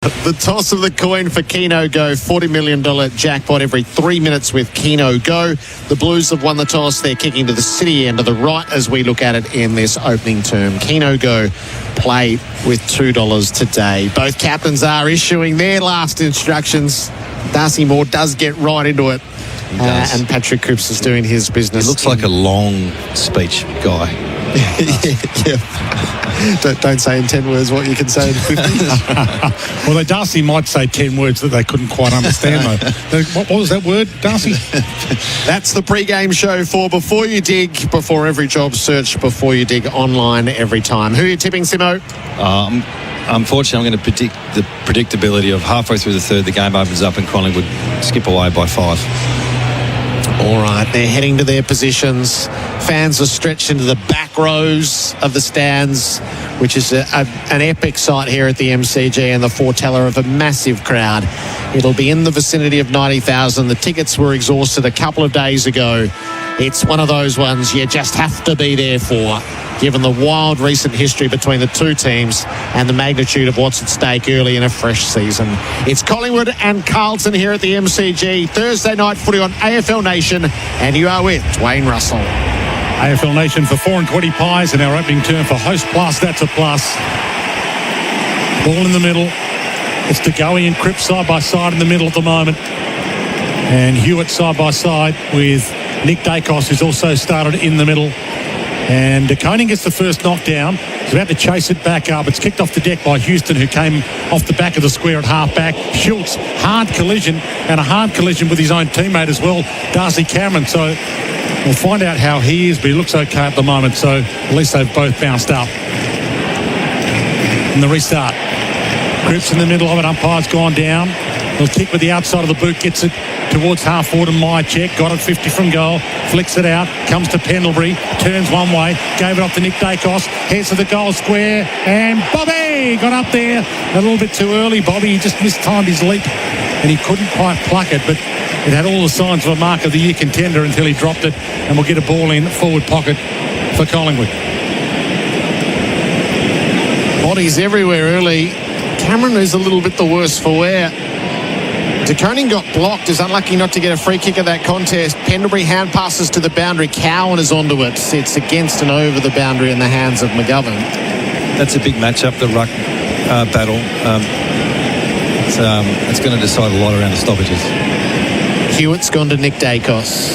The toss of the coin for Keno Go, $40 million jackpot every 3 minutes with Keno Go. The Blues have won the toss. They're kicking to the city end of the right as we look at it in this opening term. Keno Go play with $2 today. Both captains are issuing their last instructions. Darcy Moore does get right into it. And Patrick Cripps is doing his business. He looks like a long speech guy. Don't say in 10 words what you can say in 50. Well, Darcy might say 10 words that they couldn't quite understand, though. What was that word, Darcy? That's the pre-game show for Before You Dig, before every job search, Before You Dig online every time. Who are you tipping, Simo? Unfortunately, I'm going to predict the predictability of halfway through the third, the game opens up and Collingwood skip away by 5. All right, they're heading to their positions. Fans are stretched into the back rows of the stands, which is an epic sight here at the MCG and the foreteller of a massive crowd. It'll be in the vicinity of 90,000. The tickets were exhausted a couple of days ago. It's one of those ones you just have to be there for, given the wild recent history between the two teams and the magnitude of what's at stake early in a fresh season. It's Collingwood and Carlton here at the MCG. Thursday night footy on AFL Nation, and you are with Dwayne Russell. AFL Nation for 4 and 20 pies in our opening term for Host Plus. That's a plus. Ball in the middle. It's DeGoey and Cripps side by side in the middle at the moment. And Hewitt side by side with Nick Dacos, who's also started in the middle. And DeConing gets the first knockdown. He's about to chase it back up. It's kicked off the deck by Houston, who came off the back of the square at half-back. Schultz, hard collision, and a hard collision with his own teammate as well, Darcy Cameron. So we'll find out how he is, but he looks okay at the moment. So at least they've both bounced up. And the restart. Cripps in the middle of it. Umpire's gone down. He'll kick with the outside of the boot, gets it towards half forward, and Mycheck got it 50 from goal, flicks it out, comes to Pendlebury, turns one way, gave it off to Nick Dacos, heads to the goal square, and Bobby got up there a little bit too early. Bobby, he just mistimed his leap and he couldn't quite pluck it, but it had all the signs of a mark of the year contender until he dropped it, and we'll get a ball in forward pocket for Collingwood. Bodies everywhere early. Cameron is a little bit the worse for wear. DeConing got blocked, is unlucky not to get a free kick of that contest. Pendlebury hand passes to the boundary. Cowan is onto it. It's against and over the boundary in the hands of McGovern. That's a big matchup, the ruck battle. It's going to decide a lot around the stoppages. Hewitt's gone to Nick Dacos.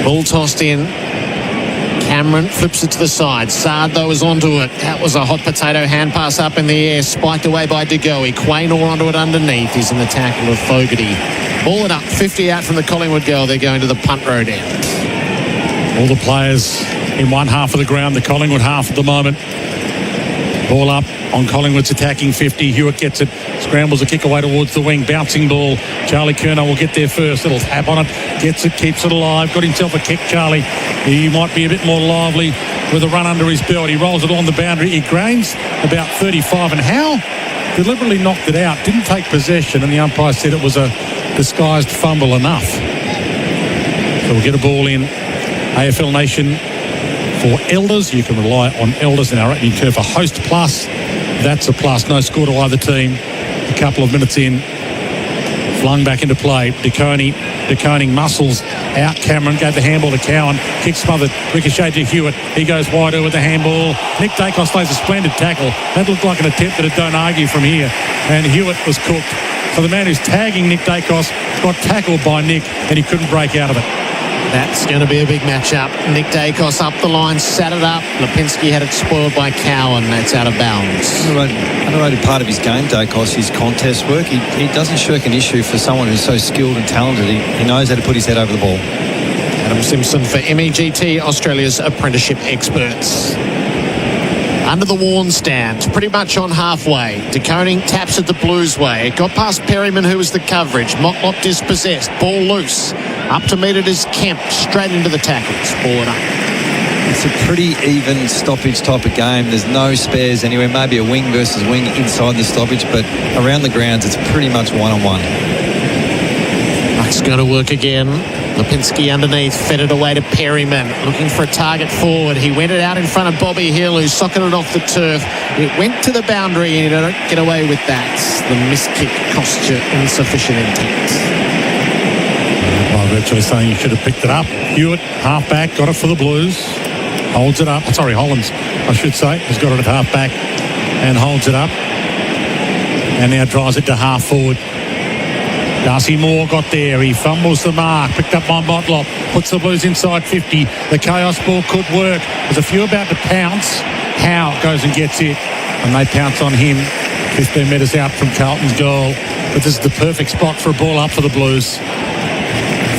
Ball tossed in. Cameron flips it to the side. Sard, though, is onto it. That was a hot potato hand pass up in the air. Spiked away by DeGoey. Quaynor onto it underneath. He's in the tackle of Fogarty. Ball it up. 50 out from the Collingwood goal. They're going to the punt road end. All the players in one half of the ground, the Collingwood half at the moment. Ball up on Collingwood's attacking 50. Hewitt gets it. Scrambles a kick away towards the wing. Bouncing ball. Charlie Curnow will get there first. Little tap on it. Gets it. Keeps it alive. Got himself a kick, Charlie. He might be a bit more lively with a run under his belt. He rolls it along the boundary. He gains about 35. And Howe deliberately knocked it out. Didn't take possession. And the umpire said it was a disguised fumble enough. So we'll get a ball in. AFL Nation for Elders. You can rely on Elders in our opening term for Host Plus. That's a plus. No score to either team. A couple of minutes in. Flung back into play. DeConing muscles out. Cameron gave the handball to Cowan. Kick smothered. Ricochet to Hewitt. He goes wider with the handball. Nick Dacos plays a splendid tackle. That looked like an attempt at a don't argue from here. And Hewitt was cooked. So the man who's tagging Nick Dacos got tackled by Nick and he couldn't break out of it. That's going to be a big matchup. Nick Dacos up the line, sat it up. Lipinski had it spoiled by Cowan. That's out of bounds. Underrated part of his game, Dacos, his contest work. He doesn't shirk an issue for someone who's so skilled and talented. He knows how to put his head over the ball. Adam Simpson for MEGT, Australia's apprenticeship experts. Under the Warn stand, pretty much on halfway. DeConing taps it the Blues way. It got past Perryman, who was the coverage. Motlop dispossessed. Ball loose. Up to meet it is Kemp. Straight into the tackles. Ball it up. It's a pretty even stoppage type of game. There's no spares anywhere. Maybe a wing versus wing inside the stoppage, but around the grounds, it's pretty much one-on-one. Ruck's going to work again. Lipinski underneath, fed it away to Perryman, looking for a target forward. He went it out in front of Bobby Hill, who socketed it off the turf. It went to the boundary, and you don't get away with that. The missed kick cost you insufficient intent. Well, virtually saying you should have picked it up. Hewitt, half-back, got it for the Blues. Holds it up. Sorry, Hollands, I should say, has got it at half-back and holds it up. And now drives it to half-forward. Darcy Moore got there. He fumbles the mark. Picked up by Motlop. Puts the Blues inside 50. The chaos ball could work. There's a few about to pounce. Howe goes and gets it. And they pounce on him. 15 metres out from Carlton's goal. But this is the perfect spot for a ball up for the Blues.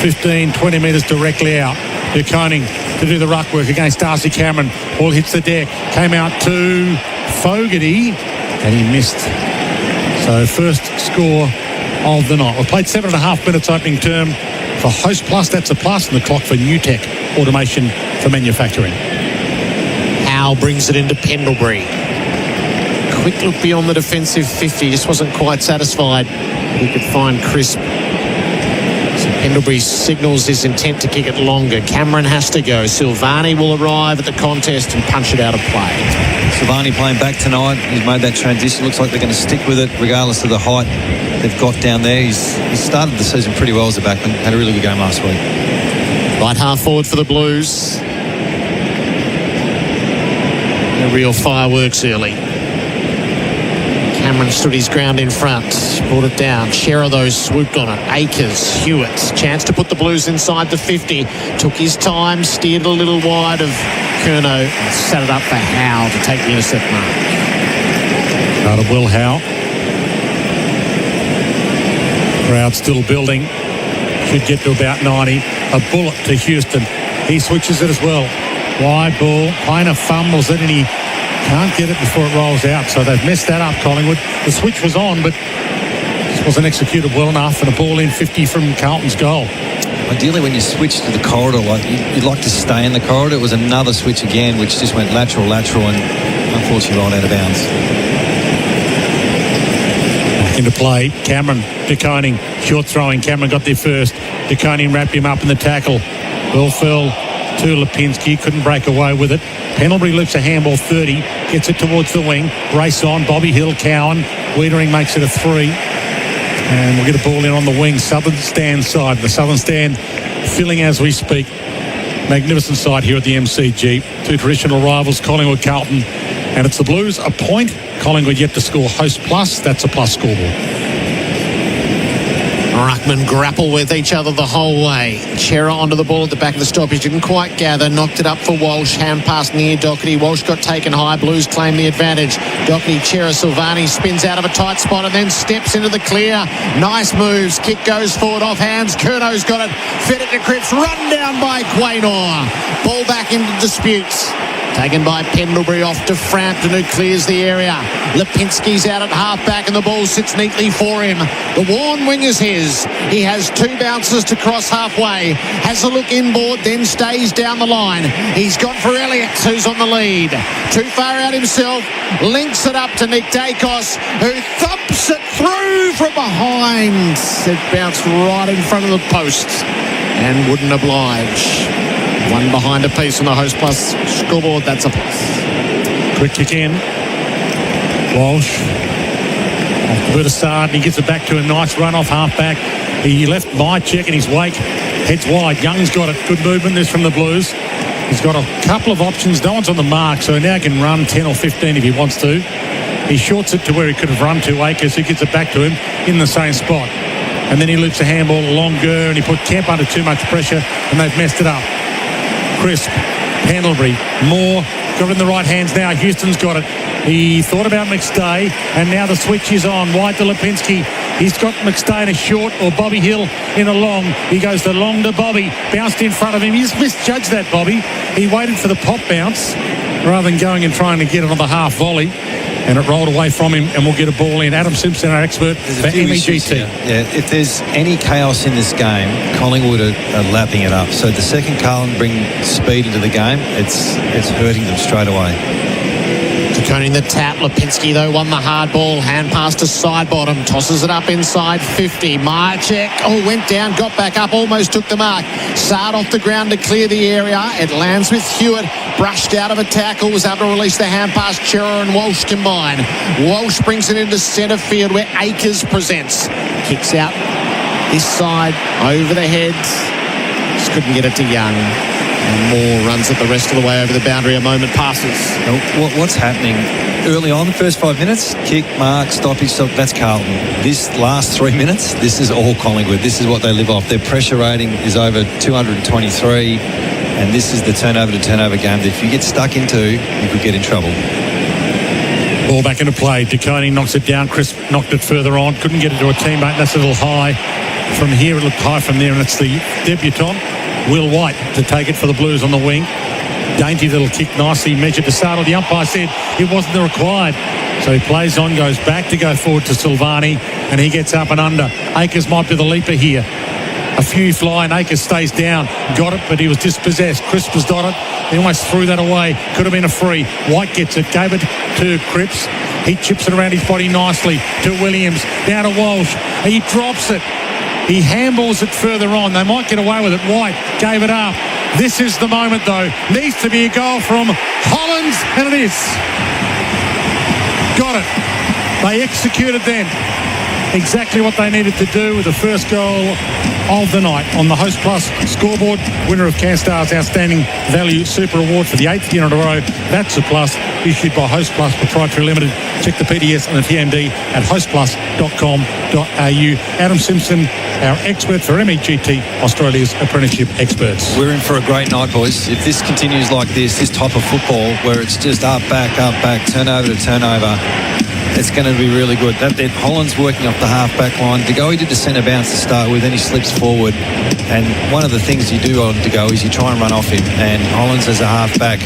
15, 20 metres directly out. De Koning to do the ruck work against Darcy Cameron. Ball hits the deck. Came out to Fogarty. And he missed. So first score of the night. We've played 7.5 minutes opening term for Host Plus. That's a plus. And the clock for New Tech Automation for Manufacturing. Howe brings it into Pendlebury. Quick look beyond the defensive 50. Just wasn't quite satisfied. He could find Crisp. So Pendlebury signals his intent to kick it longer. Cameron has to go. Silvani will arrive at the contest and punch it out of play. Silvani playing back tonight. He's made that transition. Looks like they're going to stick with it regardless of the height they've got down there. He's started the season pretty well as a backman. Had a really good game last week. Right half forward for the Blues. A real fireworks early. Cameron stood his ground in front, brought it down. Shearer, though, swooped on it. Akers, Hewitt, chance to put the Blues inside the 50. Took his time, steered a little wide of Curnow, and set it up for Howe to take the intercept mark. Out of Will Howe. Crowd still building. Should get to about 90. A bullet to Houston. He switches it as well. Wide ball. Painter fumbles it and he can't get it before it rolls out. So they've messed that up, Collingwood. The switch was on, but just wasn't executed well enough, and a ball in 50 from Carlton's goal. Ideally, when you switch to the corridor, you'd like to stay in the corridor. It was another switch again, which just went lateral, and unfortunately rolled out of bounds. Into play, Cameron, De Koning, short throwing. Cameron got there first. De Koning wrapped him up in the tackle. Ball fell to Lipinski, couldn't break away with it. Pendlebury lifts a handball 30, gets it towards the wing. Race on, Bobby Hill, Cowan. Wiedering makes it a 3. And we'll get a ball in on the wing, Southern Stand side. The Southern Stand filling as we speak. Magnificent side here at the MCG. Two traditional rivals, Collingwood, Carlton. And it's the Blues, a point. Collingwood yet to score. Host plus, that's a plus scoreboard. Ruckman grapple with each other the whole way. Chera onto the ball at the back of the stoppage. Didn't quite gather. Knocked it up for Walsh. Hand pass near Doherty. Walsh got taken high. Blues claim the advantage. Doherty, Chera, Silvani spins out of a tight spot and then steps into the clear. Nice moves. Kick goes forward off hands. Curnow's got it. Fed it to Cripps. Run down by Quaynor. Ball back into disputes. Taken by Pendlebury off to Frampton, who clears the area. Lipinski's out at half-back and the ball sits neatly for him. The worn wing is his. He has 2 bounces to cross halfway. Has a look inboard, then stays down the line. He's gone for Elliott, who's on the lead. Too far out himself. Links it up to Nick Dacos, who thumps it through from behind. It bounced right in front of the post and wouldn't oblige. One behind a piece on the Host Plus scoreboard. That's a plus. Quick kick in. Walsh. Off to Burdessard. He gets it back to a nice run off half-back. He left Mychek in his wake. Heads wide. Young's got it. Good movement this from the Blues. He's got a couple of options. No one's on the mark, so now he can run 10 or 15 if he wants to. He shorts it to where he could have run to Akers, who gets it back to him in the same spot. And then he loops a handball longer and he put Kemp under too much pressure and they've messed it up. Crisp, Pendlebury, Moore, got it in the right hands now. Houston's got it. He thought about McStay, and now the switch is on. Wide to Lipinski. He's got McStay in a short, or Bobby Hill in a long. He goes the long to Bobby. Bounced in front of him. He just misjudged that, Bobby. He waited for the pop bounce rather than going and trying to get it on the half volley. And it rolled away from him, and we'll get a ball in. Adam Simpson, our expert for MEGT. Yeah, if there's any chaos in this game, Collingwood are lapping it up. So the second Carlton bring speed into the game, it's hurting them straight away. Koning the tap. Lipinski, though, won the hard ball. Hand pass to side bottom. Tosses it up inside 50. Marchek, went down, got back up, almost took the mark. Sard off the ground to clear the area. It lands with Hewitt. Brushed out of a tackle. Was able to release the hand pass. Chera and Walsh combine. Walsh brings it into centre field where Akers presents. Kicks out this side over the heads. Just couldn't get it to Young. And Moore runs it the rest of the way over the boundary. A moment passes. What's happening early on, the first 5 minutes? Kick, mark, stoppage, stop. That's Carlton. This last 3 minutes, this is all Collingwood. This is what they live off. Their pressure rating is over 223, and this is the turnover to turnover game that if you get stuck into, you could get in trouble. Ball back into play. DeConey knocks it down. Chris knocked it further on. Couldn't get it to a teammate. That's a little high. From here, it looked high from there, and it's the debutant, Will White, to take it for the Blues on the wing. Dainty little kick, nicely measured to Sardal. The umpire said it wasn't required. So he plays on, goes back to go forward to Silvani, and he gets up and under. Akers might be the leaper here. A few fly, and Akers stays down. Got it, but he was dispossessed. Crisp was got it. He almost threw that away. Could have been a free. White gets it, gave it to Cripps. He chips it around his body nicely to Williams. Down to Walsh. He drops it. He handballs it further on. They might get away with it. White gave it up. This is the moment, though. Needs to be a goal from Hollands, and it is. Got it. They executed then exactly what they needed to do with the first goal of the night on the Host Plus scoreboard. Winner of CanStar's Outstanding Value Super Award for the 8th year in a row. That's a plus, issued by Host Plus Proprietary Limited. Check the PDS and the TMD at hostplus.com.au. Adam Simpson, our expert for MEGT, Australia's apprenticeship experts. We're in for a great night, boys. If this continues like this type of football where it's just up, back, turnover to turnover, it's going to be really good. That Holland's working off the half-back line. De Goey did the centre bounce to start with, then he slips forward. And one of the things you do on De Goey is you try and run off him. And Hollands as a half-back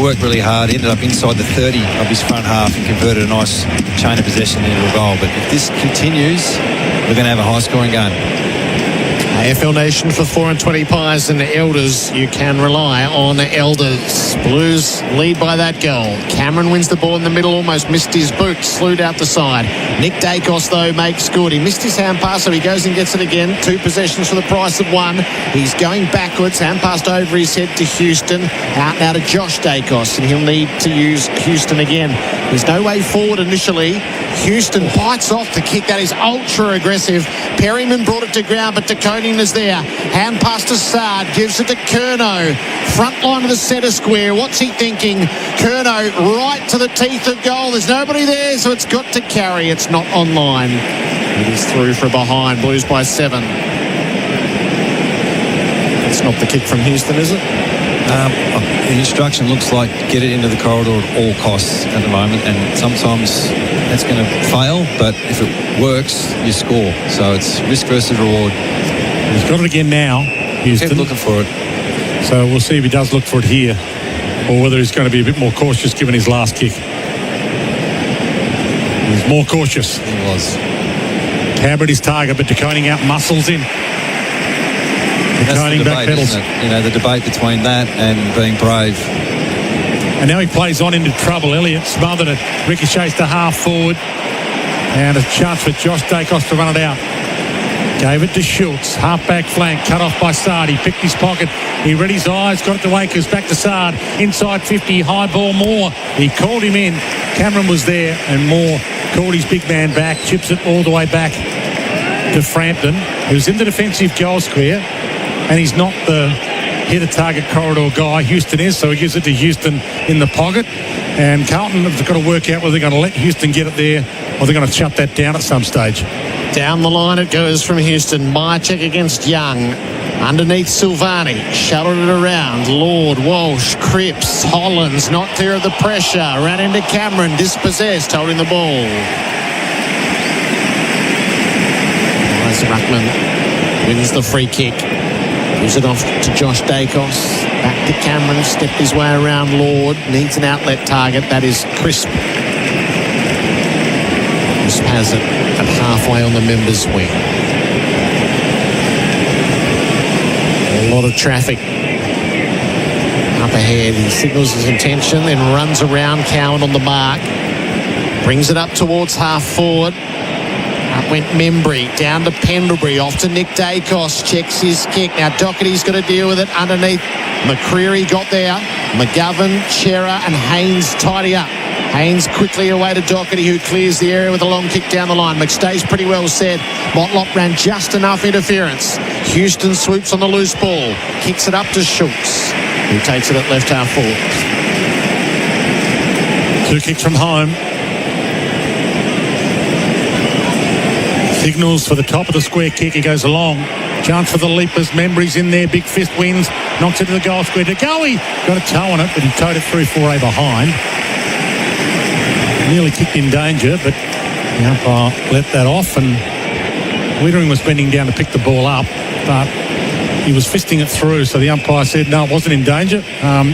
worked really hard, ended up inside the 30 of his front half and converted a nice chain of possession into a goal. But if this continues, we're going to have a high-scoring game. AFL Nation for 4 and 20 pies and Elders. You can rely on Elders. Blues lead by that goal. Cameron wins the ball in the middle, almost missed his boot, slewed out the side. Nick Dacos, though, makes good. He missed his hand pass, so he goes and gets it again. 2 possessions for the price of 1. He's going backwards, hand passed over his head to Houston. Out now to Josh Dacos, and he'll need to use Houston again. There's no way forward initially. Houston bites off the kick. That is ultra aggressive. Perryman brought it to ground, but DeConey is there. Hand pass to Sard, gives it to Curnow. Front line of the centre square. What's he thinking? Curnow right to the teeth of goal. There's nobody there, so it's got to carry. It's not online. It is through for behind. Blues by 7. That's not the kick from Houston, is it? The instruction looks like get it into the corridor at all costs at the moment, and sometimes that's going to fail, but if it works, you score. So it's risk versus reward. He's got it again now, Houston. Keep looking for it. So we'll see if he does look for it here, or whether he's going to be a bit more cautious given his last kick. He's more cautious. He was. Cabot his target, but DeConing out muscles in. That's the debate, isn't it? You know, the debate between that and being brave. And now he plays on into trouble. Elliott smothered it. Ricochets to half forward. And a chance for Josh Dacos to run it out. Gave it to Schultz. Half-back flank. Cut off by Sard. He picked his pocket. He read his eyes. Got it to Akers. Back to Sard. Inside 50. High ball Moore. He called him in. Cameron was there. And Moore called his big man back. Chips it all the way back to Frampton, who's in the defensive goal square. And he's not the hit-a-target corridor guy. Houston is, so he gives it to Houston in the pocket. And Carlton have got to work out whether they're going to let Houston get it there or they're going to shut that down at some stage. Down the line it goes from Houston. Myercheck against Young. Underneath Silvani. Shuttled it around. Lord, Walsh, Cripps, Hollands. Not clear of the pressure. Ran into Cameron. Dispossessed. Holding the ball. Ruckman wins the free kick. Gives it off to Josh Dacos. Back to Cameron. Stepped his way around Lord. Needs an outlet target. That is Crisp. Crisp has it at halfway on the members' wing. A lot of traffic Up ahead, he signals his intention, then runs around Cowan on the mark. Brings it up towards half forward. Up went Membry, down to Pendlebury, off to Nick Dacos, checks his kick. Now Doherty's got to deal with it underneath. McCreary got there. McGovern, Chera and Haynes tidy up. Haynes quickly away to Doherty, who clears the area with a long kick down the line. McStay's pretty well set. Motlop ran just enough interference. Houston swoops on the loose ball. Kicks it up to Schultz, who takes it at left half forward. 2 kicks from home. Signals for the top of the square kick. He goes along. Chance for the leapers. Membry's in there. Big fist wins. Knocks it to the goal square. To Goey. Got a toe on it, but he towed it through 4A behind. Nearly kicked in danger, but the umpire let that off, and Wiedering was bending down to pick the ball up, but he was fisting it through, so the umpire said no, it wasn't in danger,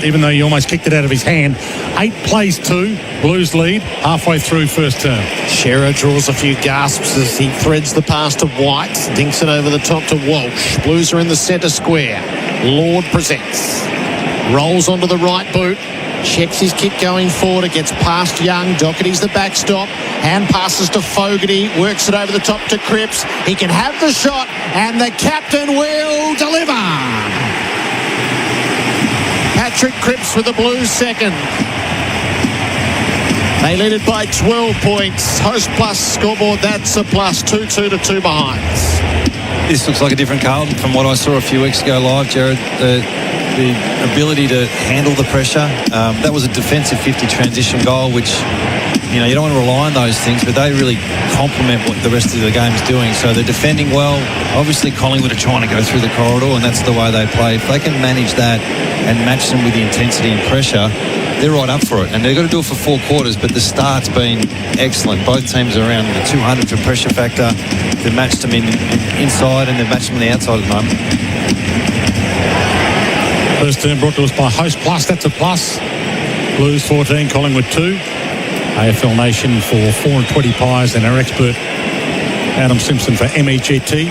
even though he almost kicked it out of his hand. 8 plays 2, Blues lead halfway through first term. Shearer draws a few gasps as he threads the pass to White, dinks it over the top to Walsh. Blues are in the centre square. Lord presents, rolls onto the right boot, checks his kick going forward. It gets past Young. Doherty's the backstop. Hand passes to Fogarty. Works it over the top to Cripps. He can have the shot, and the captain will deliver. Patrick Cripps with the Blues second. They lead it by 12 points. Host plus scoreboard, that's a plus. 2-2 to 2 behinds. This looks like a different Carlton from what I saw a few weeks ago live, Jared. The ability to handle the pressure. That was a defensive 50 transition goal, which, you know, you don't want to rely on those things, but they really complement what the rest of the game's doing. So they're defending well. Obviously, Collingwood are trying to go through the corridor, and that's the way they play. If they can manage that and match them with the intensity and pressure, they're right up for it. And they've got to do it for 4 quarters, but the start's been excellent. Both teams are around the 200 for pressure factor. They've matched them inside, and they've matched them on the outside at the moment. First term brought to us by Host Plus. That's a plus. Blues 14, Collingwood 2. AFL Nation for 4 and 20 pies, and our expert Adam Simpson for MEGT.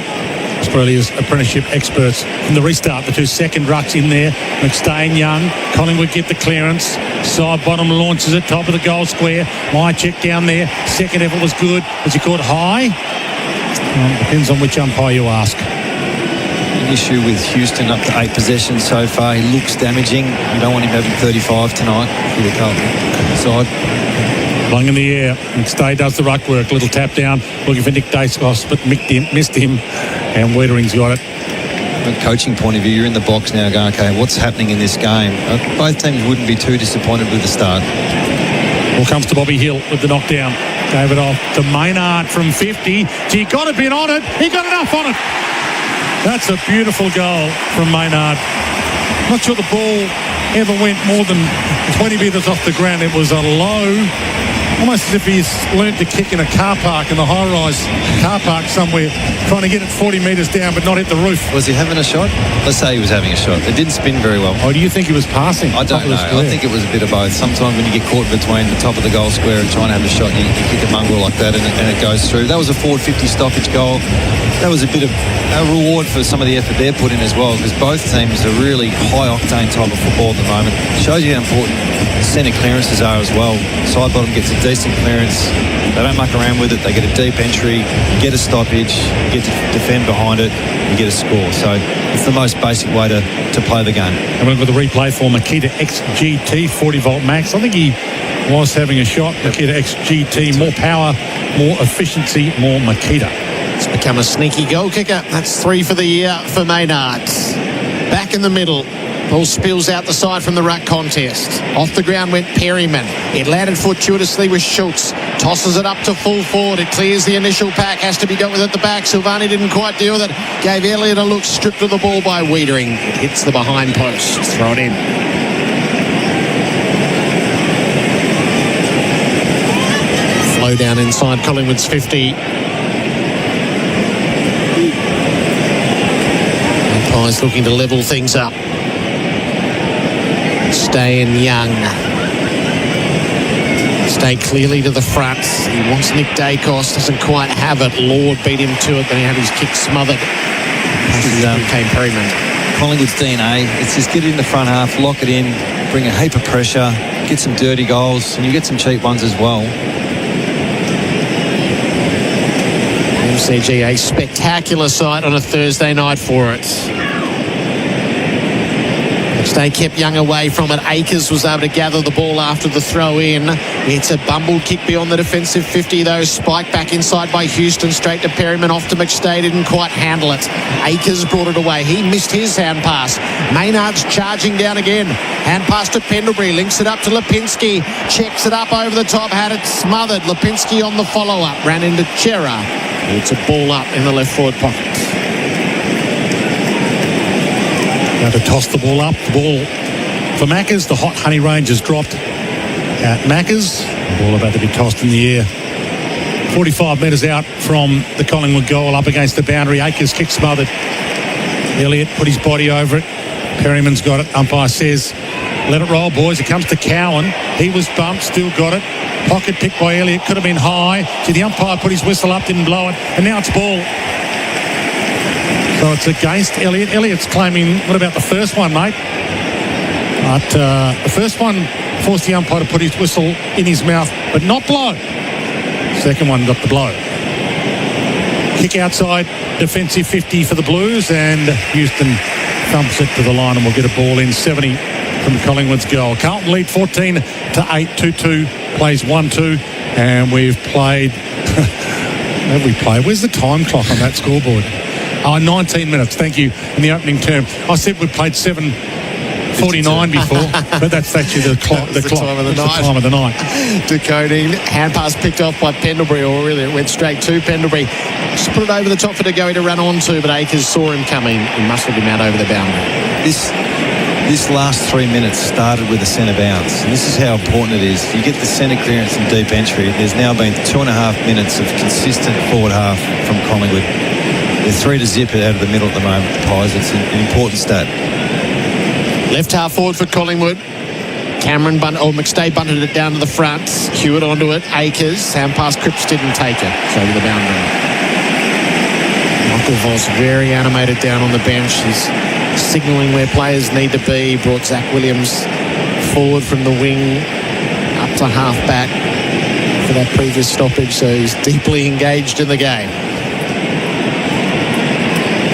Australia's apprenticeship experts. From the restart, the 2 second rucks in there. McStay and Young. Collingwood get the clearance. Side bottom launches it, top of the goal square. My check down there. Second effort was good. Was he caught high? Depends on which umpire you ask. An issue with Houston, up to 8 possessions so far. He looks damaging. You don't want him having 35 tonight for the Carlton side. Lung in the air. McStay does the ruck work. Little tap down. Looking for Nick Dacos, but missed him. And Wiedering's got it. From a coaching point of view, you're in the box now going, okay, what's happening in this game? Both teams wouldn't be too disappointed with the start. Ball comes to Bobby Hill with the knockdown. Gave it off to Maynard from 50. He got a bit on it. He got enough on it. That's a beautiful goal from Maynard. Not sure the ball ever went more than 20 metres off the ground. It was a low, almost as if he's learnt to kick in a car park, in a high-rise car park somewhere, trying to get it 40 metres down but not hit the roof. Was he having a shot? Let's say he was having a shot. It didn't spin very well. Or do you think he was passing? I don't know. I think it was a bit of both. Sometimes when you get caught between the top of the goal square and trying to have a shot, you kick a mongrel like that and it goes through. That was a forward 50 stoppage goal. That was a bit of a reward for some of the effort they're put in as well, because both teams are really high-octane type of football at the moment. Shows you how important centre clearances are as well. Side bottom gets a decent clearance. They don't muck around with it. They get a deep entry, get a stoppage, get to defend behind it, and get a score. So it's the most basic way to play the game. And we've got the replay for Makita XGT 40-volt max. I think he was having a shot. Makita XGT, more power, more efficiency, more Makita. It's become a sneaky goal kicker. That's 3 for the year for Maynard. Back in the middle. Ball spills out the side from the ruck contest. Off the ground went Perryman. It landed fortuitously with Schultz. Tosses it up to full forward. It clears the initial pack. Has to be dealt with at the back. Silvani didn't quite deal with it. Gave Elliott a look. Stripped of the ball by Wiedering. It hits the behind post. Throw it in. Flow down inside Collingwood's 50. Umpires looking to level things up. Stay in Young. Stay clearly to the front. He wants Nick Dacos. Doesn't quite have it. Lord beat him to it. Then he had his kick smothered. Came Perryman. Collingwood's DNA. It's just get it in the front half, lock it in, bring a heap of pressure, get some dirty goals, and you get some cheap ones as well. MCG, a spectacular sight on a Thursday night for it. They kept Young away from it. Akers was able to gather the ball after the throw in. It's a bumbled kick beyond the defensive 50 though. Spiked back inside by Houston, straight to Perryman, off to McStay, didn't quite handle it. Akers brought it away. He missed his hand pass. Maynard's charging down again. Hand pass to Pendlebury, links it up to Lipinski, checks it up over the top, had it smothered. Lipinski on the follow-up, ran into Chera. It's a ball up in the left forward pocket. Now to toss the ball up. The ball for Maccas. The hot honey range has dropped at Maccas. The ball about to be tossed in the air. 45 metres out from the Collingwood goal, up against the boundary. Akers kick smothered. Elliott put his body over it. Perryman's got it. Umpire says, let it roll, boys. It comes to Cowan. He was bumped, still got it. Pocket picked by Elliott. Could have been high. So the umpire put his whistle up, didn't blow it. And now it's ball. So it's against Elliott. Elliott's claiming, what about the first one, mate? But the first one forced the umpire to put his whistle in his mouth, but not blow. Second one got the blow. Kick outside, defensive 50 for the Blues, and Houston thumps it to the line and will get a ball in. 70 from Collingwood's goal. Carlton lead 14 to 8. 2-2 plays 1-2, and we've played. Have we played? Where's the time clock on that scoreboard? 19 minutes, thank you, in the opening term. I said we played 7:49 before, but that's actually the clock. The time of the night. De Koning, hand pass picked off by Pendlebury, or really it went straight to Pendlebury. Just put it over the top for De Goey to run onto, but Akers saw him coming and muscled him out over the boundary. This last 3 minutes started with a centre bounce, and this is how important it is. You get the centre clearance and deep entry. There's now been 2.5 minutes of consistent forward half from Collingwood. They're 3-0 out of the middle at the moment, the Pies. It's an important stat. Left half forward for Collingwood. McStay bunted it down to the front. Hewitt onto it. Akers. Hand pass, Cripps didn't take it. It's over the boundary. Michael Voss very animated down on the bench. He's signalling where players need to be. Brought Zach Williams forward from the wing up to half back for that previous stoppage, so he's deeply engaged in the game.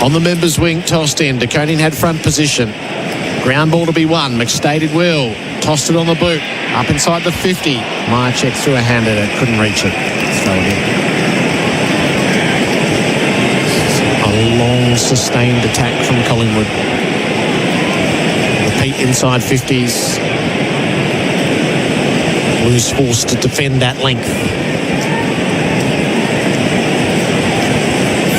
On the members' wing, tossed in. De Koning had front position. Ground ball to be won. McStay did well. Tossed it on the boot. Up inside the 50. Myercheck threw a hand at it. Couldn't reach it. Throw it in. A long, sustained attack from Collingwood. Repeat inside 50s. Blues forced to defend that length.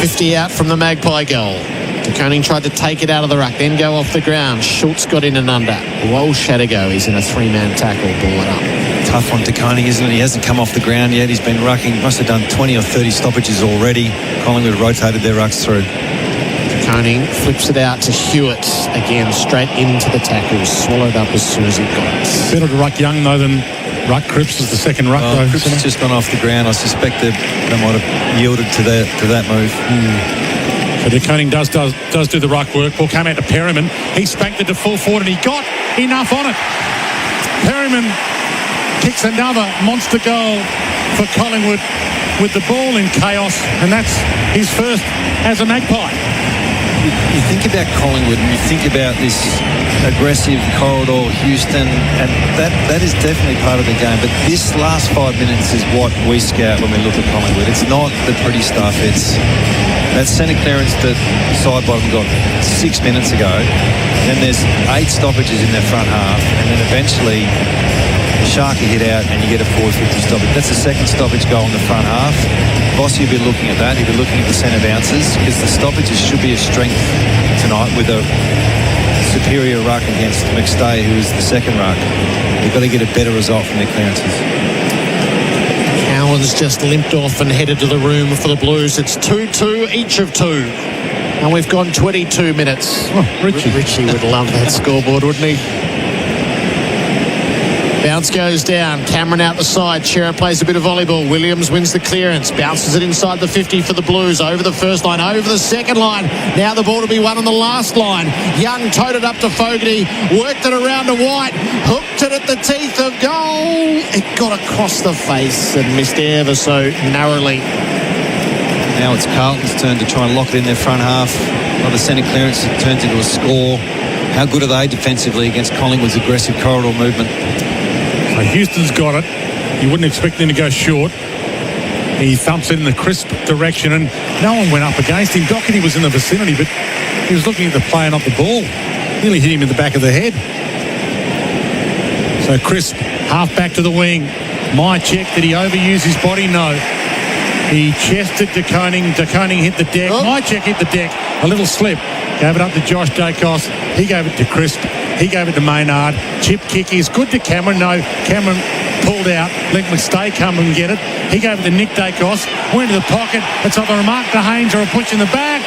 50 out from the Magpie goal. De Koning tried to take it out of the ruck, then go off the ground. Schultz got in and under. Walsh had to go. He's in a 3-man tackle. Ball it up. Tough on De Koning, isn't it? He hasn't come off the ground yet. He's been rucking. Must have done 20 or 30 stoppages already. Collingwood rotated their rucks through. De Koning flips it out to Hewitt. Again, straight into the tackles. Swallowed up as soon as he got it. Better to ruck Young, though, than ruck Cripps is the second ruck. Well, Cripps has just gone off the ground. I suspect they might have yielded to that move. So De Koning does do the ruck work. Ball came out to Perryman. He spanked it to full forward, and he got enough on it. Perryman kicks another monster goal for Collingwood with the ball in chaos, and that's his first as a Magpie. You think about Collingwood and you think about this aggressive corridor, Houston, and that is definitely part of the game. But this last 5 minutes is what we scout when we look at Collingwood. It's not the pretty stuff. It's that centre clearance that Sidebottom got 6 minutes ago. Then there's 8 stoppages in their front half, and then eventually Sharky hit out and you get a 450 stoppage. That's the second stoppage goal in the front half. Bossy will be looking at that. He'll be looking at the centre bounces because the stoppages should be a strength tonight with a superior ruck against McStay, who is the second ruck. They've got to get a better result from their clearances. Cowan's just limped off and headed to the room for the Blues. It's 2-2, each of 2. And we've gone 22 minutes. Oh, Richie would love that scoreboard, wouldn't he? Bounce goes down. Cameron out the side. Chera plays a bit of volleyball. Williams wins the clearance. Bounces it inside the 50 for the Blues. Over the first line. Over the second line. Now the ball to be won on the last line. Young towed it up to Fogarty. Worked it around to White. Hooked it at the teeth of goal. It got across the face and missed ever so narrowly. Now it's Carlton's turn to try and lock it in their front half. Another centre clearance that turns into a score. How good are they defensively against Collingwood's aggressive corridor movement? So Houston's got it. You wouldn't expect them to go short. He thumps it in the crisp direction, and no one went up against him. Doherty was in the vicinity, but he was looking at the player, not the ball. Nearly hit him in the back of the head. So Crisp, half back to the wing. My check, did he overuse his body? No. He chested De Koning. De Koning hit the deck. Oh. My check hit the deck. A little slip. Gave it up to Josh Dacos. He gave it to Crisp. He gave it to Maynard. Chip kick is good to Cameron. No, Cameron pulled out. Let McStay come and get it. He gave it to Nick Dacos. Went into the pocket. It's either a mark to Haynes or a push in the back.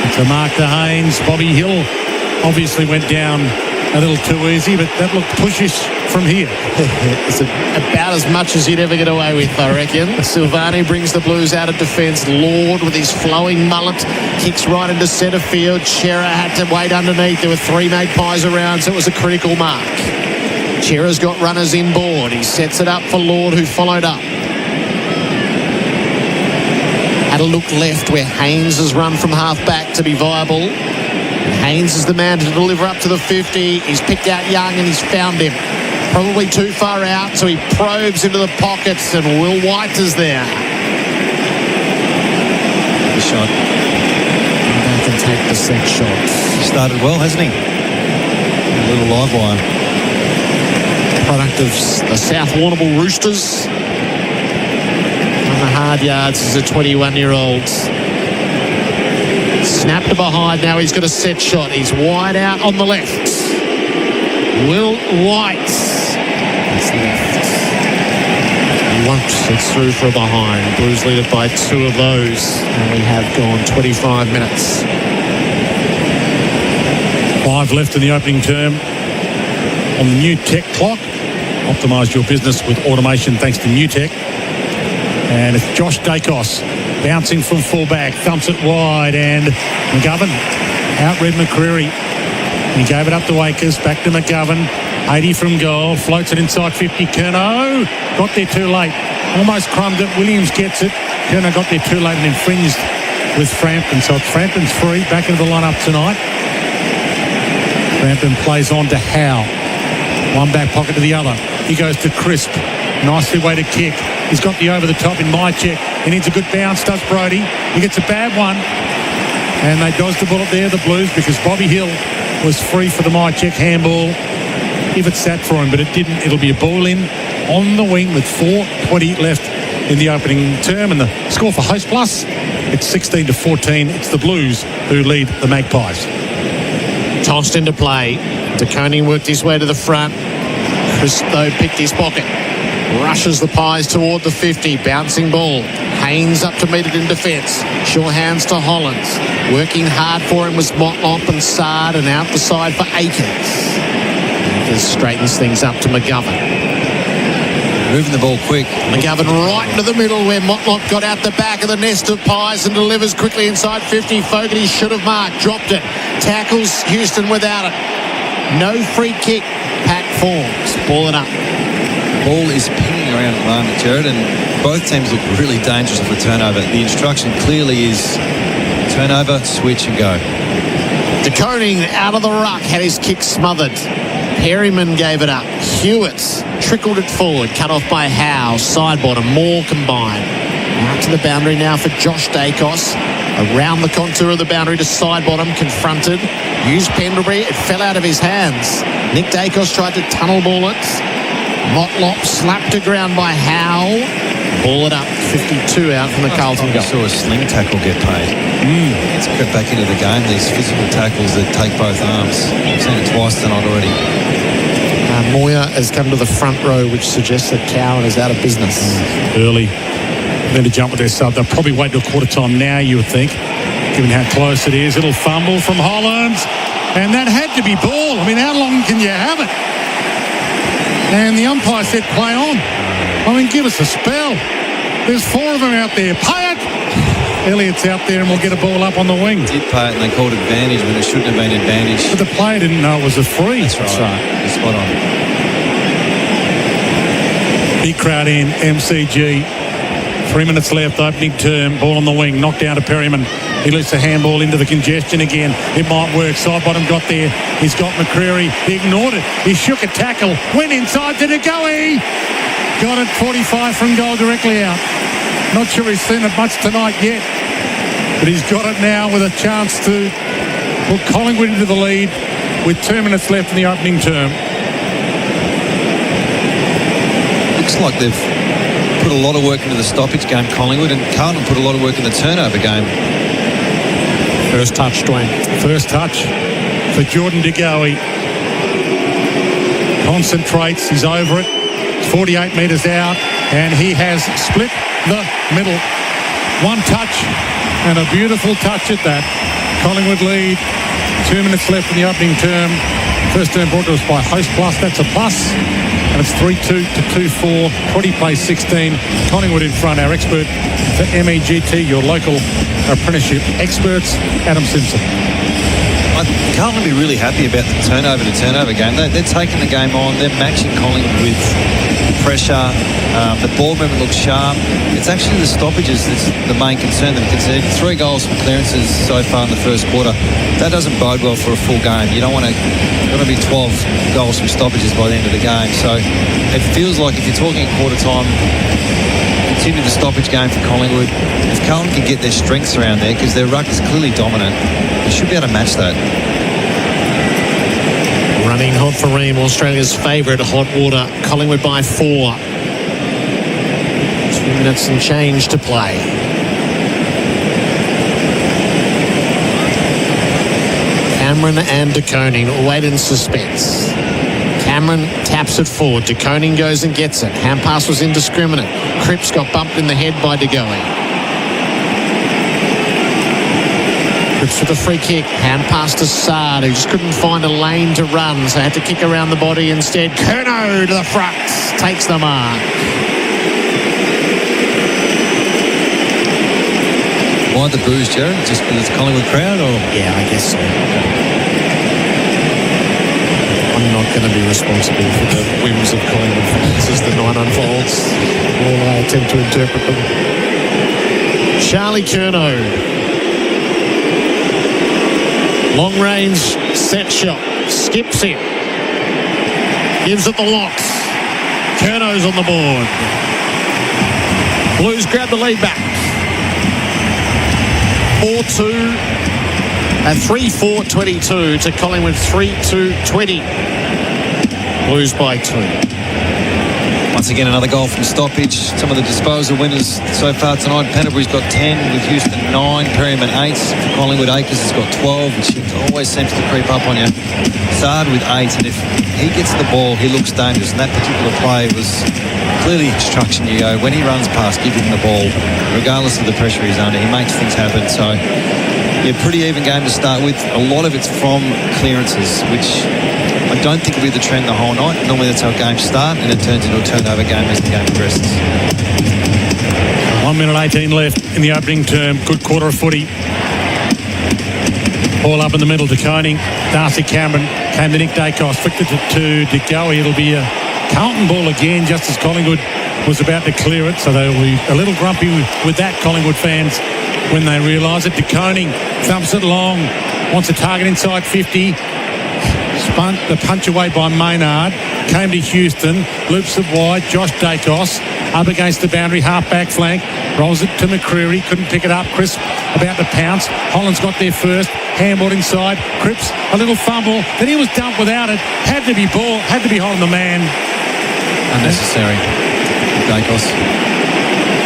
It's a mark to Haynes. Bobby Hill obviously went down a little too easy, but that looked pushish from here. It's about as much as you'd ever get away with, I reckon. Silvani brings the Blues out of defence. Lord, with his flowing mullet, kicks right into centre field. Chera had to wait underneath. There were three magpies around, so it was a critical mark. Chera's got runners inboard. He sets it up for Lord, who followed up. Had a look left where Haynes has run from half-back to be viable. Haynes is the man to deliver up to the 50. He's picked out Young and he's found him. Probably too far out, so he probes into the pockets, and Will White is there. The shot. Back and take the set shot. Started well, hasn't he? A little live wire. Product of the South Warrnambool Roosters. On the hard yards is a 21-year-old. Snapped to behind, now he's got a set shot. He's wide out on the left. Will White. That's left. Once it's through for a behind. Blues lead it by two of those. And we have gone 25 minutes. 5 left in the opening term on the new tech clock. Optimise your business with automation thanks to new tech. And it's Josh Dacos bouncing from fullback, thumps it wide, and McGovern outread McCreary. He gave it up to Wakers, back to McGovern, 80 from goal, floats it inside 50. Curnow got there too late, almost crumbed it. Williams gets it. Curnow got there too late and infringed with Frampton. So it's Frampton's free, back into the lineup tonight. Frampton plays on to Howe. One back pocket to the other. He goes to Crisp. Nicely weighted kick. He's got the over the top in my check. He needs a good bounce, does Brody. He gets a bad one. And they dodged the bullet there, the Blues, because Bobby Hill was free for the my check handball. If it sat for him, but it didn't. It'll be a ball in on the wing with 4:20 left in the opening term. And the score for Host Plus, it's 16-14. It's the Blues who lead the Magpies. Tossed into play. De Koning worked his way to the front. Chris, though, picked his pocket. Rushes the Pies toward the 50. Bouncing ball. Haynes up to meet it in defence. Sure hands to Hollands. Working hard for him was Motlop and Sard, and out the side for Akers. Akers straightens things up to McGovern. Moving the ball quick. McGovern right into the middle where Motlop got out the back of the nest of Pies and delivers quickly inside 50. Fogarty should have marked. Dropped it. Tackles Houston without it. No free kick. Pack forms. Ball it up. Ball is pinging around at the moment, Jared, and both teams look really dangerous off the turnover. The instruction clearly is turnover, switch and go. De Koning out of the ruck, had his kick smothered. Perryman gave it up. Hewitt trickled it forward, cut off by Howe. Side bottom, Moore combined. Out to the boundary now for Josh Dacos. Around the contour of the boundary to side bottom, confronted. Used Pendlebury, it fell out of his hands. Nick Dacos tried to tunnel ball it. Motlop slapped to ground by Howe. Ball it up, 52 out from the Carlton goal. I saw a sling tackle get paid. It's got back into the game, these physical tackles that take both arms. I've seen it twice tonight already. Moya has come to the front row, which suggests that Cowan is out of business. Early. Then to jump with their sub. They'll probably wait till quarter time now, you would think, given how close it is. Little fumble from Hollands. And that had to be ball. I mean, how long can you have it? And the umpire said, play on. I mean, give us a spell. There's 4 of them out there. Pay it! Elliott's out there and we'll get a ball up on the wing. Did pay it and they called it advantage when it shouldn't have been advantage. But the player didn't know it was a free. That's right. That's spot on. Big crowd in MCG. 3 minutes left, opening term. Ball on the wing, knocked down to Perryman. He lets the handball into the congestion again. It might work. Side bottom got there. He's got McCreary. He ignored it. He shook a tackle. Went inside to Degoe. Got it 45 from goal directly out. Not sure he's seen it much tonight yet. But he's got it now with a chance to put Collingwood into the lead with 2 minutes left in the opening term. Looks like they've put a lot of work into the stoppage game, Collingwood, and Carlton put a lot of work in the turnover game. First touch, Dwayne. First touch for Jordan Degoe. Concentrates, he's over it. 48 metres out, and he has split the middle. One touch, and a beautiful touch at that. Collingwood lead. 2 minutes left in the opening term. First term brought to us by Host Plus. That's a plus. And it's 3-2 to 2-4. 20 plays 16. Collingwood in front. Our expert for MEGT, your local apprenticeship experts, Adam Simpson. Carlton will be really happy about the turnover game. They're taking the game on. They're matching Collingwood with pressure. The ball movement looks sharp. It's actually the stoppages that's the main concern. They've conceded 3 goals from clearances so far in the first quarter. That doesn't bode well for a full game. You don't want to be 12 goals from stoppages by the end of the game. So it feels like if you're talking quarter time, continue the stoppage game for Collingwood. If Carlton can get their strengths around there, because their ruck is clearly dominant, they should be able to match that. Running hot for Ream, Australia's favourite hot water. Collingwood by 4. 2 minutes and change to play. Cameron and De Koning wait in suspense. Cameron taps it forward. De Koning goes and gets it. Hand pass was indiscriminate. Cripps got bumped in the head by Degoe. Cripps with a free kick. Hand pass to Saad, who just couldn't find a lane to run, so had to kick around the body instead. Curnow to the front. Takes the mark. Why the boos, Jared? Just because it's Collingwood crowd, or? Yeah, I guess so. I'm not going to be responsible for the whims of Collingwood fans as the night unfolds. While I attempt to interpret them. Charlie Curnow. Long range set shot. Skips it. Gives it the locks. Curnow's on the board. Blues grab the lead back. 4-2 at 3-4-22 to Collingwood 3-2-20. Blues by 2. Once again, another goal from stoppage. Some of the disposal winners so far tonight. Pennebury's got 10, with Houston 9, Perryman 8. For Collingwood, Akers has got 12, which always seems to creep up on you. Saad with 8, and if he gets the ball, he looks dangerous. And that particular play was clearly instruction. You go, when he runs past, give him the ball. Regardless of the pressure he's under, he makes things happen. So, yeah, pretty even game to start with. A lot of it's from clearances, which I don't think will be the trend the whole night. Normally that's how games start, and it turns into a turnover game as the game progresses. 1 minute 18 left in the opening term. Good quarter of footy. Ball up in the middle to Koning. Darcy Cameron came to Nick Dacos. Flicked it to Degoe. It'll be a Carlton ball again, just as Collingwood was about to clear it. So they'll be a little grumpy with that, Collingwood fans, when they realise it. De Koning thumps it long. Wants a target inside 50. Spun the punch away by Maynard. Came to Houston. Loops it wide. Josh Dacos up against the boundary, half back flank. Rolls it to McCreary. Couldn't pick it up. Crisp about to pounce. Holland's got there first. Handball inside. Cripps, a little fumble. Then he was dumped without it. Had to be ball. Had to be holding the man. Unnecessary. Dacos.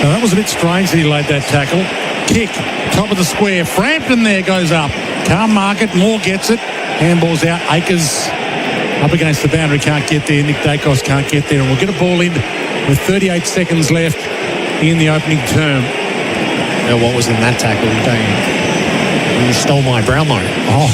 Now that was a bit strange that he laid that tackle. Kick. Top of the square. Frampton there goes up. Can't mark it. Moore gets it. Handball's out. Akers up against the boundary. Can't get there. Nick Dacos can't get there. And we'll get a ball in with 38 seconds left in the opening term. Now, what was in that tackle, Dane? You stole my Brownlow. Oh,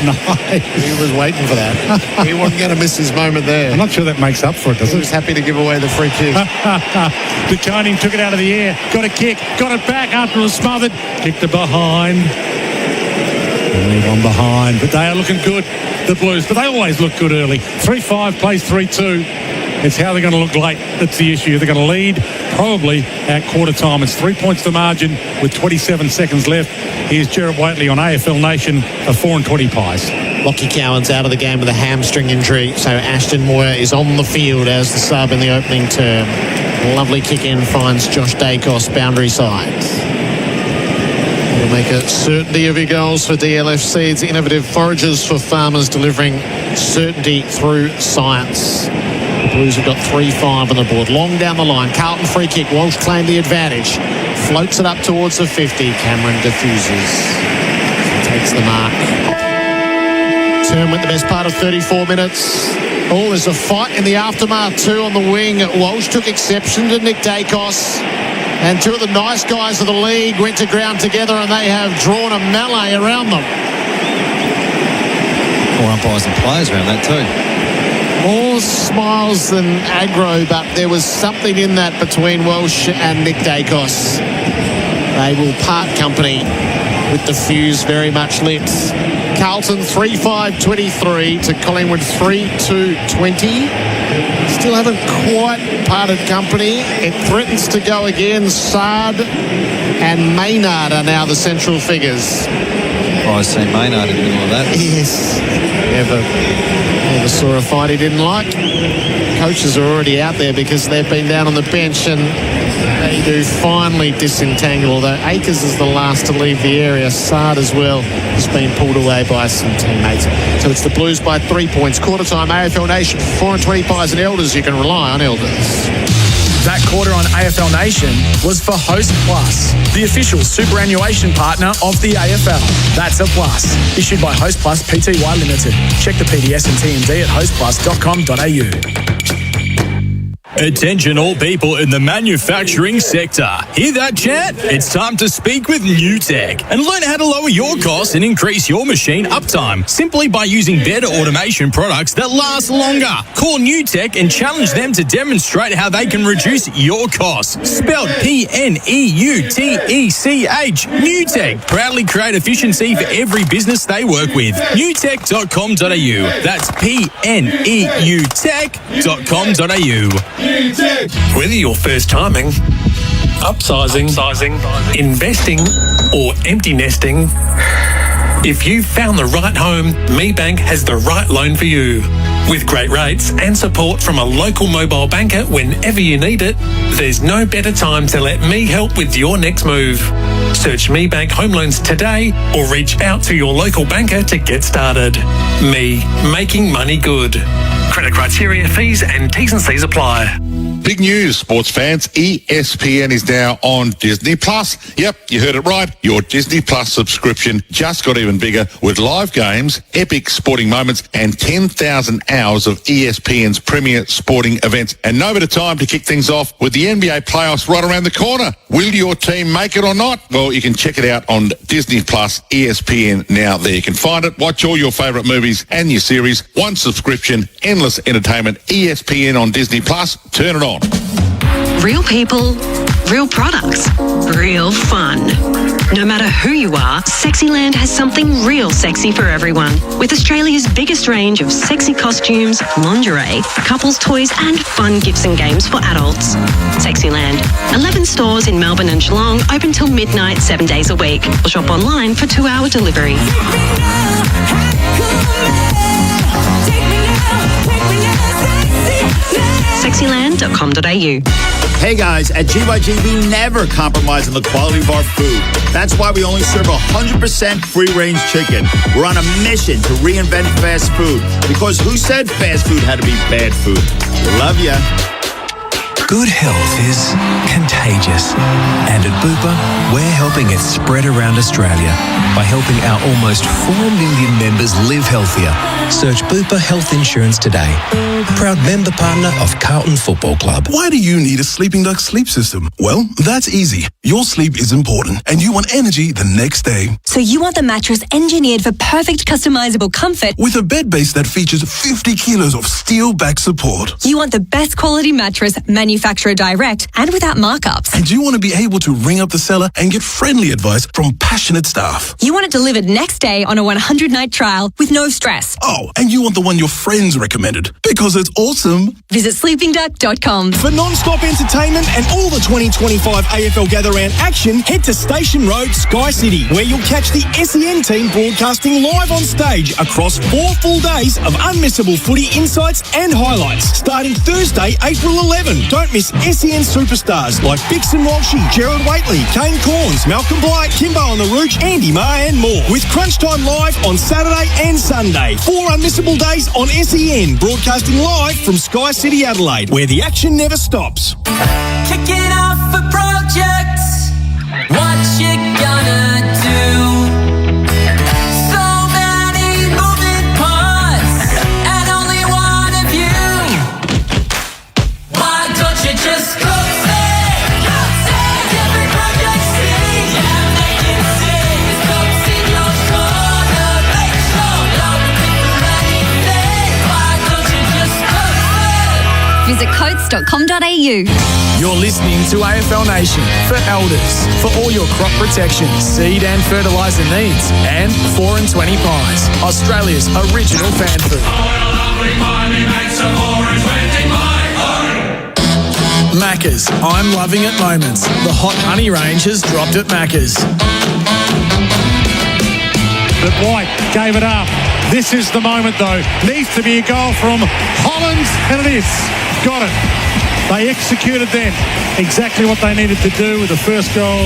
no. He was waiting for that. He wasn't going to miss his moment there. I'm not sure that makes up for it, does He it? was happy to give away the free kick. De Koning took it out of the air, got a kick, got it back after it was smothered, kicked it behind. And leave on behind, but they are looking good, the Blues. But they always look good early. 3-5 plays 3-2. It's how they're going to look late that's the issue. They're going to lead probably at quarter time. It's 3 points to margin with 27 seconds left. Here's Gerard Whateley on AFL Nation for 4 and 20 pies. Lockie Cowan's out of the game with a hamstring injury, so Ashton Moyer is on the field as the sub in the opening term. Lovely kick in finds Josh Dacos boundary side. It'll make a certainty of your goals for DLF Seeds, innovative forages for farmers delivering certainty through science. The Blues have got 3-5 on the board. Long down the line. Carlton free kick. Walsh claimed the advantage. Floats it up towards the 50. Cameron diffuses. Takes the mark. Term went the best part of 34 minutes. Oh, there's a fight in the aftermath too on the wing. Walsh took exception to Nick Dacos. And two of the nice guys of the league went to ground together and they have drawn a melee around them. More umpires and players around that too. More smiles than aggro, but there was something in that between Walsh and Nick Dacos. They will part company with the fuse very much lit. Carlton 3-5-23 to Collingwood 3-2-20. Still haven't quite parted company. It threatens to go again. Sard and Maynard are now the central figures. I see Maynard in the middle of that. Yes. Never saw a fight he didn't like. Coaches are already out there because they've been down on the bench and they do finally disentangle, although Akers is the last to leave the area. Sard as well has been pulled away by some teammates. So it's the Blues by 3 points. Quarter time AFL Nation for 4 and 20 pies and Elders. You can rely on Elders. That quarter on AFL Nation was for Host Plus, the official superannuation partner of the AFL. That's a plus. Issued by Host Plus Pty Limited. Check the PDS and TND at hostplus.com.au. Attention all people in the manufacturing sector. Hear that, chat? It's time to speak with NewTek and learn how to lower your costs and increase your machine uptime simply by using better automation products that last longer. Call NewTek and challenge them to demonstrate how they can reduce your costs. Spelled PNEUTECH. NewTek proudly create efficiency for every business they work with. newtek.com.au. That's PNEUTech.com.au. Whether you're first timing, upsizing, investing, or empty nesting, if you've found the right home, MeBank has the right loan for you. With great rates and support from a local mobile banker whenever you need it, there's no better time to let me help with your next move. Search MeBank Home Loans today or reach out to your local banker to get started. Me, making money good. Credit criteria, fees and T's and C's apply. Big news, sports fans. ESPN is now on Disney Plus. Yep, you heard it right. Your Disney Plus subscription just got even bigger with live games, epic sporting moments, and 10,000 hours of ESPN's premier sporting events. And no better time to kick things off with the NBA playoffs right around the corner. Will your team make it or not? Well, you can check it out on Disney Plus, ESPN now. There you can find it. Watch all your favourite movies and your series. One subscription, endless entertainment. ESPN on Disney Plus. Turn it on. Real people, real products, real fun. No matter who you are, Sexyland has something real sexy for everyone. With Australia's biggest range of sexy costumes, lingerie, couples toys and fun gifts and games for adults. Sexyland. 11 stores in Melbourne and Geelong, open till midnight 7 days a week. Or shop online for 2-hour delivery. Sexyland.com.au. Hey guys, at GYG we never compromise on the quality of our food. That's why we only serve 100% free-range chicken. We're on a mission to reinvent fast food because who said fast food had to be bad food? Love ya. Good health is contagious. And at Bupa, we're helping it spread around Australia by helping our almost 4 million members live healthier. Search Bupa Health Insurance today. Proud member partner of Carlton Football Club. Why do you need a Sleeping Duck sleep system? Well, that's easy. Your sleep is important and you want energy the next day. So you want the mattress engineered for perfect customizable comfort with a bed base that features 50 kilos of steel back support. You want the best quality mattress, manufacturer direct and without markups. And you want to be able to ring up the seller and get friendly advice from passionate staff. You want it delivered next day on a 100-night trial with no stress. Oh, and you want the one your friends recommended because it's awesome. Visit sleepingduck.com. For non-stop entertainment and all the 2025 AFL Gather Round action, head to Station Road, Sky City, where you'll catch the SEN team broadcasting live on stage across 4 full days of unmissable footy insights and highlights. Starting Thursday, April 11. Don't miss SEN superstars like Bixon Walshy, Gerard Waitley, Kane Corns, Malcolm Blight, Kimbo on the Rouge, Andy Marr and more. With Crunch Time Live on Saturday and Sunday. 4 unmissable days on SEN, broadcasting live from Sky City, Adelaide, where the action never stops. Kicking off a project, what you gonna do? So many moving parts, and only one of you. Why don't you just go say, every project sing, yeah, make it sing. It's coats in your corner, make sure don't pick for anything. Why don't you just go say? Visit coats.com.au. You're listening to AFL Nation for Elders. For all your crop protection, seed and fertiliser needs. And 4 and 20 Pies, Australia's original fan food. Macca's, I'm loving it moments. The hot honey range has dropped at Macca's. But White gave it up. This is the moment, though. Needs to be a goal from Hollands, and it is. Got it. They executed then exactly what they needed to do with the first goal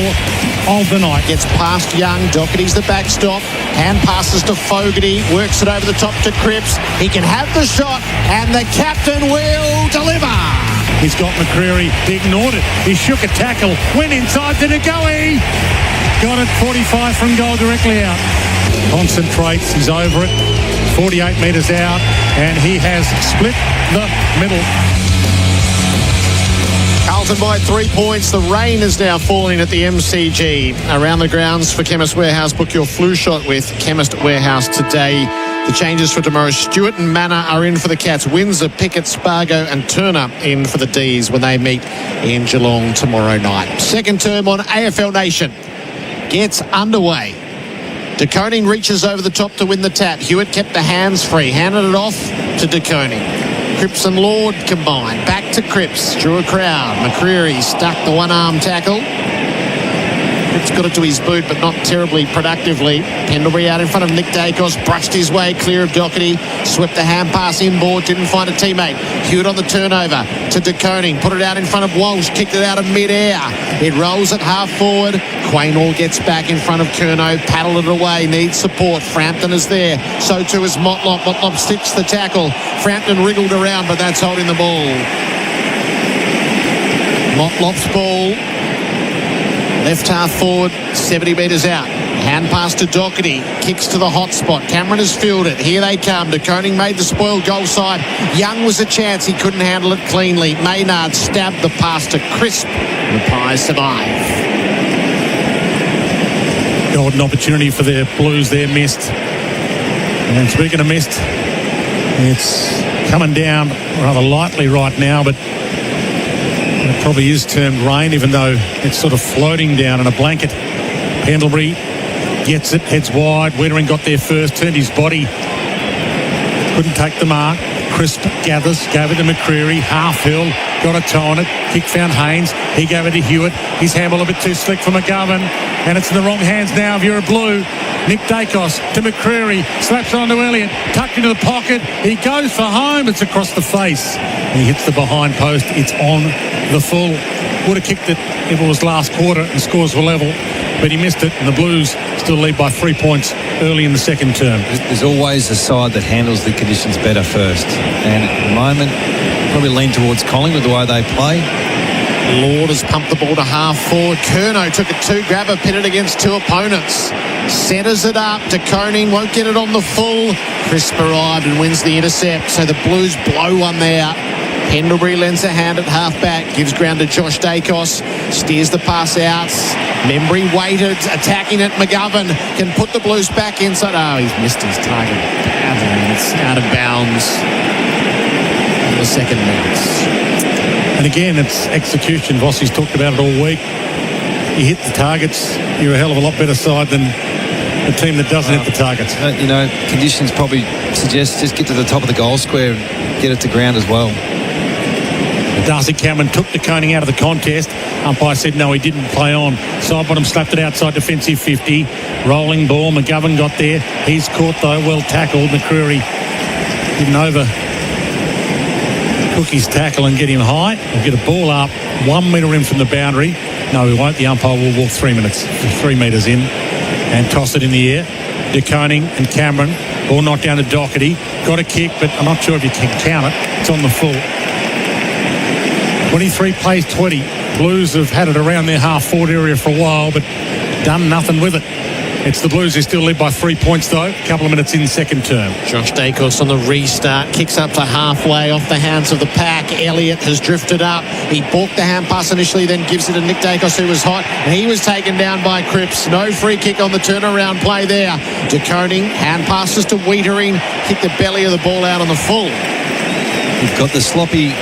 of the night. Gets past Young. Doherty's the backstop. Hand passes to Fogarty. Works it over the top to Cripps. He can have the shot, and the captain will deliver. He's got McCreary. He ignored it. He shook a tackle. Went inside to Ngoe. Got it 45 from goal directly out. Concentrates. He's over it. 48 metres out. And he has split the middle. Carlton by 3 points. The rain is now falling at the MCG. Around the grounds for Chemist Warehouse. Book your flu shot with Chemist Warehouse today. The changes for tomorrow. Stewart and Manor are in for the Cats. Windsor, Pickett, Spargo and Turner in for the Ds when they meet in Geelong tomorrow night. Second term on AFL Nation gets underway. De Koning reaches over the top to win the tat. Hewitt kept the hands free. Handed it off to De Koning. Cripps and Lord combined. Back to Cripps. Drew a crowd. McCreary stuck the one-arm tackle. Cripps got it to his boot, but not terribly productively. Pendlebury out in front of Nick Dacos. Brushed his way clear of Doherty. Swept the hand pass inboard. Didn't find a teammate. Hewitt on the turnover to De Koning. Put it out in front of Walsh. Kicked it out of mid-air. It rolls at half forward. Quaynor gets back in front of Curnow. Paddled it away. Needs support. Frampton is there. So too is Motlop. Motlop sticks the tackle. Frampton wriggled around, but that's holding the ball. Motlop's ball. Left half forward, 70 metres out. Hand pass to Doherty. Kicks to the hot spot. Cameron has fielded. Here they come. De Koning made the spoiled goal side. Young was a chance. He couldn't handle it cleanly. Maynard stabbed the pass to Crisp. The Pies survive. Golden opportunity for the Blues there, missed. And speaking of missed, it's coming down rather lightly right now, but it probably is termed rain, even though it's sort of floating down in a blanket. Pendlebury gets it, heads wide. Wiedering got there first, turned his body. Couldn't take the mark. Crisp gathers, gave it to McCreary. Half hill, got a toe on it. Kick found Haynes. He gave it to Hewitt. His handball a bit too slick for McGovern. And it's in the wrong hands now if you're a Blue. Nick Dacos to McCreary. Slaps on to Elliott. Tucked into the pocket. He goes for home. It's across the face. And he hits the behind post. It's on the full. Would have kicked it if it was last quarter and scores were level. But he missed it, and the Blues still lead by 3 points early in the second term. There's always a side that handles the conditions better first. And at the moment, probably lean towards Collingwood the way they play. Lord has pumped the ball to half forward. Curnow took a two-grabber, pitted against two opponents. Centres it up. De Koning won't get it on the full. Crisp arrived and wins the intercept. So the Blues blow one there. Pendlebury lends a hand at half-back. Gives ground to Josh Dacos. Steers the pass out. Membry waited, attacking it. McGovern can put the Blues back inside. Oh, he's missed his target badly. It's out of bounds in the second minutes. And again, it's execution. Vossi's talked about it all week. You hit the targets, you're a hell of a lot better side than a team that doesn't hit the targets. Conditions probably suggest just get to the top of the goal square and get it to ground as well. Darcy Cameron took De Koning out of the contest. Umpire said no, he didn't play on. Sidebottom slapped it outside defensive 50. Rolling ball. McGovern got there. He's caught though. Well tackled. McCreary didn't cook his tackle and get him high. We'll get a ball up 1 metre in from the boundary. No, we won't. The umpire will walk 3 metres in and toss it in the air. De Koning and Cameron. Ball knocked down to Doherty. Got a kick, but I'm not sure if you can count it. It's on the full. 23 plays 20. Blues have had it around their half-forward area for a while, but done nothing with it. It's the Blues who still lead by 3 points, though. A couple of minutes in second term. Josh Dacos on the restart. Kicks up to halfway off the hands of the pack. Elliott has drifted up. He balked the hand pass initially, then gives it to Nick Dacos, who was hot. And he was taken down by Cripps. No free kick on the turnaround play there. De Koning, hand passes to Wiedering. Kick the belly of the ball out on the full. You've got the sloppy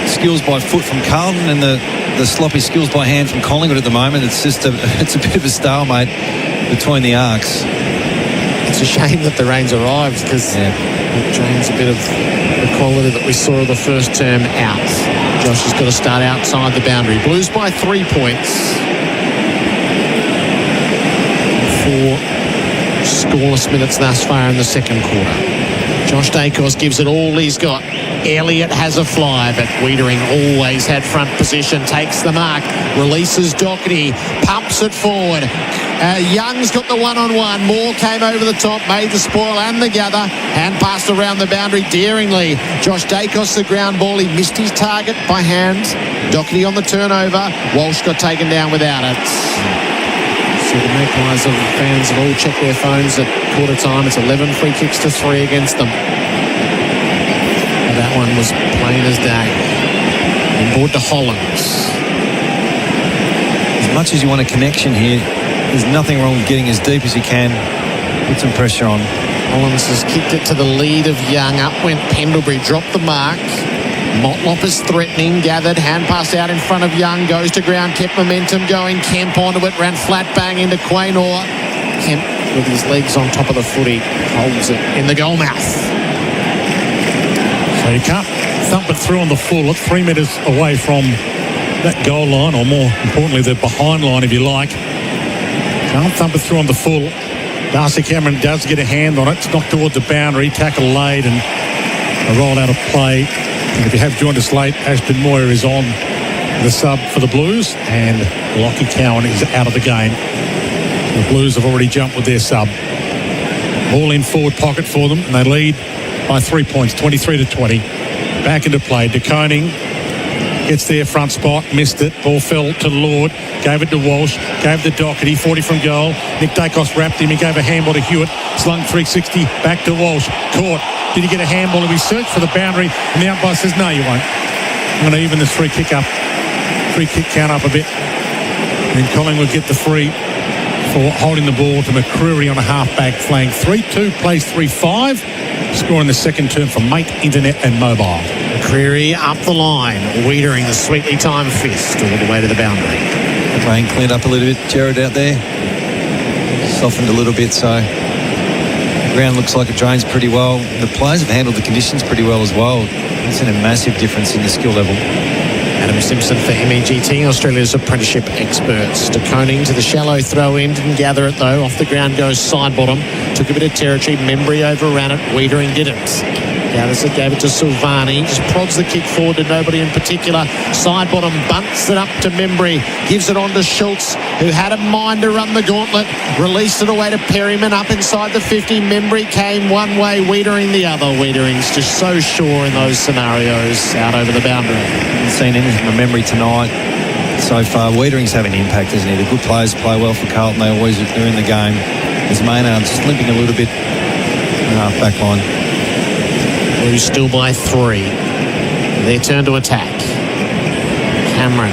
skills by foot from Carlton and the sloppy skills by hand from Collingwood at the moment. It's just it's a bit of a stalemate between the arcs. It's a shame that the rains arrived because it drains a bit of the quality that we saw the first term out. Josh has got to start outside the boundary. Blues by 3 points. 4 scoreless minutes thus far in the second quarter. Josh Dacos gives it all he's got. Elliott has a fly, but Wiedering always had front position, takes the mark, releases Doherty, pumps it forward. Young's got the one-on-one. Moore came over the top, made the spoil and the gather, and passed around the boundary daringly. Josh Dacos, the ground ball. He missed his target by hand. Doherty on the turnover. Walsh got taken down without it. So the Magpies fans have all checked their phones at quarter time. It's 11 free kicks to 3 against them. That one was plain as day. And board to Hollands. As much as you want a connection here, there's nothing wrong with getting as deep as you can. Put some pressure on. Hollands has kicked it to the lead of Young. Up went Pendlebury, dropped the mark. Motlop is threatening, gathered, hand pass out in front of Young, goes to ground, kept momentum going. Kemp onto it, ran flat bang into Quaynor. Kemp with his legs on top of the footy, holds it in the goal mouth. So you can't thump it through on the full. It's 3 metres away from that goal line, or more importantly, the behind line, if you like. Can't thump it through on the full. Darcy Cameron does get a hand on it. It's knocked toward the boundary, tackle laid, and a roll out of play. And if you have joined us late, Ashton Moyer is on the sub for the Blues, and Lockie Cowan is out of the game. The Blues have already jumped with their sub. Ball in forward pocket for them, and they lead by 3 points, 23-20. Back into play. De Koning gets their front spot, missed it. Ball fell to Lord, gave it to Walsh, gave it to Doherty, 40 from goal. Nick Dacos wrapped him, he gave a handball to Hewitt, slung 360, back to Walsh, caught. Did he get a handball? And we searched for the boundary, and the umpire says, no, you won't. I'm going to even this free kick count up a bit. And Collingwood get the free for holding the ball to McCreary on a half-back flank. 3-2 plays 3-5. Scoring the second term for Mate, Internet and Mobile. McCreary up the line. Wiedering the sweetly timed fist all the way to the boundary. Rain cleaned up a little bit. Jared out there. Softened a little bit, so the ground looks like it drains pretty well. The players have handled the conditions pretty well as well. It's seen a massive difference in the skill level. Adam Simpson for MEGT, Australia's apprenticeship experts. De Koning to the shallow throw in, didn't gather it though. Off the ground goes side bottom. Took a bit of territory. Membry overran it. Wiedering didn't. Gathers it, gave it to Silvani. Just prods the kick forward to nobody in particular. Side bottom bunts it up to Membry. Gives it on to Schultz, who had a mind to run the gauntlet. Released it away to Perryman up inside the 50. Membry came one way, Wiedering the other. Wiedering's just so sure in those scenarios out over the boundary. Haven't seen anything from Membry tonight. so far. Wiedering's having impact, isn't he? The good players play well for Carlton. They're in the game. As Maynard just limping a little bit back line. Blues still by 3. Their turn to attack. Cameron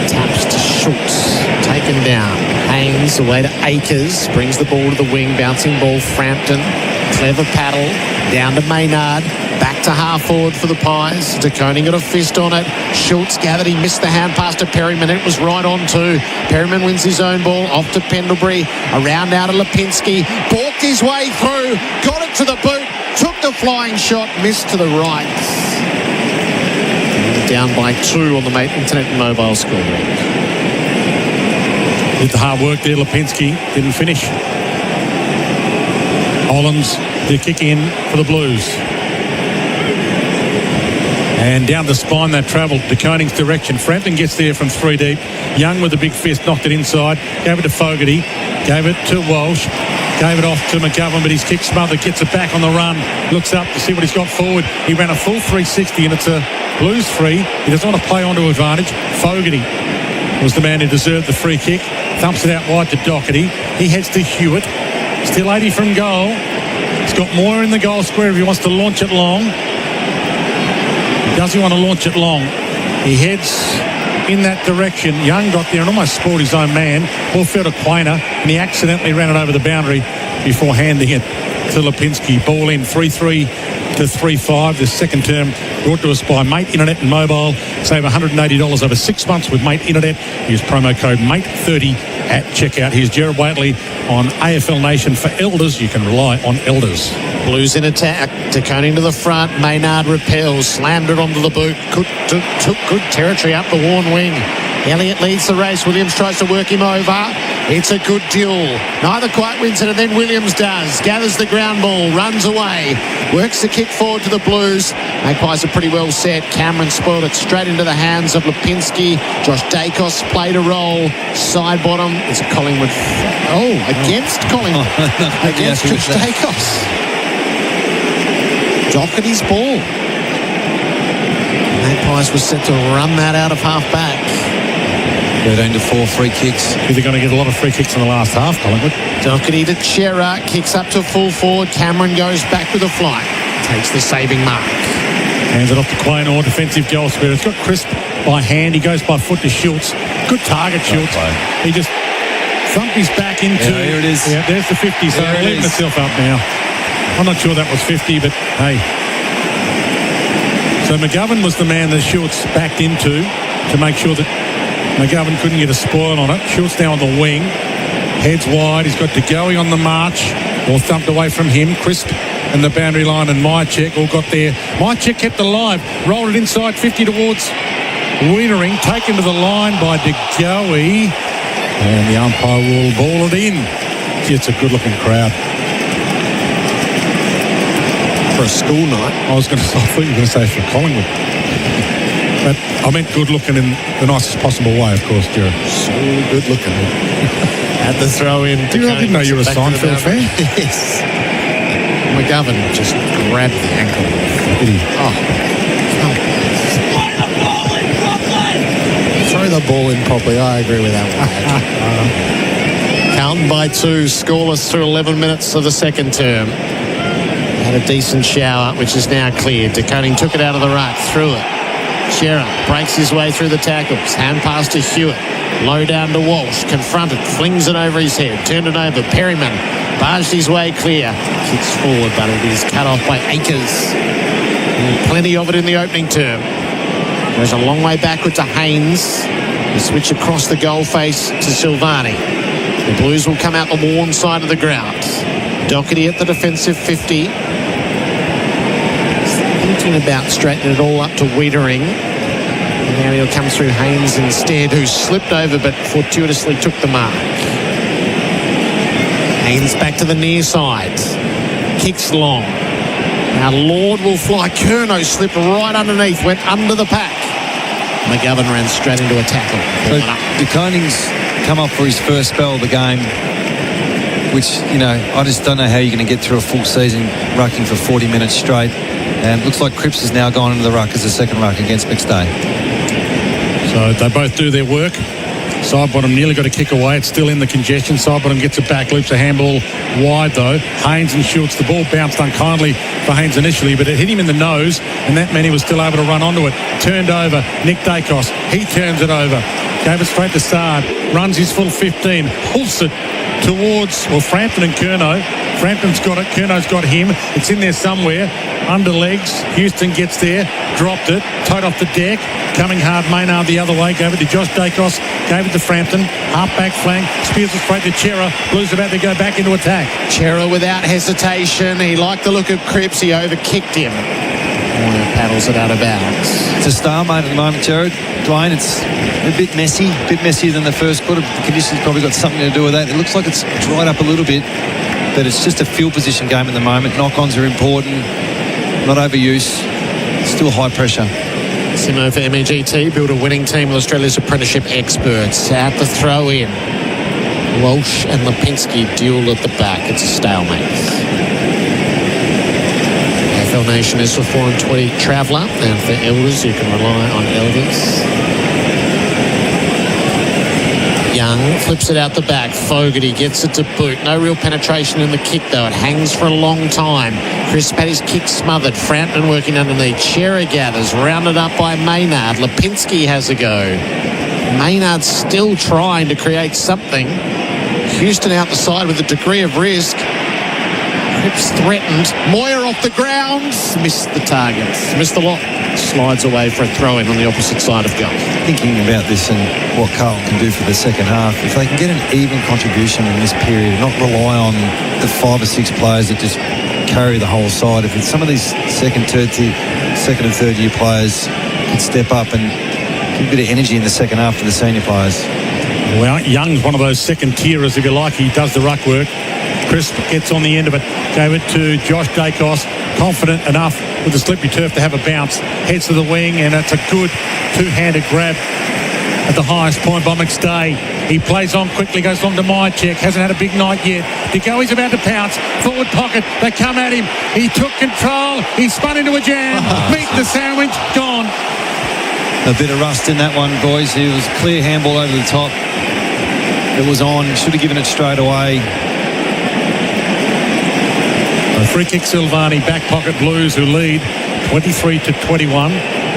taps to Schultz. Taken down. Haynes away to Akers. Brings the ball to the wing. Bouncing ball. Frampton. Clever paddle. Down to Maynard. Back to half forward for the Pies. De Koning got a fist on it. Schultz gathered. He missed the hand pass to Perryman. It was right on too. Perryman wins his own ball. Off to Pendlebury. Around out to Lipinski. Balked his way through. Got it to the boot. Took the flying shot. Missed to the right. Down by 2 on the Internet and Mobile scoreboard. Did the hard work there. Lipinski didn't finish. Hollands, the kick in for the Blues. And down the spine they travelled. De Koning's direction. Frampton gets there from 3 deep. Young with a big fist knocked it inside. Gave it to Fogarty. Gave it to Walsh. Gave it off to McGovern, but his kick smothered. Gets it back on the run. Looks up to see what he's got forward. He ran a full 360 and it's a Blues free. He doesn't want to play onto advantage. Fogarty was the man who deserved the free kick. Thumps it out wide to Doherty. He heads to Hewitt. Still 80 from goal. He's got more in the goal square if he wants to launch it long. Does he want to launch it long? He heads in that direction. Young got there and almost spoiled his own man. Ball fell to Quainer and he accidentally ran it over the boundary before handing it to Lipinski. Ball in 3-3 to 3-5. The second term brought to us by Mate Internet and Mobile. Save $180 over 6 months with Mate Internet. Use promo code MATE30 at checkout. Here's Gerard Whateley on AFL Nation. For elders, you can rely on elders. Blues in attack. De Koning to the front. Maynard repels. Slammed it onto the boot. Took good territory up the worn wing. Elliott leads the race. Williams tries to work him over. It's a good duel. Neither quite wins it, and then Williams does. Gathers the ground ball. Runs away. Works the kick forward to the Blues. Magpies are pretty well set. Cameron spoiled it straight into the hands of Lipinski. Josh Dacos played a role. Side bottom. It's a Collingwood. Against Collingwood. Against Josh Dacos. Doherty's ball. Magpies was set to run that out of half back. 13-4 free kicks. They're going to get a lot of free kicks in the last half, Collingwood. Doherty to Chera. Kicks up to full forward. Cameron goes back with a flight. Takes the saving mark. Hands it off to Quaynor. Defensive goal square. It's got Crisp by hand. He goes by foot to Schultz. Good target, Schultz. He just thumped his back into. Yeah, here it is. Yeah, there's the 50. So There it leaving is. itself up now. I'm not sure that was 50, but hey. So McGovern was the man that Schultz backed into to make sure that McGovern couldn't get a spoil on it. Schultz now on the wing. Heads wide. He's got De Goey on the march. All thumped away from him. Crisp and the boundary line and Myercheck all got there. Myercheck kept alive. Rolled it inside 50 towards Wienering. Taken to the line by De Goey. And the umpire will ball it in. Gee, it's a good-looking crowd. For a school night. I thought you were going to say for Collingwood. But I meant good looking in the nicest possible way, of course, Jared. So good looking. Had the throw in. I didn't know you were a Seinfeld fan. Yes. McGovern just grabbed the ankle. Did he? Throw the ball in properly. I agree with that one. Carlton by 2, scoreless through 11 minutes of the second term. Had a decent shower, which is now cleared. De Koning took it out of the ruck, threw it. Shearer breaks his way through the tackles. Hand pass to Hewitt. Low down to Walsh. Confronted. Flings it over his head. Turned it over. Perryman barged his way clear. Kicks forward, but it is cut off by Akers. Plenty of it in the opening term. Goes a long way backward to Haynes. The switch across the goal face to Silvani. The Blues will come out the worn side of the ground. Doherty at the defensive 50. Thinking about straightening it all up to Wienering. And now he'll come through Haynes instead, who slipped over but fortuitously took the mark. Haynes back to the near side. Kicks long. Now Lord will fly. Curnow slipped right underneath, went under the pack. McGovern ran straight into a tackle. So De Koning's come up for his first spell of the game, which, I just don't know how you're going to get through a full season rucking for 40 minutes straight. And it looks like Cripps has now gone into the ruck as a second ruck against McStay. So So they both do their work. Side bottom nearly got a kick away. It's still in the congestion. Side bottom gets it back, loops a handball wide though. Haynes and Schultz. The ball bounced unkindly for Haynes initially, but it hit him in the nose, and that meant he was still able to run onto it. Turned over. Nick Dacos. He turns it over. Gave it straight to Sard. Runs his full 15. Pulls it towards, Frampton and Curnow. Frampton's got it. Curno's got him. It's in there somewhere. Under legs. Houston gets there. Dropped it. Towed off the deck. Coming hard. Maynard the other way. Gave it to Josh Dacos. Gave it to Frampton. Half-back flank. Spears it straight to Chera. Blues about to go back into attack. Chera without hesitation. He liked the look of Cripps. He overkicked him. Moyer paddles it out of bounds. It's a stalemate at the moment, Jared. Dwayne, it's a bit messy. A bit messier than the first quarter. The conditions probably got something to do with that. It looks like it's dried up a little bit, but it's just a field position game at the moment. Knock-ons are important. Not overuse. Still high pressure. Simo for MEGT. Build a winning team with Australia's apprenticeship experts. Out to throw in. Walsh and Lipinski duel at the back. It's a stalemate. AFL Nation is for 420 Traveller, and for Elders you can rely on Elders. Young flips it out the back. Fogarty gets it to boot. No real penetration in the kick though. It hangs for a long time. Chris had his kick smothered. Frampton working underneath. Chera gathers. Rounded up by Maynard. Lipinski has a go. Maynard still trying to create something. Houston out the side with a degree of risk. Cripps threatened. Moyer off the ground. Missed the target. Missed the lot. Slides away for a throw-in on the opposite side of goal. Thinking about this and what Carlton can do for the second half, if they can get an even contribution in this period, not rely on the 5 or 6 players that just carry the whole side. If it's some of these second and third year players can step up and give a bit of energy in the second half for the senior players. Well, Young's one of those second tierers, if you like. He does the ruck work. Chris gets on the end of it. Gave it to Josh Dacos. Confident enough with the slippery turf to have a bounce. Heads to the wing, and it's a good two-handed grab at the highest point by McStay. He plays on quickly, goes on to Mychek. Hasn't had a big night yet. He's about to pounce. Forward pocket. They come at him. He took control. He spun into a jam. Meet the sandwich. Gone. A bit of rust in that one, boys. He was clear handball over the top. It was on. Should have given it straight away. A free kick, Silvani. Back pocket Blues, who lead 23-21.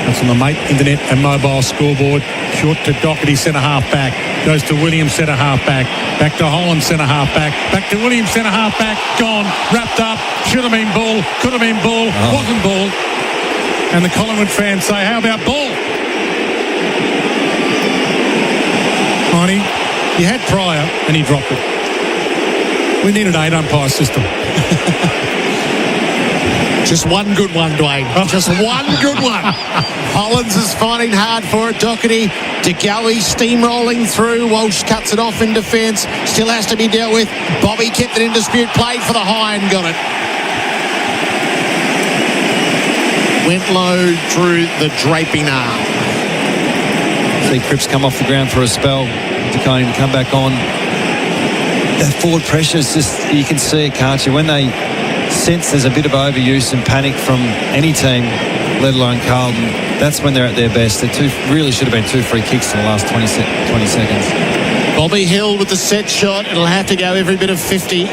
That's on the Mate Internet and mobile scoreboard. Short to Doherty, centre half back. Goes to Williams, centre half back. Back to Holland, centre half back. Back to Williams, centre half back. Gone. Wrapped up. Should have been ball. Could have been ball. Wasn't ball. And the Collingwood fans say, how about ball? Arnie, you had Pryor and he dropped it. We need an 8-umpire system. Just one good one, Dwayne. Just one good one. Hollins is fighting hard for it. Doherty, DeGoey steamrolling through. Walsh cuts it off in defence. Still has to be dealt with. Bobby kept it in dispute. Played for the high and got it. Went low, drew the draping arm. See Cripps come off the ground for a spell. DeConey to come back on. That forward pressure is just, you can see it, can't you? When they sense there's a bit of overuse and panic from any team, let alone Carlton, that's when they're at their best. Really should have been 2 free kicks in the last 20 seconds. Bobby Hill with the set shot. It'll have to go every bit of 50.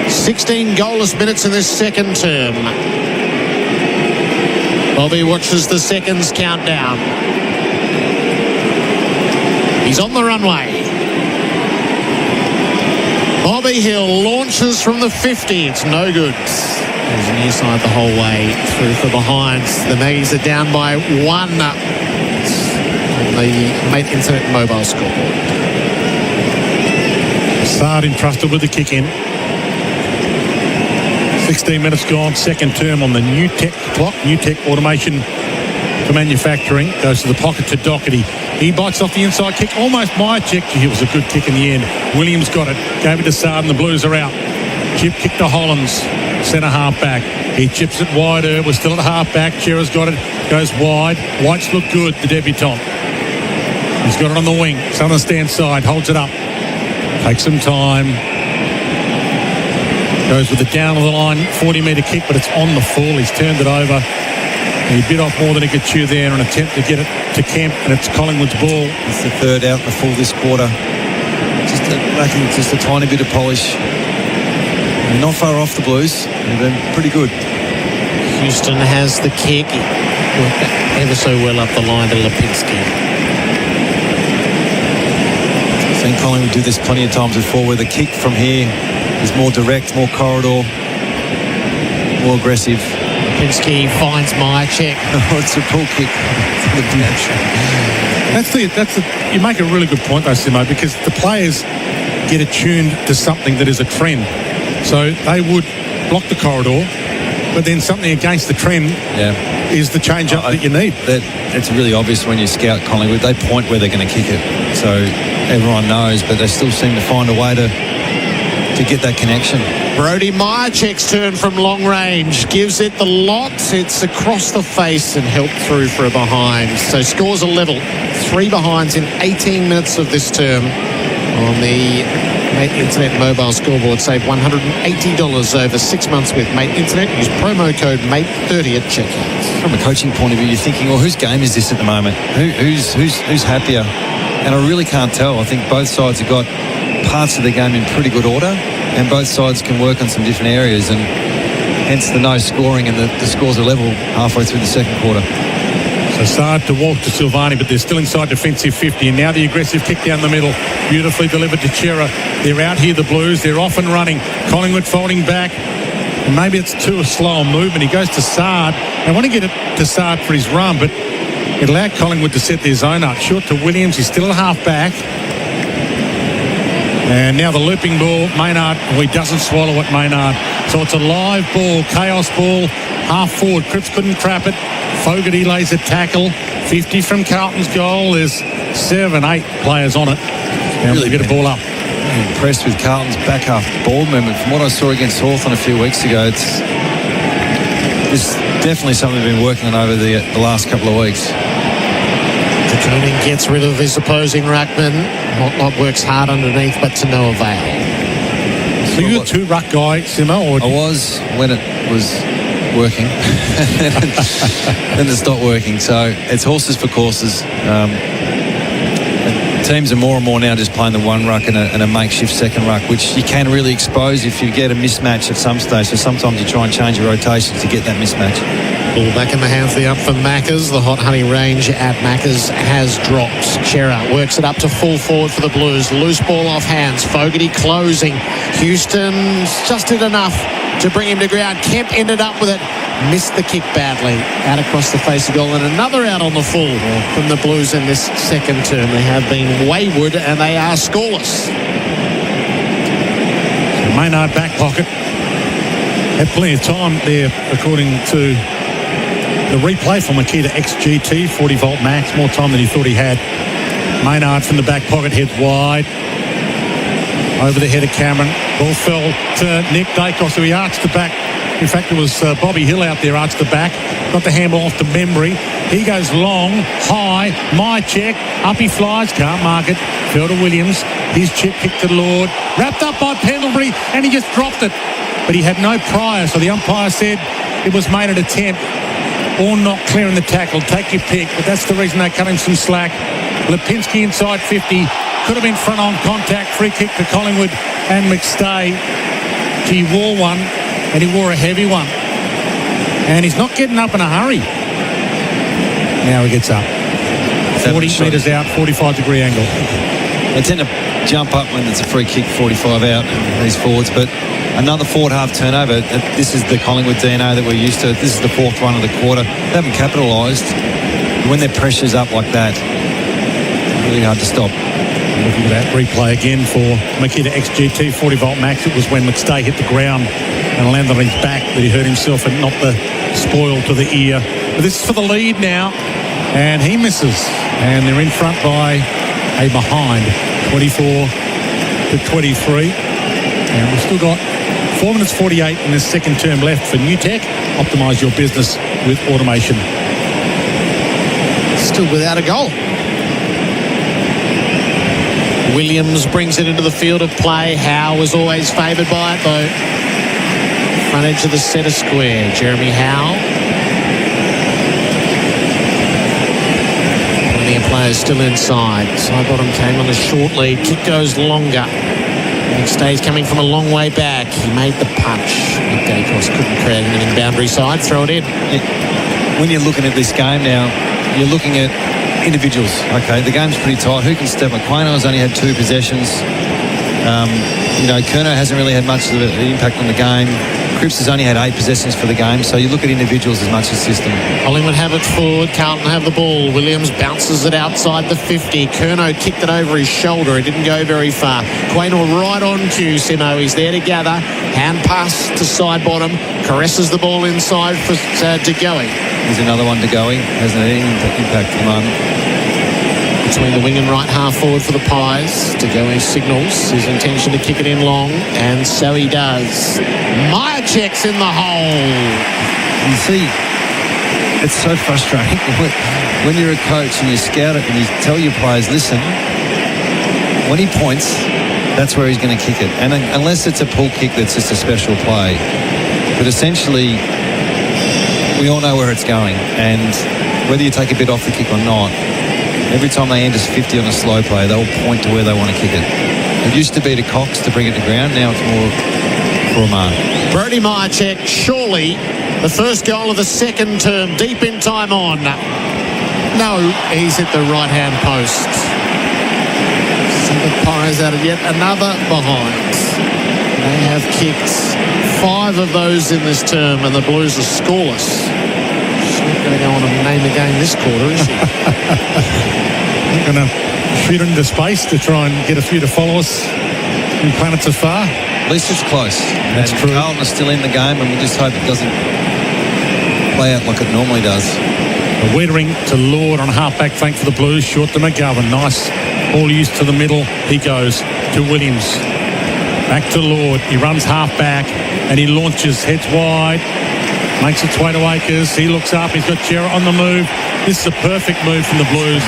16 goalless minutes in this second term. Bobby watches the seconds count down. He's on the runway. Bobby Hill launches from the 50. It's no good. There's near side the whole way through for behind. The Maggies are down by 1 on the Mate Internet mobile scoreboard. Sard entrusted with the kick in. 16 minutes gone, second term on the New Tech clock. New Tech automation for manufacturing. Goes to the pocket to Doherty. He bites off the inside kick. Almost Mychek. It was a good kick in the end. Williams got it. Gave it to Sard and the Blues are out. Chip kick to Hollins. Centre half back. He chips it wider. We're still at half back. Chera's got it. Goes wide. White's look good, the debutant. He's got it on the wing. It's on the stand side. Holds it up. Takes some time. Goes with the down of the line. 40-metre kick, but it's on the full. He's turned it over. He bit off more than he could chew there in an attempt to get it to Kemp, and it's Collingwood's ball. It's the third out in the full this quarter. Lacking just a tiny bit of polish. They're not far off the Blues. They've been pretty good. Houston has the kick. Worked ever so well up the line to Lipinski. I've seen Collingwood do this plenty of times before, where the kick from here is more direct, more corridor, more aggressive. Lipinski finds Myercheck. It's a pull kick. You make a really good point though, Simo, because the players get attuned to something that is a trend. So they would block the corridor, but then something against the trend is the change-up that you need. It's really obvious when you scout Collingwood. They point where they're going to kick it. So everyone knows, but they still seem to find a way to get that connection. Brody Myercheck's turn from long range gives it the lot. It's across the face and helped through for a behind. So scores a level. 3 behinds in 18 minutes of this term on the Mate Internet mobile scoreboard. Save $180 over 6 months with Mate Internet. Use promo code MATE30 at checkout. From a coaching point of view, you're thinking, well, whose game is this at the moment? Who's happier? And I really can't tell. I think both sides have got parts of the game in pretty good order, and both sides can work on some different areas, and hence the no scoring, and the scores are level halfway through the second quarter. So Saad to Walsh to Silvani, but they're still inside defensive 50, and now the aggressive kick down the middle, beautifully delivered to Chera. They're out here, the Blues. They're off and running. Collingwood folding back, and maybe it's too slow a movement. He goes to Saad. They want to get it to Saad for his run, but it allowed Collingwood to set their zone up. Short to Williams. He's still a half back. And now the looping ball, Maynard. Oh, he doesn't swallow it, Maynard. So it's a live ball, chaos ball, half forward. Cripps couldn't trap it. Fogarty lays a tackle. 50 from Carlton's goal. There's 7-8 players on it. And really get a ball up. I'm impressed with Carlton's back half ball movement. From what I saw against Hawthorn a few weeks ago, it's definitely something they've been working on over the last couple of weeks. Turning gets rid of his opposing ruckman. Motlop works hard underneath, but to no avail. So you're a 2-ruck guy, Simo? I was when it was working. Then it stopped working. So it's horses for courses. Teams are more and more now just playing the 1 ruck and a makeshift second ruck, which you can really expose if you get a mismatch at some stage. So sometimes you try and change your rotations to get that mismatch. Ball back in the hands of the up for Maccas. The hot honey range at Maccas has dropped. Chera works it up to full forward for the Blues. Loose ball off hands. Fogarty closing. Houston's just did enough to bring him to ground. Kemp ended up with it. Missed the kick badly. Out across the face of goal, and another out on the full from the Blues in this second term. They have been wayward and they are scoreless. Maynard back pocket. Had plenty of time there, according to the replay from Makita XGT, 40 volt max, more time than he thought he had. Maynard from the back pocket, heads wide. Over the head of Cameron. Ball fell to Nick Dacos, who he arched the back. In fact, it was Bobby Hill out there, arched the back. Got the handball off to Membry. He goes long, high, Myercheck. Up he flies, can't mark it. Fell to Williams. His chip kick to Lord. Wrapped up by Pendlebury, and he just dropped it. But he had no prior, so the umpire said it was made an attempt or not clearing the tackle. Take your pick, but that's the reason they cut him some slack. Lipinski inside 50. Could have been front on contact. Free kick to Collingwood and McStay. He wore one, and he wore a heavy one. And he's not getting up in a hurry. Now he gets up. 40 metres out, 45-degree angle. They tend to jump up when it's a free kick, 45 out, these forwards. But another forward half turnover. This is the Collingwood DNA that we're used to. This is the 4th one of the quarter. They haven't capitalised. When their pressure's up like that, it's really hard to stop. Looking at that replay again for Makita XGT 40 volt max. It was when McStay hit the ground and landed on his back that he hurt himself and not the spoil to the ear. But this is for the lead now, and he misses. And they're in front by a behind, 24 to 23. And we've still got 4 minutes 48 in this second term left for New Tech. Optimise your business with automation. Still without a goal. Williams brings it into the field of play. Howe was always favoured by it, though. Front edge of the centre square. Jeremy Howe. players still inside. Sidebottom came on a short lead. Kick goes longer. Next day he's coming from a long way back. He made the punch. Nick Dacos couldn't create anything boundary side. Throw it in. When you're looking at this game now, you're looking at individuals. Okay, the game's pretty tight. Who can step? McQuaino's only had 2 possessions. Curnow hasn't really had much of an impact on the game. Cripps has only had 8 possessions for the game, so you look at individuals as much as system. Collingwood have it forward. Carlton have the ball. Williams bounces it outside the 50. Curnow kicked it over his shoulder. It didn't go very far. Quaynor right on cue. Simo, he's there to gather. Hand pass to Sidebottom. Caresses the ball inside for DeGoey. There's another one, DeGoey. Hasn't had any impact at the moment. Between the wing and right half forward for the Pies. DeGoey signals his intention to kick it in long, and so he does. Myercheck's in the hole. You see, it's so frustrating when you're a coach and you scout it and you tell your players, listen, when he points, that's where he's going to kick it. And unless it's a pull kick that's just a special play. But essentially, we all know where it's going. And whether you take a bit off the kick or not, every time they enter 50 on a slow play, they'll point to where they want to kick it. It used to be to Cox to bring it to ground. Now it's more for a mark. Brody Myercheck, surely the first goal of the second term, deep in time on. No, he's hit the right-hand post. So the Pies out of yet another behind. They have kicked 5 of those in this term, and the Blues are scoreless. She's not going to go on and name the game this quarter, is she? We're going to shoot into space to try and get a few to follow us in planets afar. At least it's close. That's true. Carlton is still in the game, and we just hope it doesn't play out like it normally does. The Wiedering to Lord on half-back flank for the Blues. Short to McGovern. Nice ball used to the middle. He goes to Williams. Back to Lord. He runs half-back and he launches. Heads wide. Makes its way to Akers. He looks up. He's got Jarrett on the move. This is a perfect move from the Blues.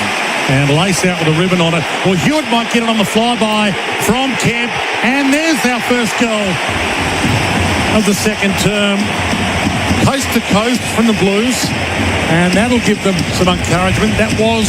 And lace out with a ribbon on it. Well, Hewitt might get it on the flyby from Kemp. And there's our first goal of the second term. Coast to coast from the Blues. And that'll give them some encouragement. That was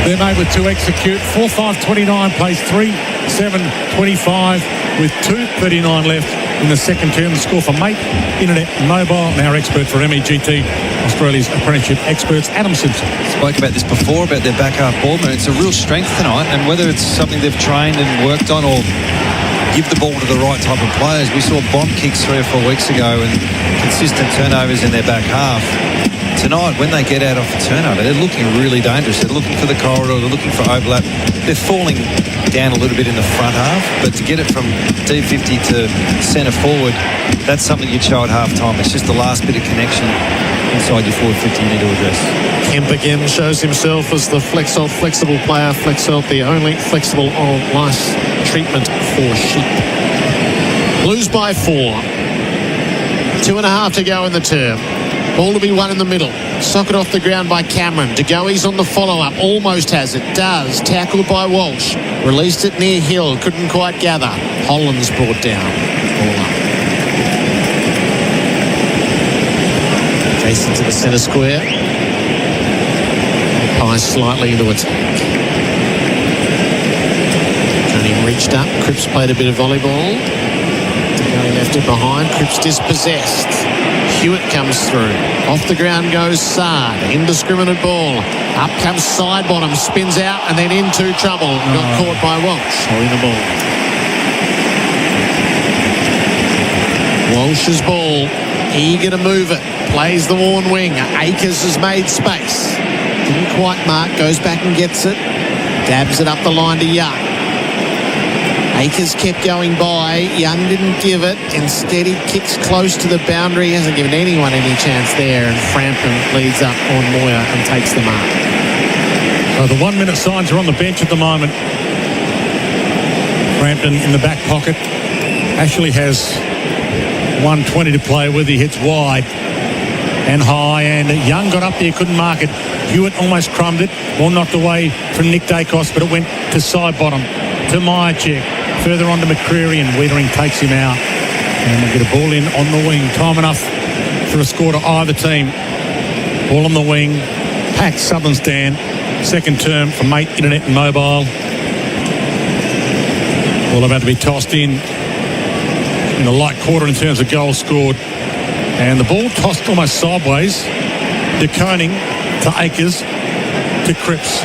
them able to execute. 4-5-29 plays 3-7-25 with 2:39 left in the second term. The score for Mate, Internet, Mobile, and our expert for MEGT, Australia's apprenticeship experts, Adam Simpson. Spoke about this before, about their back half ball, but it's a real strength tonight, and whether it's something they've trained and worked on or give the ball to the right type of players. We saw bomb kicks 3 or 4 weeks ago and consistent turnovers in their back half. Tonight, when they get out off the turnover, they're looking really dangerous. They're looking for the corridor, they're looking for overlap. They're falling down a little bit in the front half, but to get it from D50 to centre forward, that's something you'd show at half-time. It's just the last bit of connection inside your forward 50 you need to address. Kemp again shows himself as the flexible player. Flexelt, the only flexible on lice treatment for sheep. Blues by 4. 2.5 to go in the term. Ball to be won in the middle. Socket off the ground by Cameron. DeGoey's on the follow-up. Almost has it. Does. Tackled by Walsh. Released it near Hill. Couldn't quite gather. Holland's brought down. Ball up. Jason to the centre square. Pies slightly into attack. Johnny reached up. Cripps played a bit of volleyball. DeGoey left it behind. Cripps dispossessed. Hewitt comes through. Off the ground goes Sard. Indiscriminate ball. Up comes Sidebottom. Spins out and then into trouble. Got caught by Walsh. Holding the ball. Walsh's ball. Eager to move it. Plays the worn wing. Akers has made space. Didn't quite mark. Goes back and gets it. Dabs it up the line to Young. Akers kept going by. Young didn't give it. Instead, he kicks close to the boundary. He hasn't given anyone any chance there. And Frampton leads up on Moyer and takes the mark. So the 1-minute signs are on the bench at the moment. Frampton in the back pocket. Ashley has 1:20 to play with. He hits wide and high. And Young got up there, couldn't mark it. Hewitt almost crumbed it. Ball knocked away from Nick Dacos, but it went to Sidebottom, to Myercheck. Further on to McCreary, and Wiedering takes him out. And we'll get a ball in on the wing. Time enough for a score to either team. Ball on the wing. Packed Southern Stand, second term for Mate Internet and Mobile. All about to be tossed in the light quarter in terms of goals scored. And the ball tossed almost sideways. De Koning to Akers to Cripps.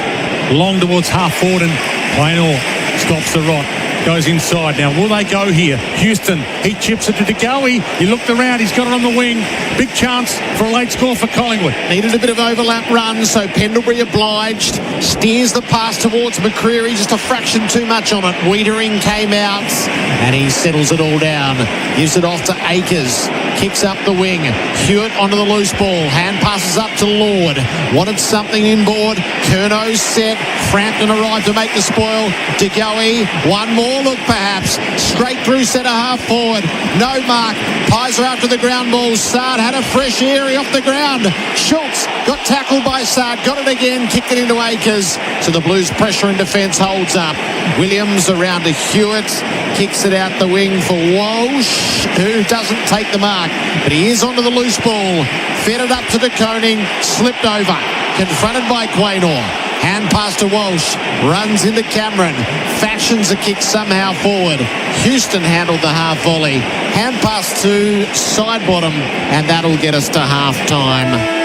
Long towards half forward, and Plainor stops the rot. Goes inside. Now, will they go here? Houston, he chips it to De Goey. He looked around. He's got it on the wing. Big chance for a late score for Collingwood. Needed a bit of overlap run, so Pendlebury obliged. Steers the pass towards McCreary, just a fraction too much on it. Wiedering came out, and he settles it all down. Gives it off to Akers. Kicks up the wing. Hewitt onto the loose ball. Hand passes up to Lord. Wanted something inboard. Curnow set. Frampton arrived to make the spoil. De Goey, one more look perhaps. Straight through centre half forward. No mark. Pizer after the ground ball. Sard had a fresh area off the ground. Schultz got tackled by Sard. Got it again. Kicked it into Akers. So the Blues pressure in defence holds up. Williams around to Hewitt. Kicks it out the wing for Walsh, who doesn't take the mark. But he is onto the loose ball. Fed it up to De Koning. Slipped over. Confronted by Quaynor. Hand pass to Walsh. Runs into Cameron. Fashions a kick somehow forward. Houston handled the half volley. Hand pass to Sidebottom. And that'll get us to half time.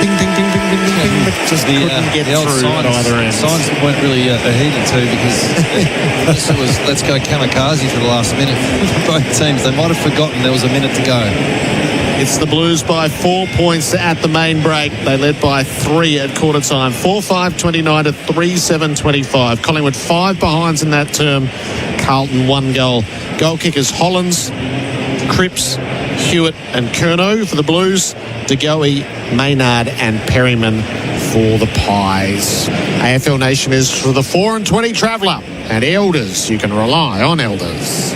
Ding, ding, ding, ding, ding, ding, ding. But just couldn't get through at either end. Signs weren't really heeded to, because it was let's go kamikaze for the last minute. Both teams, they might have forgotten there was a minute to go. It's the Blues by 4 points at the main break. They led by 3 at quarter time. 4-5-29 to 3-7-25. Collingwood 5 behinds in that term. Carlton 1 goal. Goal kickers Hollins, Cripps, Hewitt and Curnow for the Blues. De Goey, Maynard and Perryman for the Pies. AFL Nation is for the 4 and 20 traveller. And Elders, you can rely on Elders.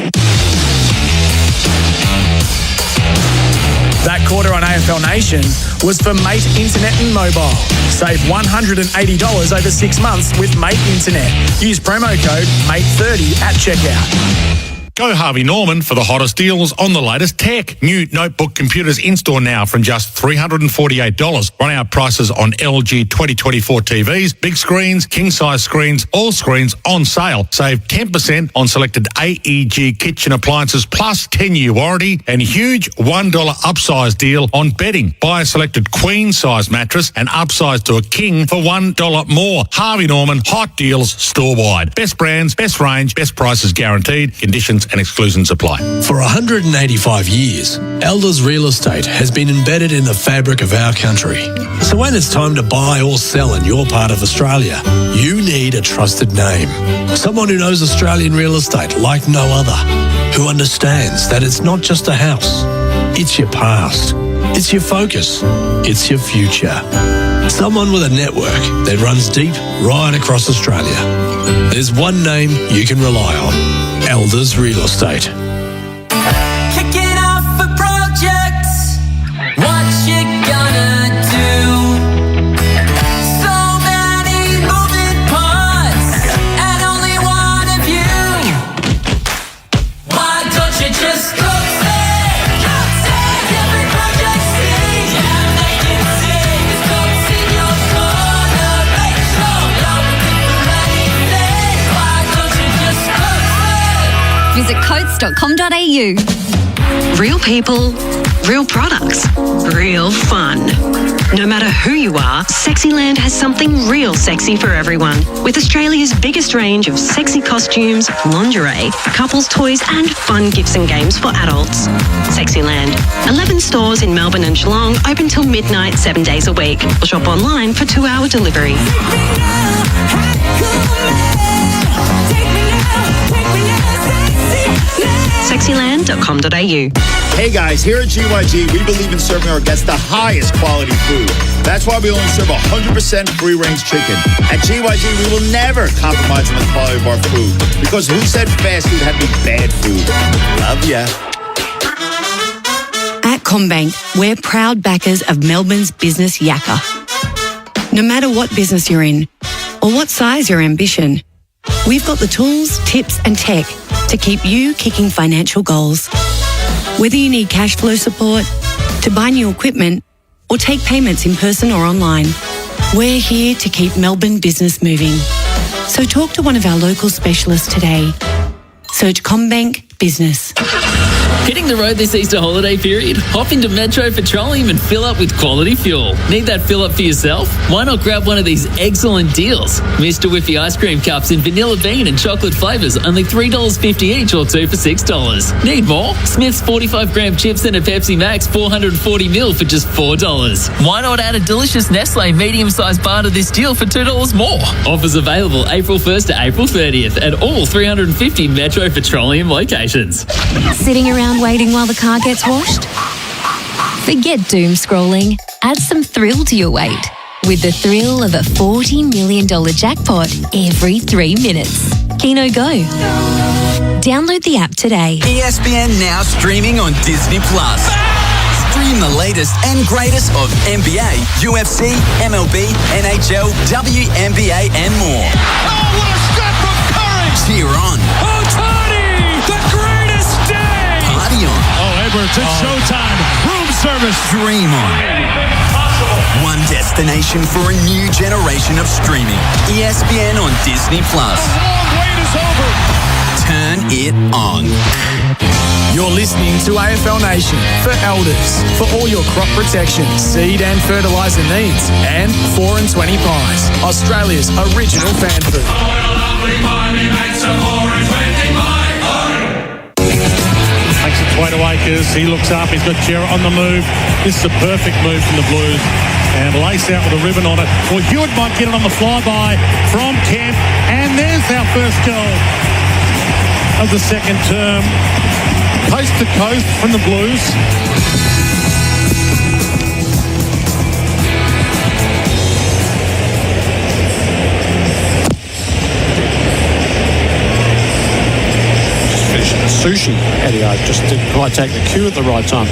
That quarter on AFL Nation was for Mate Internet and Mobile. Save $180 over 6 months with Mate Internet. Use promo code MATE30 at checkout. Go Harvey Norman for the hottest deals on the latest tech. New notebook computers in-store now from just $348. Run out prices on LG 2024 TVs, big screens, king-size screens, all screens on sale. Save 10% on selected AEG kitchen appliances plus 10-year warranty, and huge $1 upsize deal on bedding. Buy a selected queen-size mattress and upsize to a king for $1 more. Harvey Norman, hot deals store-wide. Best brands, best range, best prices guaranteed. Conditions and exclusions apply. For 185 years, Elders Real Estate has been embedded in the fabric of our country. So when it's time to buy or sell in your part of Australia, you need a trusted name. Someone who knows Australian real estate like no other, who understands that it's not just a house, it's your past, it's your focus, it's your future. Someone with a network that runs deep right across Australia. There's one name you can rely on. Elders Real Estate. Kicking off a project. What you gonna do? So many moving parts, and only one of you. Why don't you just go say every project sing? Yeah, make it sing. It's coats in your corner. Make sure you're looking for anything. Why don't you just go say? Visit coats.com.au. Real people, real products, real fun. No matter who you are, Sexyland has something real sexy for everyone. With Australia's biggest range of sexy costumes, lingerie, couples toys and fun gifts and games for adults. Sexyland. 11 stores in Melbourne and Geelong, open till midnight 7 days a week. Or shop online for 2-hour delivery. Sexyland.com.au. Hey guys, here at GYG, we believe in serving our guests the highest quality food. That's why we only serve 100% free-range chicken. At GYG, we will never compromise on the quality of our food, because who said fast food had to be bad food? Love ya. At CommBank, we're proud backers of Melbourne's business yakka. No matter what business you're in, or what size your ambition, we've got the tools, tips and tech to keep you kicking financial goals. Whether you need cash flow support, to buy new equipment, or take payments in person or online. We're here to keep Melbourne business moving. So talk to one of our local specialists today. Search CommBank Business. Hitting the road this Easter holiday period? Hop into Metro Petroleum and fill up with quality fuel. Need that fill up for yourself? Why not grab one of these excellent deals? Mr. Whippy ice cream cups in vanilla bean and chocolate flavours, only $3.50 each or 2 for $6. Need more? Smith's 45-gram chips and a Pepsi Max 440ml for just $4. Why not add a delicious Nestle medium-sized bar to this deal for $2 more? Offers available April 1st to April 30th at all 350 Metro Petroleum locations. Sitting around waiting while the car gets washed? Forget doom scrolling. Add some thrill to your wait with the thrill of a $40 million jackpot every 3 minutes. Keno Go. Download the app today. ESPN now streaming on Disney+. Stream the latest and greatest of NBA, UFC, MLB, NHL, WNBA and more. Oh, what a step from Curry! Cheer on. It's showtime. Room service. Dream on. One destination for a new generation of streaming. ESPN on Disney+. The long wait is over. Turn it on. You're listening to AFL Nation for Elders. For all your crop protection, seed and fertiliser needs. And 4 and 20 pies. Australia's original fan food. Makes its way to Akers. He looks up. He's got Jarrett on the move. This is a perfect move from the Blues. And lace out with a ribbon on it. Well, Hewitt might get it on the flyby from Kemp. And there's our first goal of the second term. Coast to coast from the Blues. Sushi. Eddie, I just didn't quite take the cue at the right time.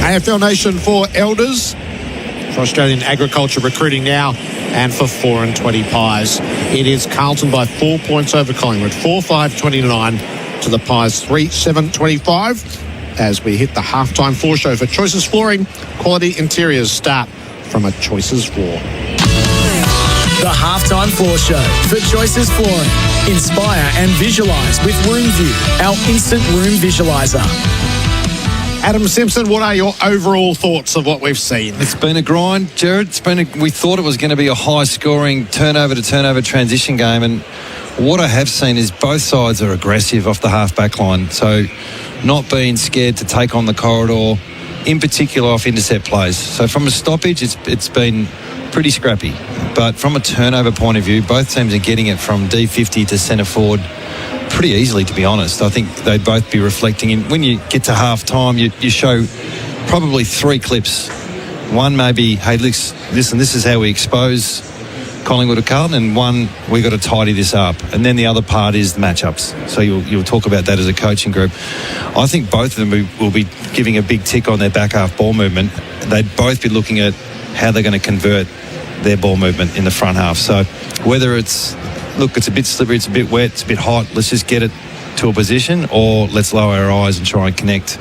AFL Nation for Elders, for Australian Agriculture Recruiting now, and for 4 and 20 pies. It is Carlton by 4 points over Collingwood, 4-5-29 to the Pies 3-7-25 as we hit the halftime floor show for Choices Flooring. Quality interiors start from a Choices floor. The halftime floor show for Choices Flooring. Inspire and visualise with Room View, our instant room visualiser. Adam Simpson, what are your overall thoughts of what we've seen? It's been a grind, Jared. We thought it was going to be a high-scoring turnover-to-turnover transition game, and what I have seen is both sides are aggressive off the half-back line, so not being scared to take on the corridor, in particular off intercept plays. So from a stoppage, it's been pretty scrappy. But from a turnover point of view, both teams are getting it from D50 to centre forward pretty easily, to be honest. I think they'd both be reflecting in. When you get to half-time, you show probably 3 clips. One maybe, hey, listen, this is how we expose Collingwood or Carlton, and one, we got to tidy this up. And then the other part is the matchups. So you'll talk about that as a coaching group. I think both of them will be giving a big tick on their back half ball movement. They'd both be looking at how they're going to convert their ball movement in the front half. So whether it's a bit slippery, it's a bit wet, it's a bit hot, let's just get it to a position, or let's lower our eyes and try and connect.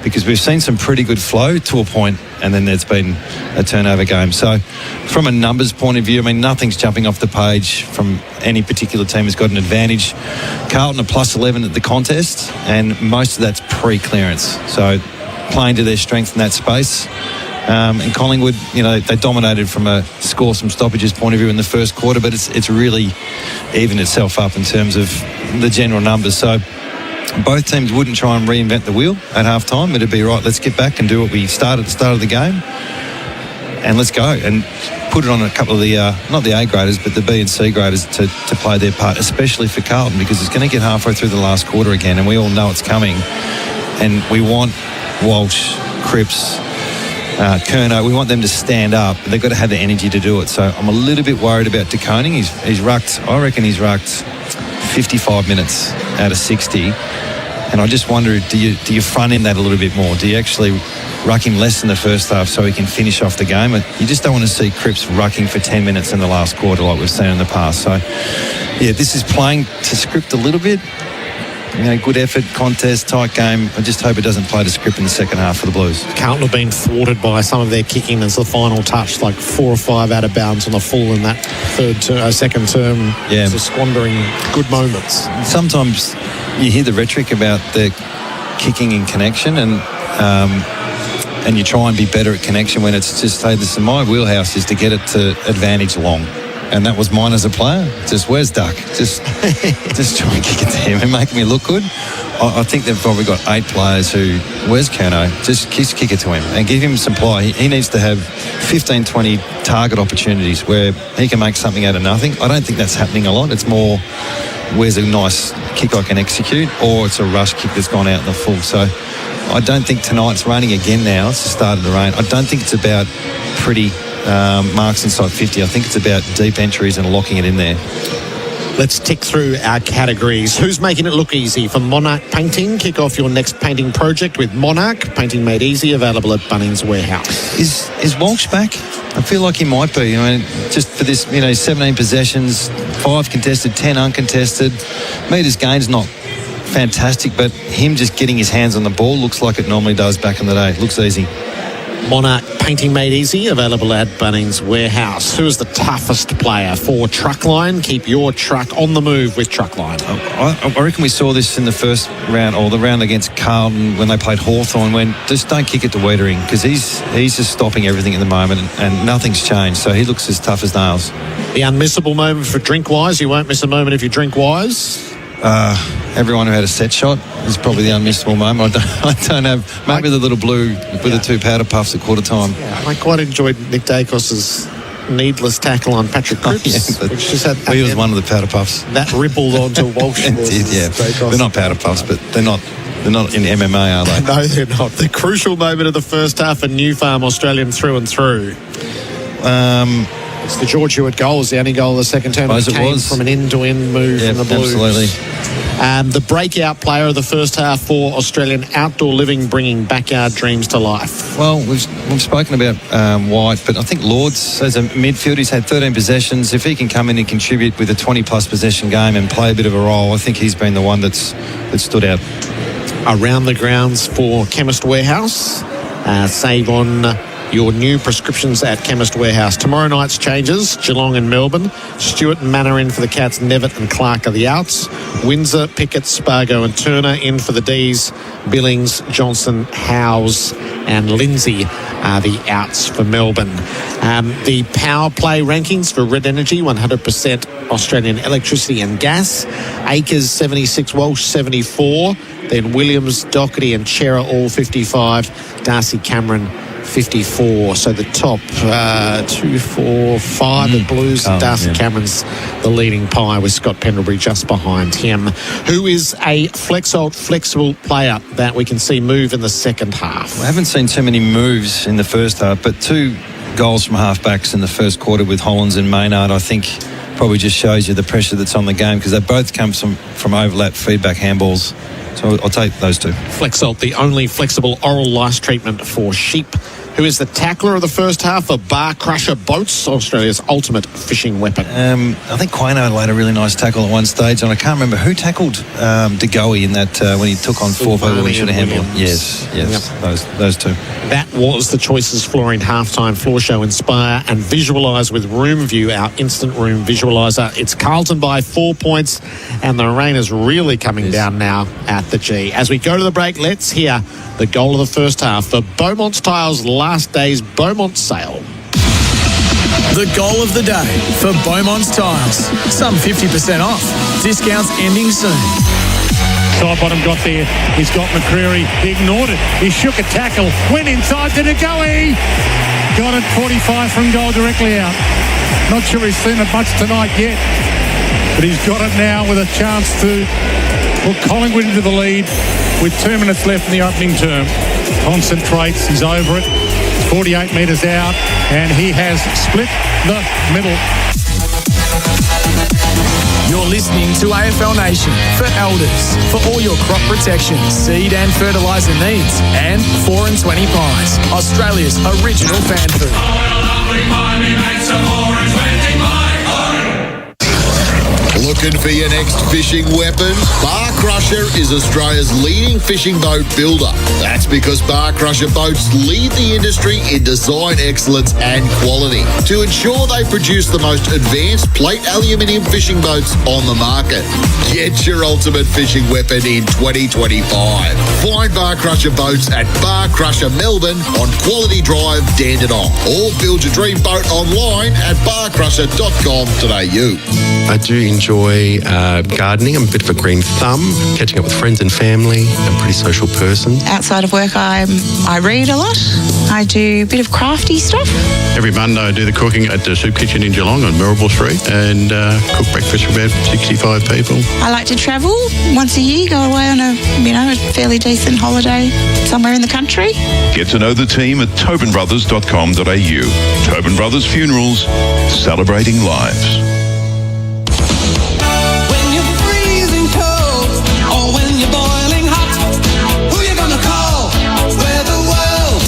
Because we've seen some pretty good flow to a point, and then there's been a turnover game. So from a numbers point of view, I mean, nothing's jumping off the page from any particular team has got an advantage. Carlton are plus 11 at the contest, and most of that's pre-clearance. So playing to their strength in that space. And Collingwood, they dominated from a score some stoppages point of view in the first quarter, but it's really evened itself up in terms of the general numbers. So both teams wouldn't try and reinvent the wheel at halftime. It'd be right, let's get back and do what we started at the start of the game, and let's go and put it on a couple of the not the A graders but the B and C graders to play their part, especially for Carlton, because it's going to get halfway through the last quarter again, and we all know it's coming, and we want Walsh, Cripps, Kerno, we want them to stand up. They've got to have the energy to do it. So I'm a little bit worried about De Koning. I reckon he's rucked 55 minutes out of 60. And I just wonder, do you front him that a little bit more? Do you actually ruck him less in the first half so he can finish off the game? You just don't want to see Cripps rucking for 10 minutes in the last quarter like we've seen in the past. So, yeah, this is playing to script a little bit. good effort, contest, tight game. I just hope it doesn't play to script in the second half for the Blues. Carlton have been thwarted by some of their kicking as the final touch, like 4 or 5 out of bounds on the full in that second term. Yeah. So squandering good moments. Sometimes you hear the rhetoric about the kicking in connection and you try and be better at connection when it's just, hey, this is my wheelhouse is to get it to advantage long. And that was mine as a player. Just, where's Duck? Just try and kick it to him and make me look good. I think they've probably got 8 players who, where's Kerno? Just kick it to him and give him some play. He needs to have 15, 20 target opportunities where he can make something out of nothing. I don't think that's happening a lot. It's more, where's a nice kick I can execute, or it's a rush kick that's gone out in the full. So I don't think tonight's raining again now. It's the start of the rain. I don't think it's about pretty marks inside 50. I think it's about deep entries and locking it in there. Let's tick through our categories. Who's making it look easy for Monarch Painting? Kick off your next painting project with Monarch. Painting made easy, available at Bunnings Warehouse. Is Walsh back? I feel like he might be. I mean, just for this, 17 possessions, 5 contested, 10 uncontested. Metres gain's not fantastic, but him just getting his hands on the ball looks like it normally does back in the day. Looks easy. Monarch Painting made easy, available at Bunnings Warehouse. Who is the toughest player for Truckline? Keep your truck on the move with Truckline. I reckon we saw this in the first round, or the round against Carlton when they played Hawthorn, when just don't kick it to Wiedering, because he's just stopping everything at the moment and nothing's changed. So he looks as tough as nails. The unmissable moment for Drinkwise. You won't miss a moment if you drink wise. Everyone who had a set shot is probably the unmissable moment. I don't have, maybe the little blue with the 2 powder puffs at quarter time. Yeah, I quite enjoyed Nick Dacos's needless tackle on Patrick Cripps, which just had, he was one of the powder puffs. That rippled onto Walsh. It did, yeah. They're not powder puffs, but they're not in MMA, are they? No, they're not. The crucial moment of the first half, a New Farm Australian through and through. It's the George Hewitt goal. The only goal of the second term. It came from an end-to-end move from the Blues. Absolutely. The breakout player of the first half for Australian Outdoor Living, bringing backyard dreams to life. Well, we've spoken about White, but I think Lords, as a midfielder, he's had 13 possessions. If he can come in and contribute with a 20-plus possession game and play a bit of a role, I think he's been the one that stood out. Around the grounds for Chemist Warehouse. Save on your new prescriptions at Chemist Warehouse. Tomorrow night's changes: Geelong and Melbourne. Stewart and Manor in for the Cats. Nevitt and Clark are the outs. Windsor, Pickett, Spargo and Turner in for the Ds. Billings, Johnson, Howes and Lindsay are the outs for Melbourne. The power play rankings for Red Energy: 100% Australian electricity and gas. Acres 76, Walsh 74. Then Williams, Doherty and Chera all 55. Darcy Cameron 54. So the top 2, 4, 5 the Blues. Darcy Cameron's the leading pie, with Scott Pendlebury just behind him. Who is a flexible player that we can see move in the second half? I haven't seen too many moves in the first half, but 2 goals from half-backs in the first quarter with Hollins and Maynard, I think probably just shows you the pressure that's on the game, because they both come from overlap feedback handballs. So I'll take those 2. Flexalt, the only flexible oral lice treatment for sheep. Who is the tackler of the first half for Bar Crusher Boats, Australia's ultimate fishing weapon? I think Quano laid a really nice tackle at one stage, and I can't remember who tackled De Goey in that when he took on 4 people when he should have handled him. Yes, yep. Those 2. That was the Choices Flooring halftime floor show. Inspire and visualise with Room View, our instant room visualiser. It's Carlton by 4 points, and the rain is really coming down now at the G. As we go to the break, let's hear the goal of the first half for Beaumont's Tiles' last day's Beaumont sale. The goal of the day for Beaumont's Tiles. Some 50% off. Discounts ending soon. Side bottom got there. He's got McCreary. He ignored it. He shook a tackle. Went inside to De Goey. Got it 45 from goal directly out. Not sure he's seen it much tonight yet, but he's got it now with a chance to put Collingwood into the lead with 2 minutes left in the opening term. Concentrates. He's over it. 48 metres out, and he has split the middle. You're listening to AFL Nation for Elders. For all your crop protection, seed and fertiliser needs, and 4 and 20 pies, Australia's original fan food. Looking for your next fishing weapon? Bar Crusher is Australia's leading fishing boat builder. That's because Bar Crusher boats lead the industry in design excellence and quality to ensure they produce the most advanced plate aluminium fishing boats on the market. Get your ultimate fishing weapon in 2025. Find Bar Crusher boats at Bar Crusher Melbourne on Quality Drive, Dandenong, or build your dream boat online at barcrusher.com.au. I do enjoy gardening. I'm a bit of a green thumb, catching up with friends and family. I'm a pretty social person. Outside of work, I read a lot. I do a bit of crafty stuff. Every Monday I do the cooking at the Soup Kitchen in Geelong on Marlborough Street and cook breakfast for about 65 people. I like to travel once a year, go away on a fairly decent holiday somewhere in the country. Get to know the team at tobinbrothers.com.au. Tobin Brothers Funerals, celebrating lives.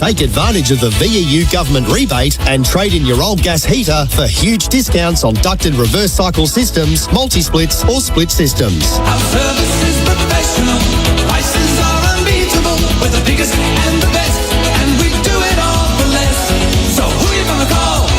Take advantage of the VEU government rebate and trade in your old gas heater for huge discounts on ducted reverse cycle systems, multi-splits or split systems. Our service is professional. Prices are unbeatable. We're the biggest and the best, and we do it all for less. So who you gonna call?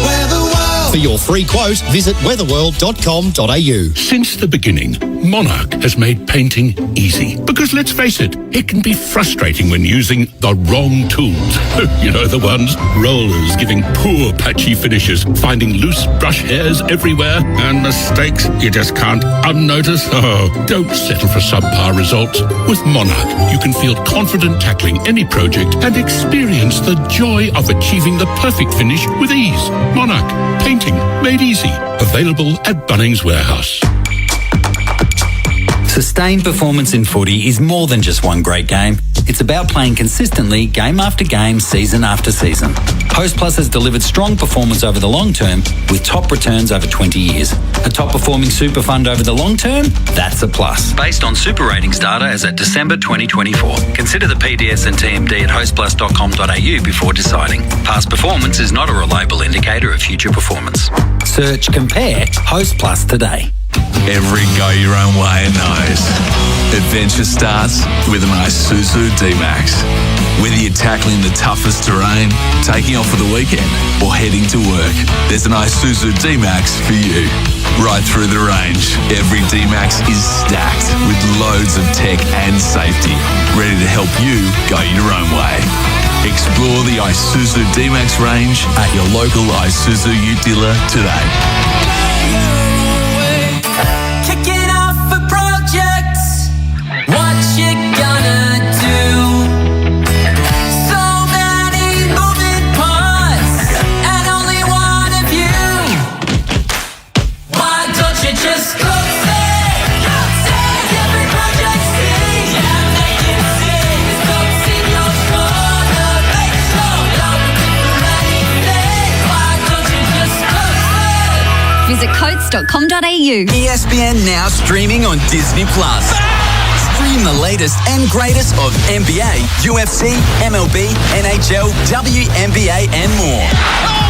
Weatherworld. For your free quote, visit weatherworld.com.au. Since the beginning, Monarch has made painting easy. Because let's face it can be frustrating when using the wrong tools. You know the ones, rollers giving poor patchy finishes, finding loose brush hairs everywhere, and mistakes you just can't unnotice. Oh, don't settle for subpar results. With Monarch, you can feel confident tackling any project and experience the joy of achieving the perfect finish with ease. Monarch, painting made easy. Available at Bunnings Warehouse. Sustained performance in footy is more than just one great game. It's about playing consistently, game after game, season after season. Host Plus has delivered strong performance over the long term with top returns over 20 years. A top performing super fund over the long term? That's a plus. Based on super ratings data as at December 2024. Consider the PDS and TMD at hostplus.com.au before deciding. Past performance is not a reliable indicator of future performance. Search Compare Host Plus today. Every go your own way knows. Adventure starts with an Isuzu D-Max. Whether you're tackling the toughest terrain, taking off for the weekend, or heading to work, there's an Isuzu D-Max for you. Right through the range, every D-Max is stacked with loads of tech and safety, ready to help you go your own way. Explore the Isuzu D-Max range at your local Isuzu Ute dealer today. Kicking off a project. What you gonna do? So many moving parts and only one of you. Why don't you just go say every project sing? Yeah, make it sing. It's comes in your corner. Make sure you're anything. Why don't you just go say? Visit coats.com.au. ESPN now streaming on Disney Plus. Stream the latest and greatest of NBA, UFC, MLB, NHL, WNBA, and more. Oh,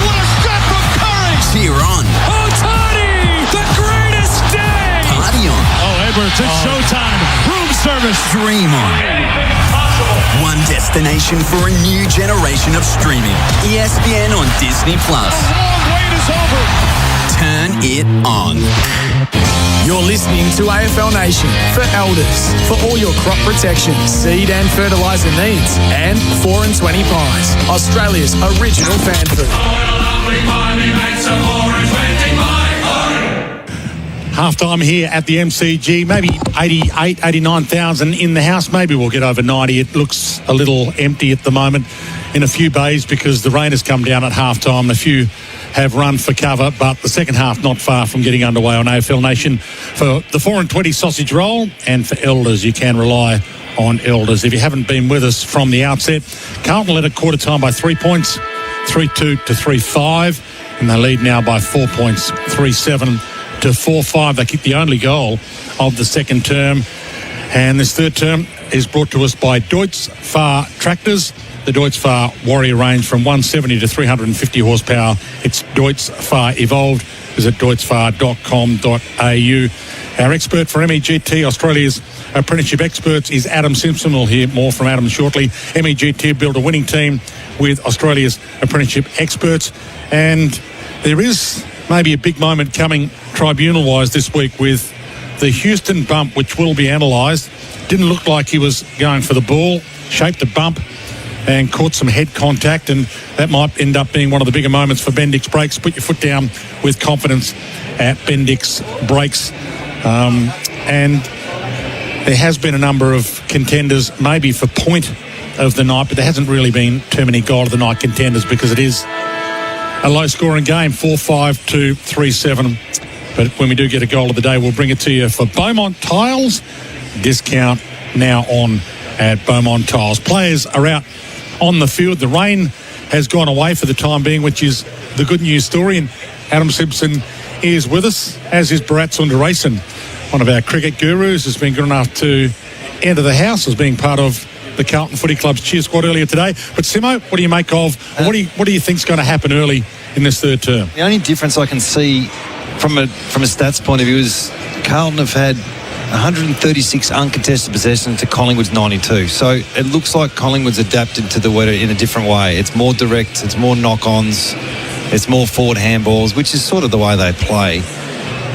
what a shot from Curry! Cheer on. Ohtani, the greatest day! Party on. Oh, Edwards, it's showtime. Room service. Dream on. One destination for a new generation of streaming. ESPN on Disney Plus. The long wait is over. Turn it on. You're listening to AFL Nation for Elders. For all your crop protection, seed and fertiliser needs. And 4 and 20 Pies, Australia's original fan food. Half-time here at the MCG, maybe 88, 89,000 in the house. Maybe we'll get over 90. It looks a little empty at the moment in a few bays because the rain has come down at half-time. A few have run for cover, but the second half not far from getting underway on AFL Nation. For the 4 and 20 sausage roll and for Elders, you can rely on Elders. If you haven't been with us from the outset, Carlton led at quarter time by 3 points, 3-2 to 3-5, and they lead now by 4 points, 3-7 to 4-5. They kicked the only goal of the second term, and this third term is brought to us by Deutz Fahr Tractors. The Deutz Fahr Warrior range from 170 to 350 horsepower. It's Deutz Fahr Evolved visit deutzfahr.com.au. Our expert for MEGT, Australia's apprenticeship experts, is Adam Simpson. We'll hear more from Adam shortly. MEGT build a winning team with Australia's apprenticeship experts. And there is maybe a big moment coming tribunal-wise this week with the Houston bump, which will be analysed. Didn't look like he was going for the ball, shaped the bump and caught some head contact, and that might end up being one of the bigger moments for Bendix Brakes. Put your foot down with confidence at Bendix Brakes. And there has been a number of contenders, maybe for point of the night, but there hasn't really been too many goal of the night contenders because it is a low-scoring game, 4-5 to 3-7. But when we do get a goal of the day, we'll bring it to you for Beaumont Tiles. Discount now on at Beaumont Tiles. Players are out on the field. The rain has gone away for the time being, which is the good news story. And Adam Simpson is with us, as is Bharat Sundaresan, one of our cricket gurus, has been good enough to enter the house as being part of the Carlton Footy Club's cheer squad earlier today. But Simo, what do you make of, what do you think is going to happen early in this third term? The only difference I can see from a stats point of view is Carlton have had 136 uncontested possessions to Collingwood's 92. So it looks like Collingwood's adapted to the weather in a different way. It's more direct, it's more knock-ons, it's more forward handballs, which is sort of the way they play.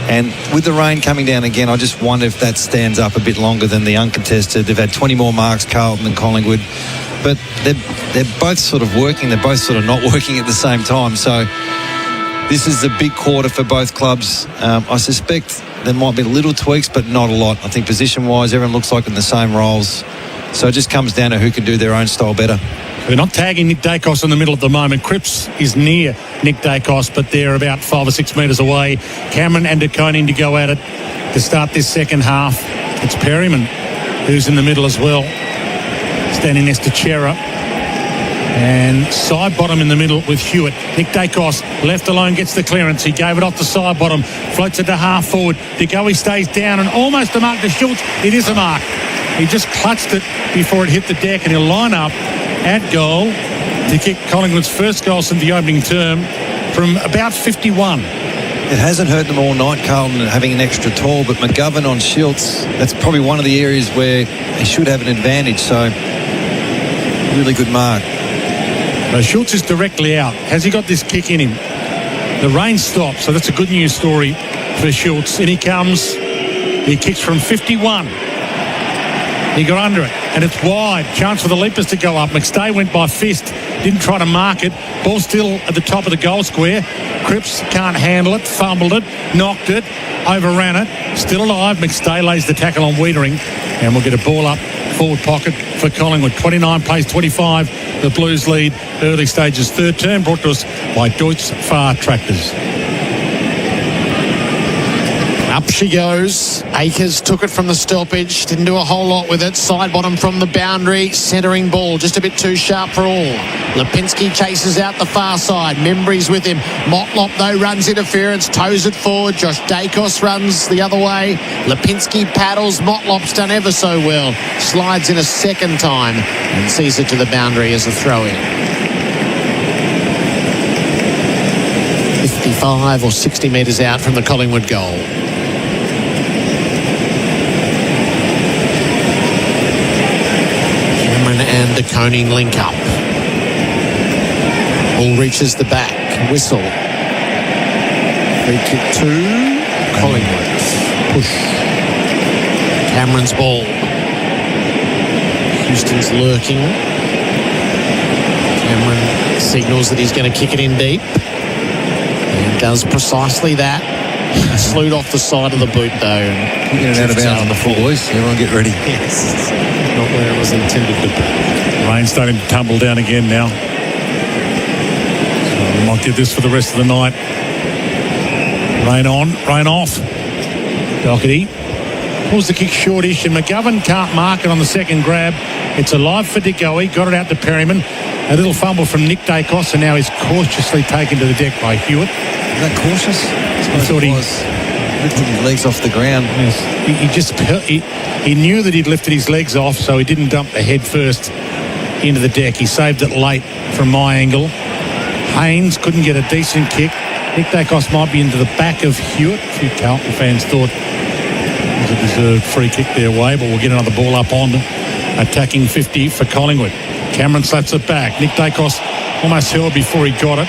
And with the rain coming down again, I just wonder if that stands up a bit longer than the uncontested. They've had 20 more marks, Carlton, than Collingwood. But they're both sort of working. They're both sort of not working at the same time. So this is a big quarter for both clubs. I suspect there might be little tweaks, but not a lot. I think position-wise, everyone looks like in the same roles. So it just comes down to who can do their own style better. They're not tagging Nick Dacos in the middle at the moment. Cripps is near Nick Dacos, but they're about 5 or 6 metres away. Cameron and De Koning to go at it to start this second half. It's Perryman who's in the middle as well, standing next to Chera. And side bottom in the middle with Hewitt. Nick Dacos left alone, gets the clearance. He gave it off the side bottom, floats it to half forward. De Goey stays down and almost a mark to Schultz. It is a mark. He just clutched it before it hit the deck, and he'll line up at goal to kick Collingwood's first goal since the opening term from about 51. It hasn't hurt them all night, Carlton, having an extra tall, but McGovern on Schultz, that's probably one of the areas where he should have an advantage. So, really good mark. Now, Schultz is directly out. Has he got this kick in him? The rain stops, so that's a good news story for Schultz. In he comes. He kicks from 51. He got under it, and it's wide. Chance for the leapers to go up. McStay went by fist, didn't try to mark it. Ball still at the top of the goal square. Cripps can't handle it, fumbled it, knocked it, overran it. Still alive. McStay lays the tackle on Wiedering, and we'll get a ball up forward pocket for Collingwood. 29 plays 25. The Blues lead early stages third term, brought to us by Deutz Fahr Tractors. Up she goes. Akers took it from the stoppage. Didn't do a whole lot with it. Side bottom from the boundary. Centering ball. Just a bit too sharp for all. Lipinski chases out the far side. Membry's with him. Motlop, though, runs interference. Toes it forward. Josh Dacos runs the other way. Lipinski paddles. Motlop's done ever so well. Slides in a second time and sees it to the boundary as a throw-in. 55 or 60 metres out from the Collingwood goal. And De Koning link up. Ball reaches the back. Whistle. Free kick to Collingwood. Push. Cameron's ball. Houston's lurking. Cameron signals that he's going to kick it in deep. And does precisely that. Slewed off the side of the boot, though. And get it out of bounds on the full, boys. Everyone get ready. Yes. Not where it was intended to be. Rain starting to tumble down again now. So we might get this for the rest of the night. Rain on, rain off. Doherty pulls the kick shortish, and McGovern can't mark it on the second grab. It's alive for De Goey. Got it out to Perryman. A little fumble from Nick Dacos, and now he's cautiously taken to the deck by Hewitt. Is that cautious? I thought he was lifting his legs off the ground. Yes. He knew that he'd lifted his legs off, so he didn't dump the head first into the deck. He saved it late from my angle. Haynes couldn't get a decent kick. Nick Dacos might be into the back of Hewitt. A few Carlton fans thought it was a deserved free kick their way, but we'll get another ball up on attacking 50 for Collingwood. Cameron slaps it back. Nick Dacos almost held before he got it,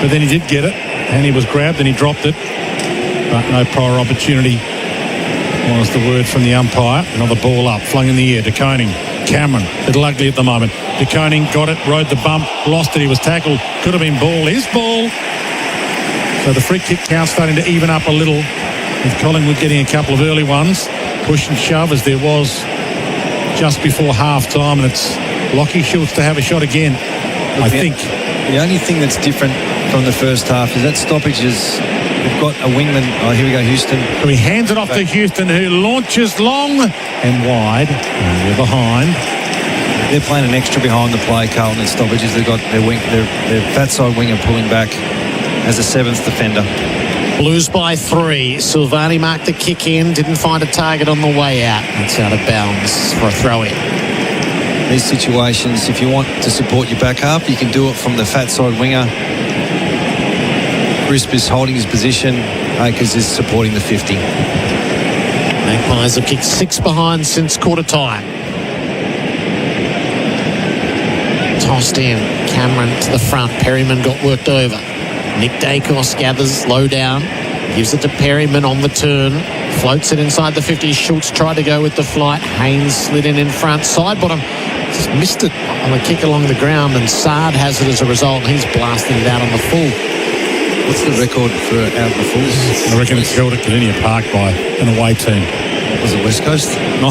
but then he did get it, and he was grabbed and he dropped it. But no prior opportunity was the word from the umpire. Another ball up, flung in the air. De Koning, Cameron, a little ugly at the moment. De Koning got it, rode the bump, lost it. He was tackled. Could have been ball. His ball. So the free kick count starting to even up a little, with Collingwood getting a couple of early ones. Push and shove as there was just before half-time, and it's Lockie Schultz to have a shot again, I think. The only thing that's different from the first half is that stoppage is... We've got a wingman. Oh, here we go, Houston. So he hands it off to Houston, who launches long and wide. And we're behind. They're playing an extra behind the play, Carlton, in stoppages. They've got their fat side winger pulling back as a seventh defender. Blues by 3. Silvani marked the kick in, didn't find a target on the way out. It's out of bounds for a throw-in. These situations, if you want to support your back half, you can do it from the fat side winger. Crisp is holding his position. Akers is supporting the 50. Magpies have kicked 6 behind since quarter time. Tossed in. Cameron to the front. Perryman got worked over. Nick Dacos gathers low down. Gives it to Perryman on the turn. Floats it inside the 50. Schultz tried to go with the flight. Haynes slid in front. Side bottom. Just missed it on the kick along the ground, and Sard has it as a result. He's blasting it out on the full. What's the record for out of the fulls? I reckon it's held at Cardinia Park by an away team. Was it West Coast? No.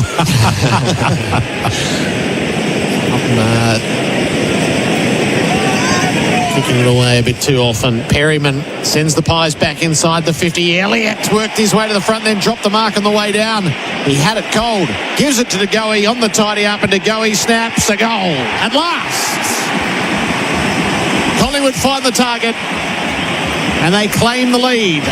Kicking it away a bit too often. Perryman sends the Pies back inside the 50. Elliott worked his way to the front, then dropped the mark on the way down. He had it cold. Gives it to De Goey on the tidy up, and De Goey snaps a goal. At last, Collingwood find the target, and they claim the lead.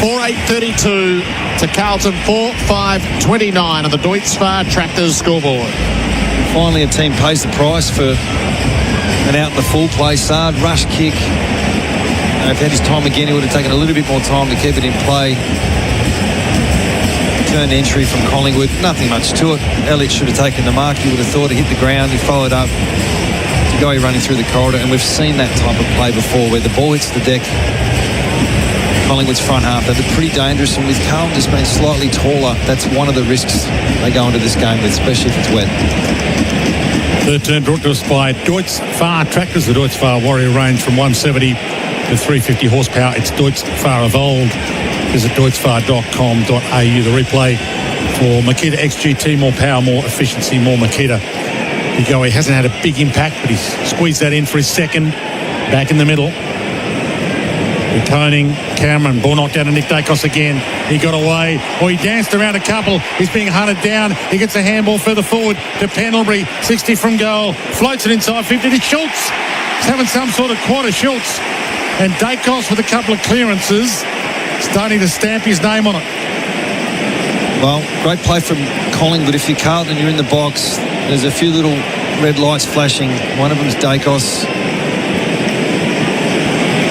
4:8:32 to Carlton 4:5:29 on the Deutz-Fahr Tractors scoreboard. Finally, a team pays the price for an out in the full play. Sard, rush kick. If he had his time again, he would have taken a little bit more time to keep it in play. Return entry from Collingwood. Nothing much to it. Elliott should have taken the mark. He would have thought he hit the ground. He followed up. De Goey running through the corridor, and we've seen that type of play before where the ball hits the deck. Collingwood's front half, they're pretty dangerous, and with Carlton just being slightly taller, that's one of the risks they go into this game with, especially if it's wet. Third turn brought to us by Deutz-Fahr Tractors, the Deutz-Fahr Warrior range from 170 to 350 horsepower. It's Deutz-Fahr of old. Visit deutzfahr.com.au. The replay for Makita XGT, more power, more efficiency, more Makita. De Goey hasn't had a big impact, but he's squeezed that in for his second. Back in the middle. Returning Cameron. Ball knocked down to Nick Dacos again. He got away. Or he danced around a couple. He's being hunted down. He gets a handball further forward to Pendlebury. 60 from goal. Floats it inside 50 to Schultz. He's having some sort of quarter Schultz. And Dacos with a couple of clearances. Starting to stamp his name on it. Well, great play from Collingwood. If you're Carlton, you're in the box. There's a few little red lights flashing. One of them is Dacos.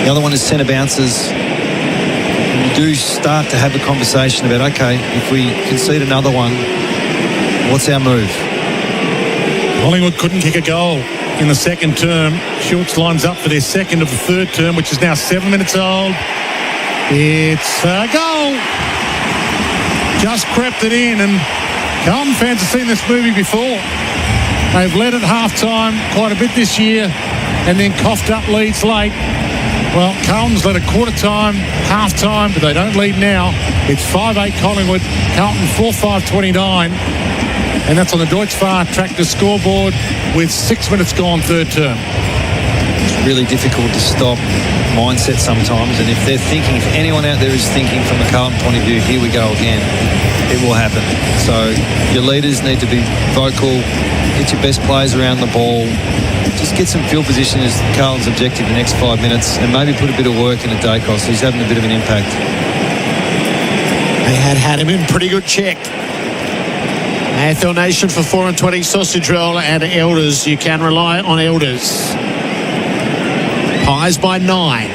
The other one is centre bounces. You do start to have a conversation about, okay, if we concede another one, what's our move? Collingwood couldn't kick a goal in the second term. Schultz lines up for their second of the third term, which is now 7 minutes old. It's a goal. Just crept it in, and Carlton fans have seen this movie before. They've led at half-time quite a bit this year and then coughed up leads late. Well, Carlton's led at quarter-time, half-time, but they don't lead now. It's 5-8 Collingwood, Carlton 4-5-29. And that's on the Deutz-Fahr Tractor scoreboard with 6 minutes gone third term. It's really difficult to stop mindset sometimes, and if they're thinking, if anyone out there is thinking from a Carlton point of view, here we go again, it will happen. So your leaders need to be vocal, get your best players around the ball, just get some field position as Carlton's objective the next 5 minutes, and maybe put a bit of work into Dacos. He's having a bit of an impact. They had him in pretty good check. AFL Nation for 4 and 20 sausage roll and Elders. You can rely on Elders. Pies by 9.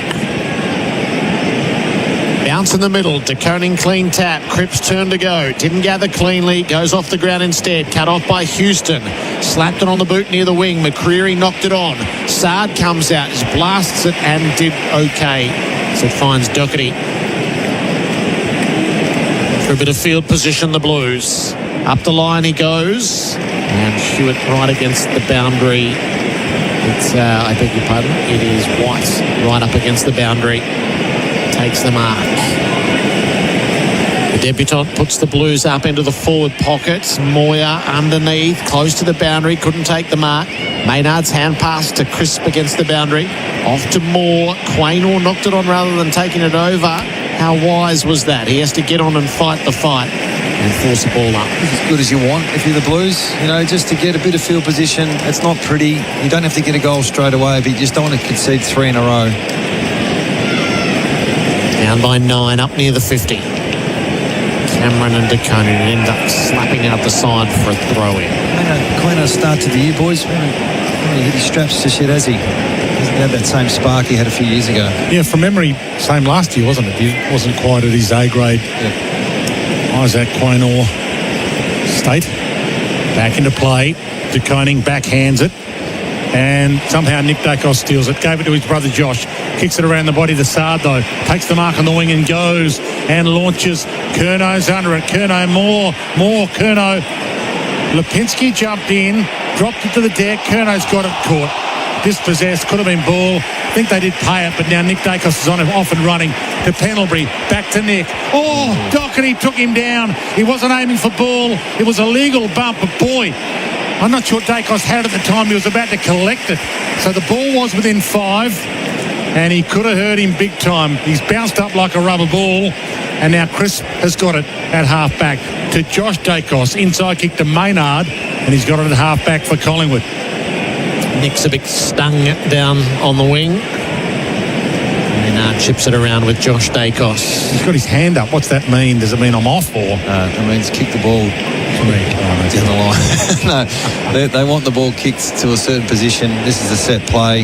Bounce in the middle. De Koning clean tap. Cripps turn to go. Didn't gather cleanly. Goes off the ground instead. Cut off by Houston. Slapped it on the boot near the wing. McCreary knocked it on. Sard comes out. Just blasts it and did okay. So it finds Doherty. For a bit of field position, the Blues. Up the line he goes. And Hewitt right against the boundary. It's, I beg your pardon, it is White right up against the boundary. Takes the mark. The debutant puts the Blues up into the forward pocket. Moyer underneath, close to the boundary, couldn't take the mark. Maynard's hand pass to Crisp against the boundary. Off to Moore. Quaynor knocked it on rather than taking it over. How wise was that? He has to get on and fight the fight and force the ball up. As good as you want if you're the Blues, just to get a bit of field position. It's not pretty. You don't have to get a goal straight away, but you just don't want to concede 3 in a row. Down by 9, up near the 50. Cameron and De Koning end up slapping out the side for a throw-in. Quaynor start to the year, boys. He hit his straps just yet, has he? He hasn't had that same spark he had a few years ago. Yeah, from memory, same last year, wasn't it? He wasn't quite at his A grade. Yeah. Isaac Quaynor state. Back into play. De Koning backhands it. And somehow Nick Dacos steals it. Gave it to his brother Josh. Kicks it around the body to Sard, though. Takes the mark on the wing and goes and launches. Curno's under it. Curnow more. Curnow. Lipinski jumped in. Dropped it to the deck. Curno's got it caught. Dispossessed. Could have been ball. I think they did pay it, but now Nick Dacos is on him, off and running to Pendlebury. Back to Nick. Oh, Doherty took him down. He wasn't aiming for ball. It was a legal bump, but boy, I'm not sure Dacos had it at the time. He was about to collect it. So the ball was within 5, and he could have hurt him big time. He's bounced up like a rubber ball, and now Crisp has got it at half-back to Josh Dacos. Inside kick to Maynard, and he's got it at half-back for Collingwood. Nick's a bit stung down on the wing. And chips it around with Josh Dacos. He's got his hand up. What's that mean? Does it mean I'm off or? It means kick the ball down the line. No, they want the ball kicked to a certain position. This is a set play.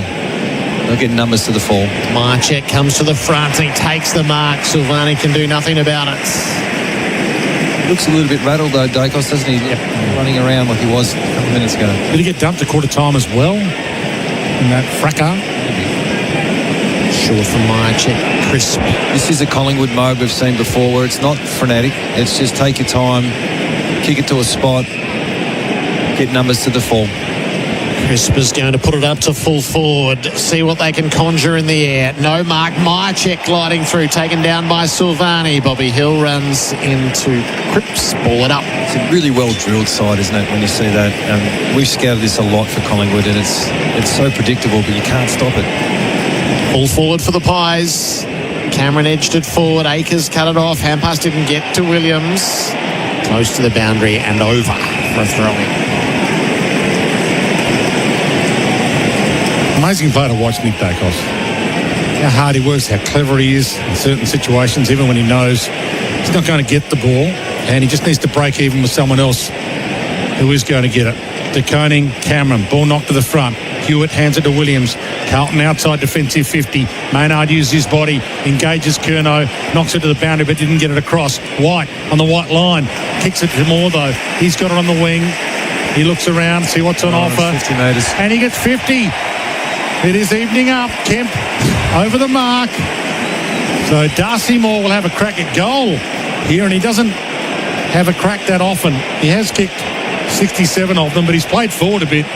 They'll get numbers to the fall. Marchek comes to the front. He takes the mark. Silvani can do nothing about it. Looks a little bit rattled though, Dacos, doesn't he? Yep. Running around like he was a couple of minutes ago. Did he get dumped at quarter time as well? In that fracas? Short from Marchek. Crisp. This is a Collingwood mode we've seen before where it's not frenetic. It's just take your time, kick it to a spot, get numbers to the fall. Crisp is going to put it up to full forward. See what they can conjure in the air. No mark. Marchek gliding through. Taken down by Silvani. Bobby Hill runs into Cripps. Ball it up. It's a really well drilled side, isn't it, when you see that? We've scouted this a lot for Collingwood, and it's so predictable, but you can't stop it. Full forward for the Pies. Cameron edged it forward. Akers cut it off. Handpass didn't get to Williams. Close to the boundary and over for a throw-in. Amazing player to watch, Nick Dacos. How hard he works, how clever he is in certain situations, even when he knows he's not going to get the ball, and he just needs to break even with someone else who is going to get it. De Koning, Cameron, ball knocked to the front. Hewitt hands it to Williams. Carlton outside defensive 50. Maynard uses his body, engages Curnow, knocks it to the boundary but didn't get it across. White on the white line. Kicks it to Moore though. He's got it on the wing. He looks around, see what's on offer. 50 metres. And he gets 50. It is evening up. Kemp over the mark. So Darcy Moore will have a crack at goal here, and he doesn't have a crack that often. He has kicked 67 of them, but he's played forward a bit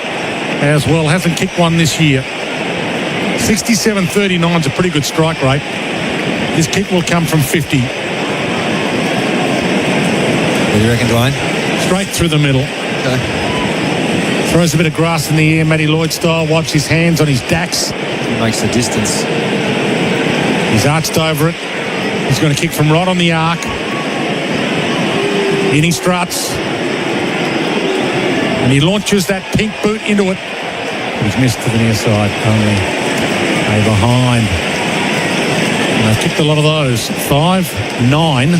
as well. Hasn't kicked one this year. 67-39 is a pretty good strike rate. His kick will come from 50. What do you reckon, Dwayne? Straight through the middle. Okay. Throws a bit of grass in the air, Matty Lloyd style, wipes his hands on his dacks. Makes the distance. He's arched over it. He's going to kick from right on the arc. In he struts. And he launches that pink boot into it. But he's missed to the near side. Only a behind. And they've kicked a lot of those. 5-9.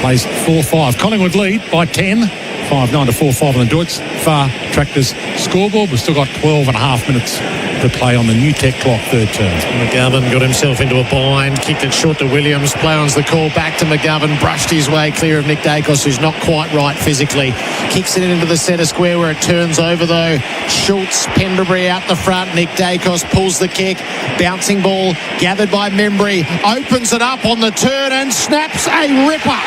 Plays 4-5. Collingwood lead by 10. 5-9 to 4-5 on the Deutz Far Tractors scoreboard. We've still got 12 and a half minutes to play on the new tech clock third term. McGovern got himself into a bind, kicked it short to Williams. Plowman's the call back to McGovern, brushed his way clear of Nick Dacos, who's not quite right physically. Kicks it into the centre square where it turns over though. Schultz, Pendlebury out the front. Nick Dacos pulls the kick. Bouncing ball gathered by Membry. Opens it up on the turn and snaps a ripper.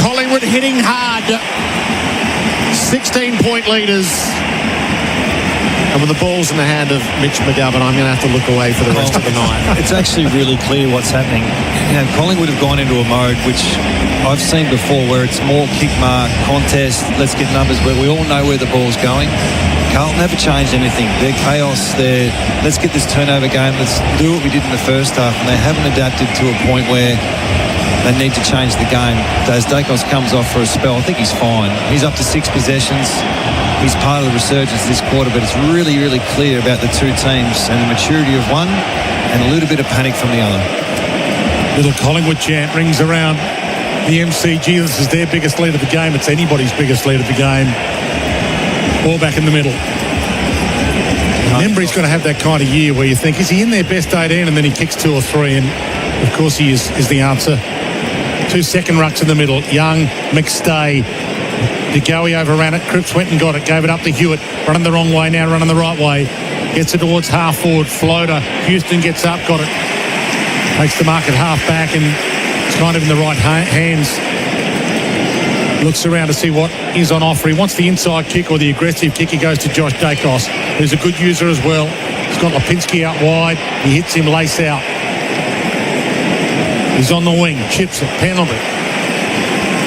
Collingwood hitting hard. 16-point leaders. And with the ball's in the hand of Mitch McGovern, I'm going to have to look away for the rest of the night. It's actually really clear what's happening. Collingwood have gone into a mode which I've seen before where it's more kick mark, contest, let's get numbers, where we all know where the ball's going. Carlton haven't changed anything. They're chaos. Let's get this turnover game. Let's do what we did in the first half. And they haven't adapted to a point where they need to change the game. As Dacos comes off for a spell, I think he's fine. He's up to 6 possessions. He's part of the resurgence this quarter, but it's really, really clear about the two teams and the maturity of one and a little bit of panic from the other. Little Collingwood chant rings around the MCG. This is their biggest lead of the game. It's anybody's biggest lead of the game. Ball back in the middle. Membry's going to have that kind of year where you think, is he in their best 18? And then he kicks 2 or 3, and of course he is the answer. 2 second rucks in the middle. Young, McStay. DeGoey overran it. Cripps went and got it. Gave it up to Hewitt. Running the wrong way now, running the right way. Gets it towards half forward. Floater. Houston gets up, got it. Takes the mark at half back, and it's kind of in the right hands. Looks around to see what is on offer. He wants the inside kick or the aggressive kick. He goes to Josh Dacos, who's a good user as well. He's got Lipinski out wide. He hits him lace out. He's on the wing. Chips it. Penalty.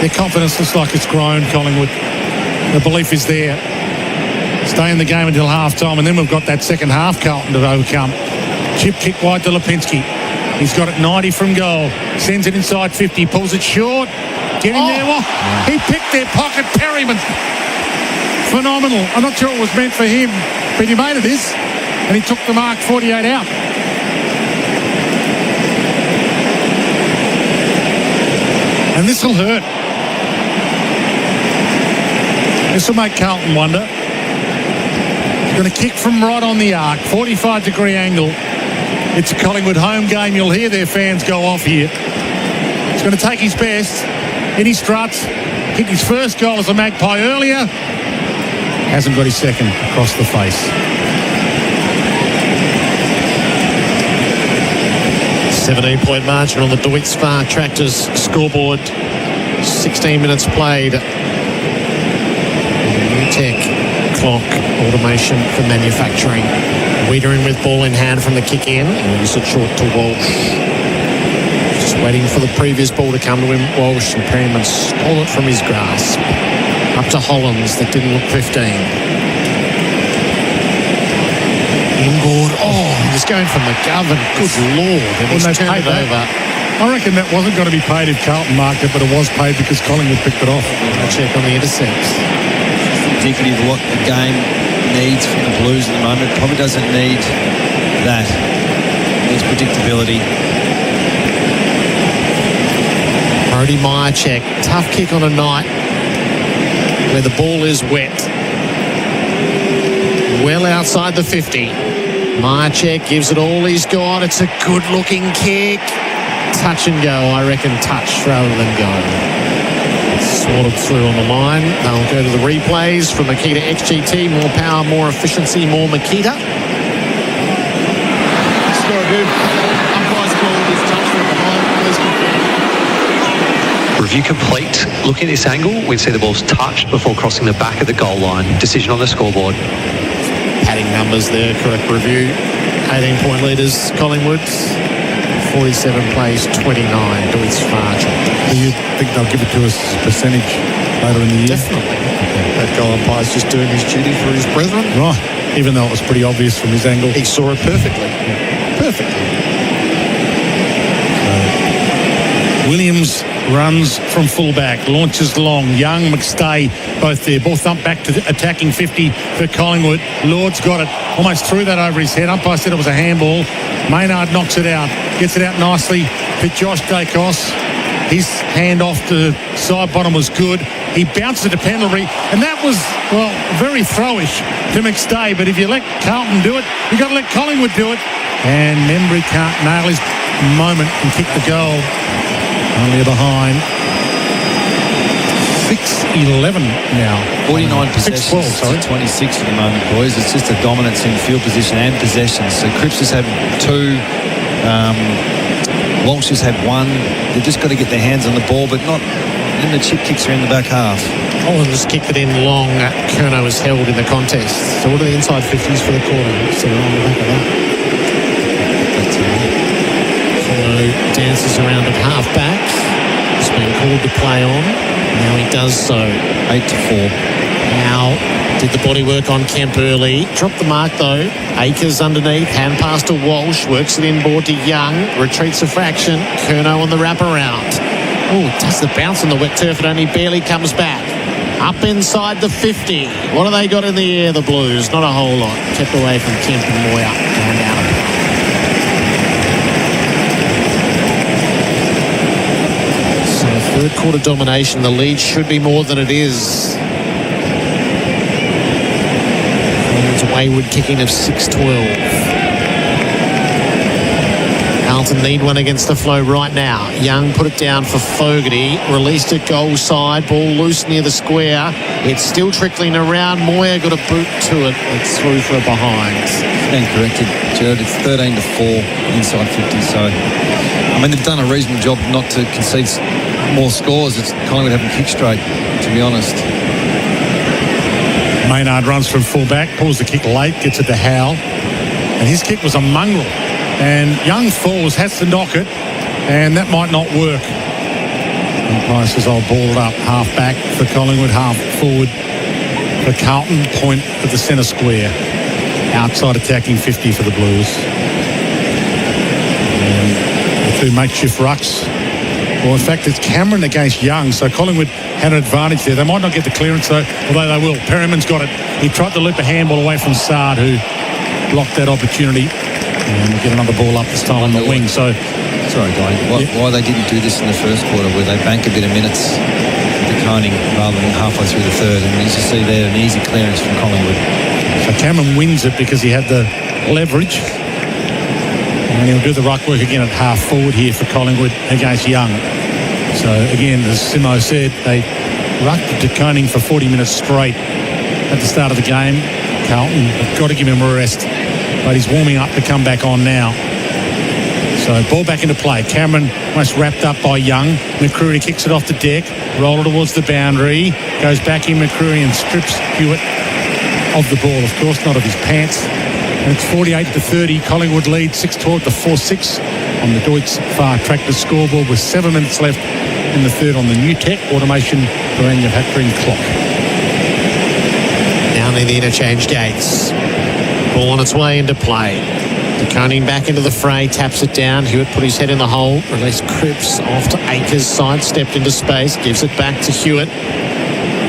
Their confidence looks like it's grown, Collingwood. The belief is there. Stay in the game until half-time, and then we've got that second half Carlton to overcome. Chip kick wide to Lipinski. He's got it 90 from goal. Sends it inside 50. Pulls it short. Get in there. He picked their pocket. Perryman. Phenomenal. I'm not sure it was meant for him, but he made it this, and he took the mark 48 out. And this will hurt. This will make Carlton wonder. He's going to kick from right on the arc, 45-degree angle. It's a Collingwood home game. You'll hear their fans go off here. He's going to take his best. In his struts. Hit his first goal as a Magpie earlier. Hasn't got his second across the face. 17-point margin on the DeWitt Spa Tractors scoreboard. 16 minutes played. New tech clock automation for manufacturing. Wiedering with ball in hand from the kick in. And use it short to Walsh. Just waiting for the previous ball to come to him. Walsh, and Perryman stole it from his grasp. Up to Hollands, that didn't look 15. Inboard. He was going for McGovern. Good Lord. And he's turned it over. I reckon that wasn't going to be paid if Carlton marked it, but it was paid because Collingwood picked it off. A check on the intercepts. Indicative of what the game needs from the Blues at the moment. Probably doesn't need that. It needs predictability. Brody Myercheck. Tough kick on a night where the ball is wet. Well outside the 50. Myercheck gives it all he's got. It's a good-looking kick. Touch and go. I reckon touch rather than go. Swatted through on the line. They'll go to the replays from Makita XGT. More power, more efficiency, more Makita. Score good. Umpire's call this touch from behind. Review complete. Looking at this angle, we see the ball's touched before crossing the back of the goal line. Decision on the scoreboard. Padding numbers there, correct review. 18-point leaders, Collingwood. 47 plays, 29. DeWitt Spa. Do you think they'll give it to us as a percentage later in the year? Definitely. That goal umpire's just doing his duty for his brethren. Right. Even though it was pretty obvious from his angle. He saw it perfectly. Perfectly. Williams runs from fullback, launches long. Young, McStay, both there. Ball thumped back to the attacking 50 for Collingwood. Lord's got it. Almost threw that over his head. Umpire said it was a handball. Maynard knocks it out. Gets it out nicely for Josh Dacos. His hand off the side bottom was good. He bounced it to penalty, and that was, well, very throwish to McStay. But if you let Carlton do it, you've got to let Collingwood do it. And Membry can't nail his moment and kick the goal. Only behind. 6-11 now. 49 possessions 6-12, to 26 at the moment, boys. It's just a dominance in field position and possessions. So Cripps has had 2. Walsh has had 1. They've just got to get their hands on the ball, but not in the chip kicks are in the back half. Collins kicked it in long. Curnow was held in the contest. So what are the inside 50s for the quarter? So they're on the back of that. Curnow dances around at half-back. He's been called to play on. Now he does so. 8-4. Now did the body work on Kemp early. Dropped the mark though. Akers underneath. Hand pass to Walsh. Works it inboard to Young. Retreats a fraction. Curnow on the wraparound. Oh, does the bounce on the wet turf. It only barely comes back. Up inside the 50. What have they got in the air, the Blues? Not a whole lot. Kept away from Kemp and Moyer. And out of it. So third quarter domination. The lead should be more than it is. Wayward kicking of 6-12. Carlton need one against the flow right now. Young put it down for Fogarty. Released it goal side. Ball loose near the square. It's still trickling around. Moyer got a boot to it. It's through for a behind. And corrected, Jared. It's 13-4 inside 50. So, I mean, they've done a reasonable job not to concede more scores. It's Collingwood haven't kicked straight, to be honest. Maynard runs from full-back, pulls the kick late, gets it to Howe. And his kick was a mongrel. And Young falls, has to knock it, and that might not work. Umpire says I'll ball it up. Half-back for Collingwood, half-forward for Carlton. Point at the centre square. Outside attacking 50 for the Blues. And the two makeshift rucks. Well, in fact, it's Cameron against Young, so Collingwood had an advantage there. They might not get the clearance, though, although they will. Perriman's got it. He tried to loop a handball away from Sard, who blocked that opportunity. And we'll get another ball up this time on the wing. So, sorry, Guy. Why they didn't do this in the first quarter, where they bank a bit of minutes to Koning rather than halfway through the third. And as you see there, an easy clearance from Collingwood. So Cameron wins it because he had the leverage. And he'll do the ruck work again at half forward here for Collingwood against Young. So again, as Simo said, they rucked to Koning for 40 minutes straight at the start of the game. Carlton have got to give him a rest, but he's warming up to come back on now. So ball back into play. Cameron almost wrapped up by Young. McCreary kicks it off the deck, roll it towards the boundary, goes back in McCreary and strips Hewitt of the ball, of course, not of his pants. And it's 48-30. Collingwood lead 6-12 to 4-6 on the Deutz Far Tractor scoreboard with 7 minutes left in the third on the new tech automation manufacturing clock. Now near the interchange gates. Ball on its way into play. DeConing back into the fray, taps it down. Hewitt put his head in the hole, released Cripps off to Akers, sidestepped into space, gives it back to Hewitt.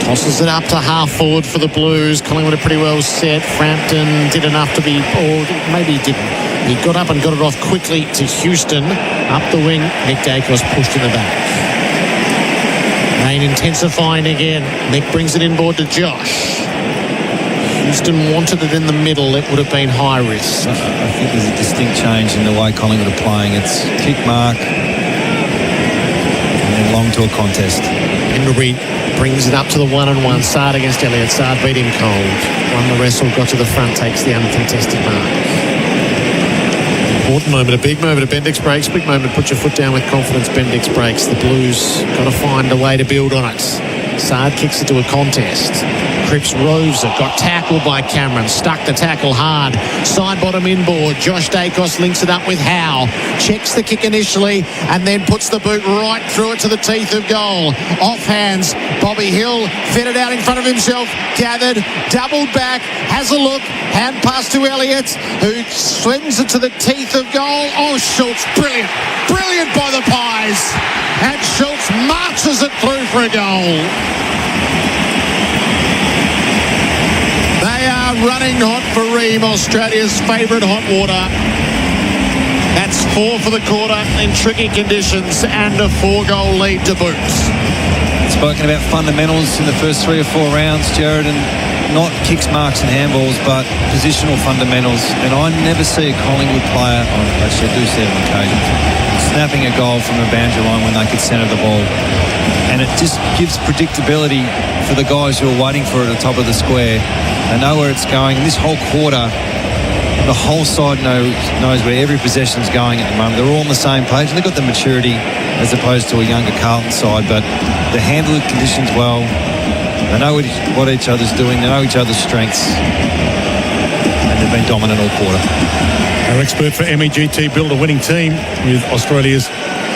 Tosses it up to half forward for the Blues. Collingwood are pretty well set. Frampton did enough to be, or maybe he didn't. He got up and got it off quickly to Houston. Up the wing, Nick Dacos pushed in the back. Rain intensifying again. Nick brings it inboard to Josh. Houston wanted it in the middle. It would have been high risk. I think there's a distinct change in the way Collingwood are playing. It's kick mark and then long to a contest. Pendlebury brings it up to the 1-on-1. Sard against Elliott. Sard beat him cold. Won the wrestle, got to the front, takes the uncontested mark. Important moment, a big moment of Bendix breaks. Big moment to put your foot down with confidence. Bendix breaks. The Blues got to find a way to build on it. Sard kicks it to a contest. Cripps roves it. Got tackled by Cameron. Stuck the tackle hard. Side bottom inboard. Josh Dacos links it up with Howe. Checks the kick initially and then puts the boot right through it to the teeth of goal. Off hands. Bobby Hill fed it out in front of himself. Gathered. Doubled back. Has a look. Hand pass to Elliott, who swings it to the teeth of goal. Oh, Schultz. Brilliant. Brilliant by the Pies. And Schultz marches it through for a goal. They are running hot for Ream, Australia's favourite hot water. That's 4 for the quarter in tricky conditions and a 4-goal lead to boot. Spoken about fundamentals in the first 3 or 4 rounds, Jared, and not kicks, marks and handballs, but positional fundamentals. And I never see a Collingwood player, actually I do see it on occasion, snapping a goal from a boundary line when they could centre the ball. And it just gives predictability for the guys who are waiting for it at the top of the square. They know where it's going. And this whole quarter, the whole side knows where every possession's going at the moment. They're all on the same page. They've got the maturity as opposed to a younger Carlton side, but they handle the conditions well. They know what each other's doing. They know each other's strengths. And they've been dominant all quarter. Our expert for MEGT build a winning team with Australia's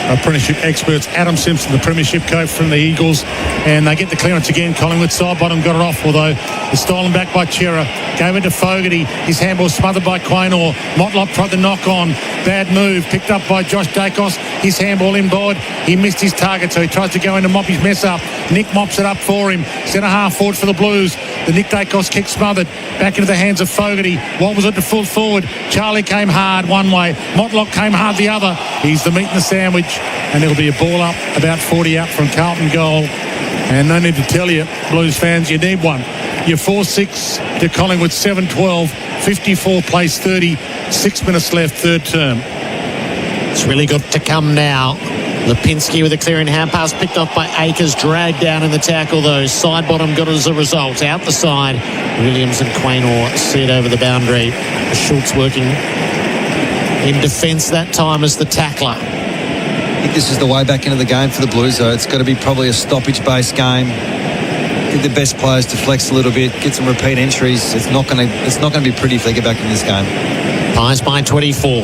apprenticeship experts, Adam Simpson, the premiership coach from the Eagles, and they get the clearance again. Collingwood side bottom got it off, although it's stolen back by Chera. Gave it to Fogarty. His handball smothered by Quaynor. Motlop tried to knock on. Bad move. Picked up by Josh Dacos. His handball inboard. He missed his target, so he tries to go in to mop his mess up. Nick mops it up for him. Centre half forward for the Blues. The Nick Dacos kick smothered. Back into the hands of Fogarty. What was it to full forward? Charlie came hard one way. Motlop came hard the other. He's the meat in the sandwich. And it'll be a ball up about 40 out from Carlton goal. And no need to tell you, Blues fans, you need one. You're 4-6 to Collingwood 7-12, 54 plays 30, 6 minutes left, third term. It's really got to come now. Lipinski with a clearing hand pass picked off by Akers, dragged down in the tackle though. Side bottom got it as a result. Out the side, Williams and Quaynor see it over the boundary. Schultz working in defence that time as the tackler. I think this is the way back into the game for the Blues, though. It's got to be probably a stoppage-based game. Get the best players to flex a little bit, get some repeat entries. It's not going to be pretty if they get back in this game. Pies by 24.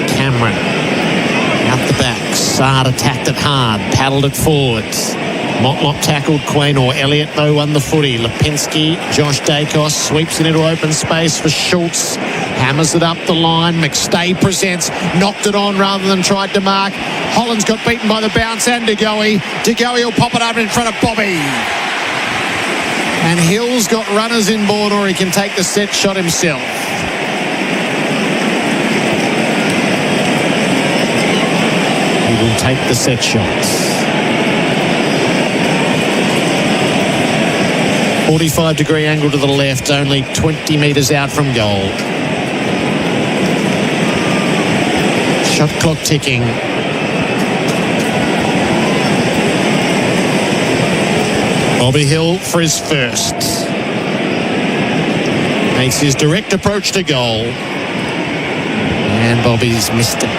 Cameron out the back. Sard attacked it hard, paddled it forwards. Motlop tackled Quaynor. Elliott, though, won the footy. Lipinski, Josh Dacos sweeps it into open space for Schultz. Hammers it up the line. McStay presents. Knocked it on rather than tried to mark. Hollands got beaten by the bounce and DeGoey. DeGoey will pop it over in front of Bobby. And Hill's got runners inboard, or he can take the set shot himself. He will take the set shots. 45-degree angle to the left, only 20 metres out from goal. Shot clock ticking. Bobby Hill for his first. Makes his direct approach to goal. And Bobby's missed it.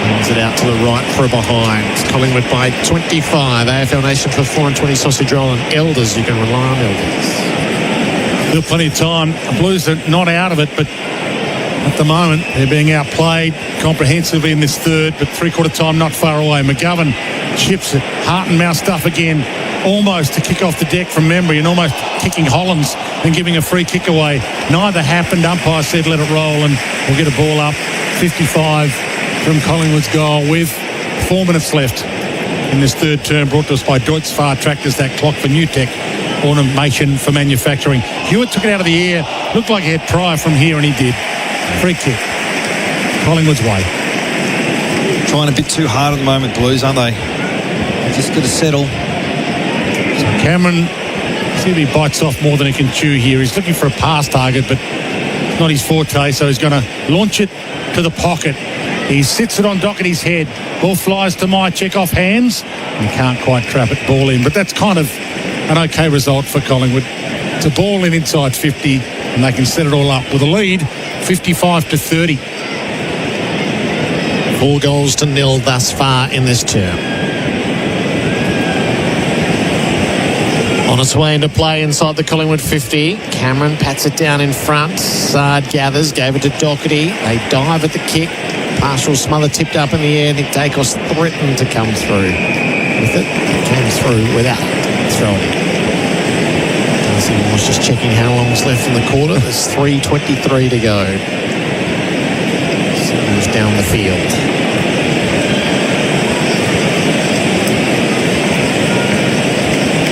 Hands it out to the right for a behind. Collingwood by 25. AFL Nation for 4-20 sausage roll and Elders. You can rely on Elders. Still plenty of time. The Blues are not out of it, but at the moment they're being outplayed comprehensively in this third, but three-quarter time not far away. McGovern chips it. Heart and mouth stuff again. Almost to kick off the deck from memory and almost kicking Hollands and giving a free kick away. Neither happened. Umpire said let it roll and we'll get a ball up. 55 from Collingwood's goal with 4 minutes left in this third term, brought to us by Deutz Far Tractors, that clock for New Tech, automation for manufacturing. Hewitt took it out of the air. Looked like he had Pryor from here, and he did. Free kick. Collingwood's way. Trying a bit too hard at the moment, Blues, aren't they? They've just got to settle. So Cameron, see if he bites off more than he can chew here. He's looking for a pass target, but it's not his forte, so he's going to launch it to the pocket. He sits it on Doherty's head. Ball flies to Mychek off hands. He can't quite trap it, ball in. But that's kind of an okay result for Collingwood. It's a ball in inside 50, and they can set it all up with a lead, 55-30. 4-0 thus far in this term. On its way into play inside the Collingwood 50. Cameron pats it down in front. Sard gathers, gave it to Doherty. They dive at the kick. Partial smother tipped up in the air. Nick Dacos threatened to come through with it. Came through without throwing. Darcy Moore's just checking how long's left in the quarter. There's 3:23 to go. So moves down the field.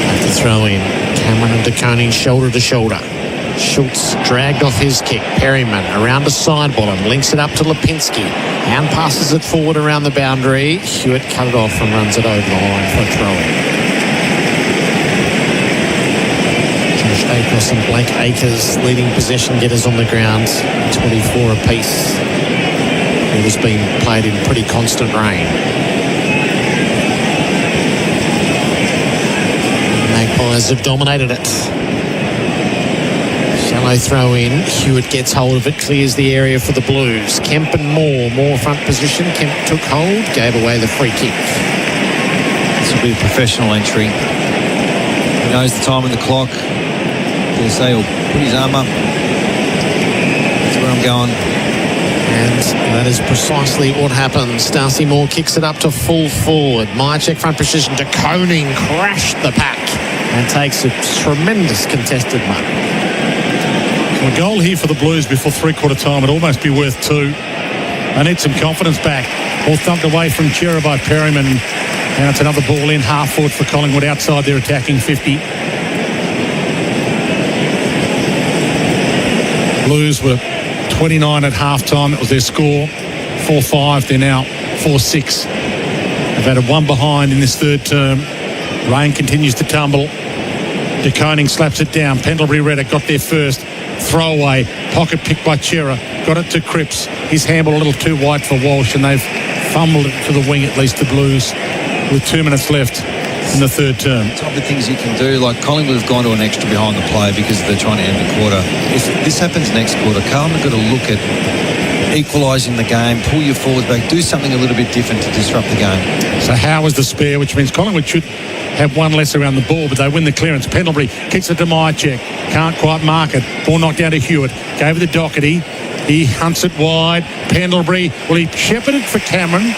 Have to throw in. Cameron and DeConey shoulder to shoulder. Schultz dragged off his kick. Perryman around the side bottom, links it up to Lipinski. Hand passes it forward around the boundary. Hewitt cut it off and runs it over the line for a throw-in. Josh Dacos and Blake Akers leading possession getters on the ground, 24 apiece. It has been played in pretty constant rain. Magpies have dominated it. Shallow throw in. Hewitt gets hold of it, clears the area for the Blues. Kemp and Moore front position. Kemp took hold, gave away the free kick. This will be a professional entry. He knows the time on the clock. He'll say he'll put his arm up. That's where I'm going. And that is precisely what happens. Darcy Moore kicks it up to full forward. Myercheck front position to Koning, crashed the pack and takes a tremendous contested mark. A goal here for the Blues before three-quarter time would almost be worth 2. I need some confidence back. All thumped away from Chera by Perryman. And it's another ball in, half forward for Collingwood outside their attacking 50. Blues were 29 at halftime. That was their score. 4-5. They're now 4-6. They've had a one behind in this third term. Rain continues to tumble. De Koning slaps it down. Pendlebury Reddick got there first. Throwaway. Pocket pick by Chera. Got it to Cripps. His handball a little too wide for Walsh, and they've fumbled it to the wing, at least the Blues, with 2 minutes left in the third term. The type of things you can do, like Collingwood have gone to an extra behind the play because they're trying to end the quarter. If this happens next quarter, Carlton have got to look at equalising the game, pull your forwards back, do something a little bit different to disrupt the game. So Howe is the spare, which means Collingwood should have one less around the ball, but they win the clearance. Pendlebury kicks it to Myercheck. Can't quite mark it. Ball knocked down to Hewitt. Gave it to Doherty. He hunts it wide. Pendlebury, well, he shepherded for Cameron,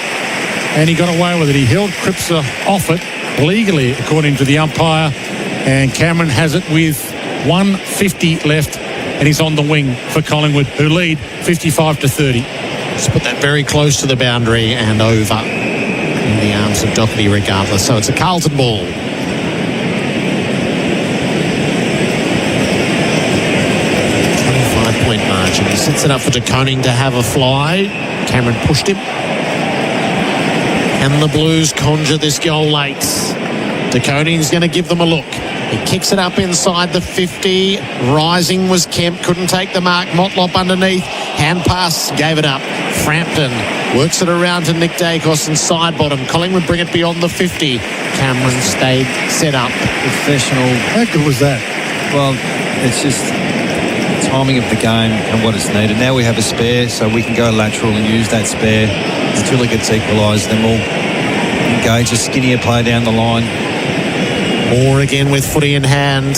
and he got away with it. He held Cripps off it legally, according to the umpire, and Cameron has it with 1:50 left, and he's on the wing for Collingwood, who lead 55-30. Let's put that very close to the boundary and over in the arms of Doherty regardless. So it's a Carlton ball. 25-point margin. He sets it up for De Koning to have a fly. Cameron pushed him. And the Blues conjure this goal late. De Koning's going to give them a look. He kicks it up inside the 50. Rising was Kemp. Couldn't take the mark. Motlop underneath. Hand pass. Gave it up. Frampton works it around to Nick Dacos and side bottom. Collingwood bring it beyond the 50. Cameron stayed set up. Professional. How good was that? Well, it's just timing of the game and what it's needed. Now we have a spare, so we can go lateral and use that spare until it gets equalised. Then we'll engage a skinnier play down the line. Moore again with footy in hand.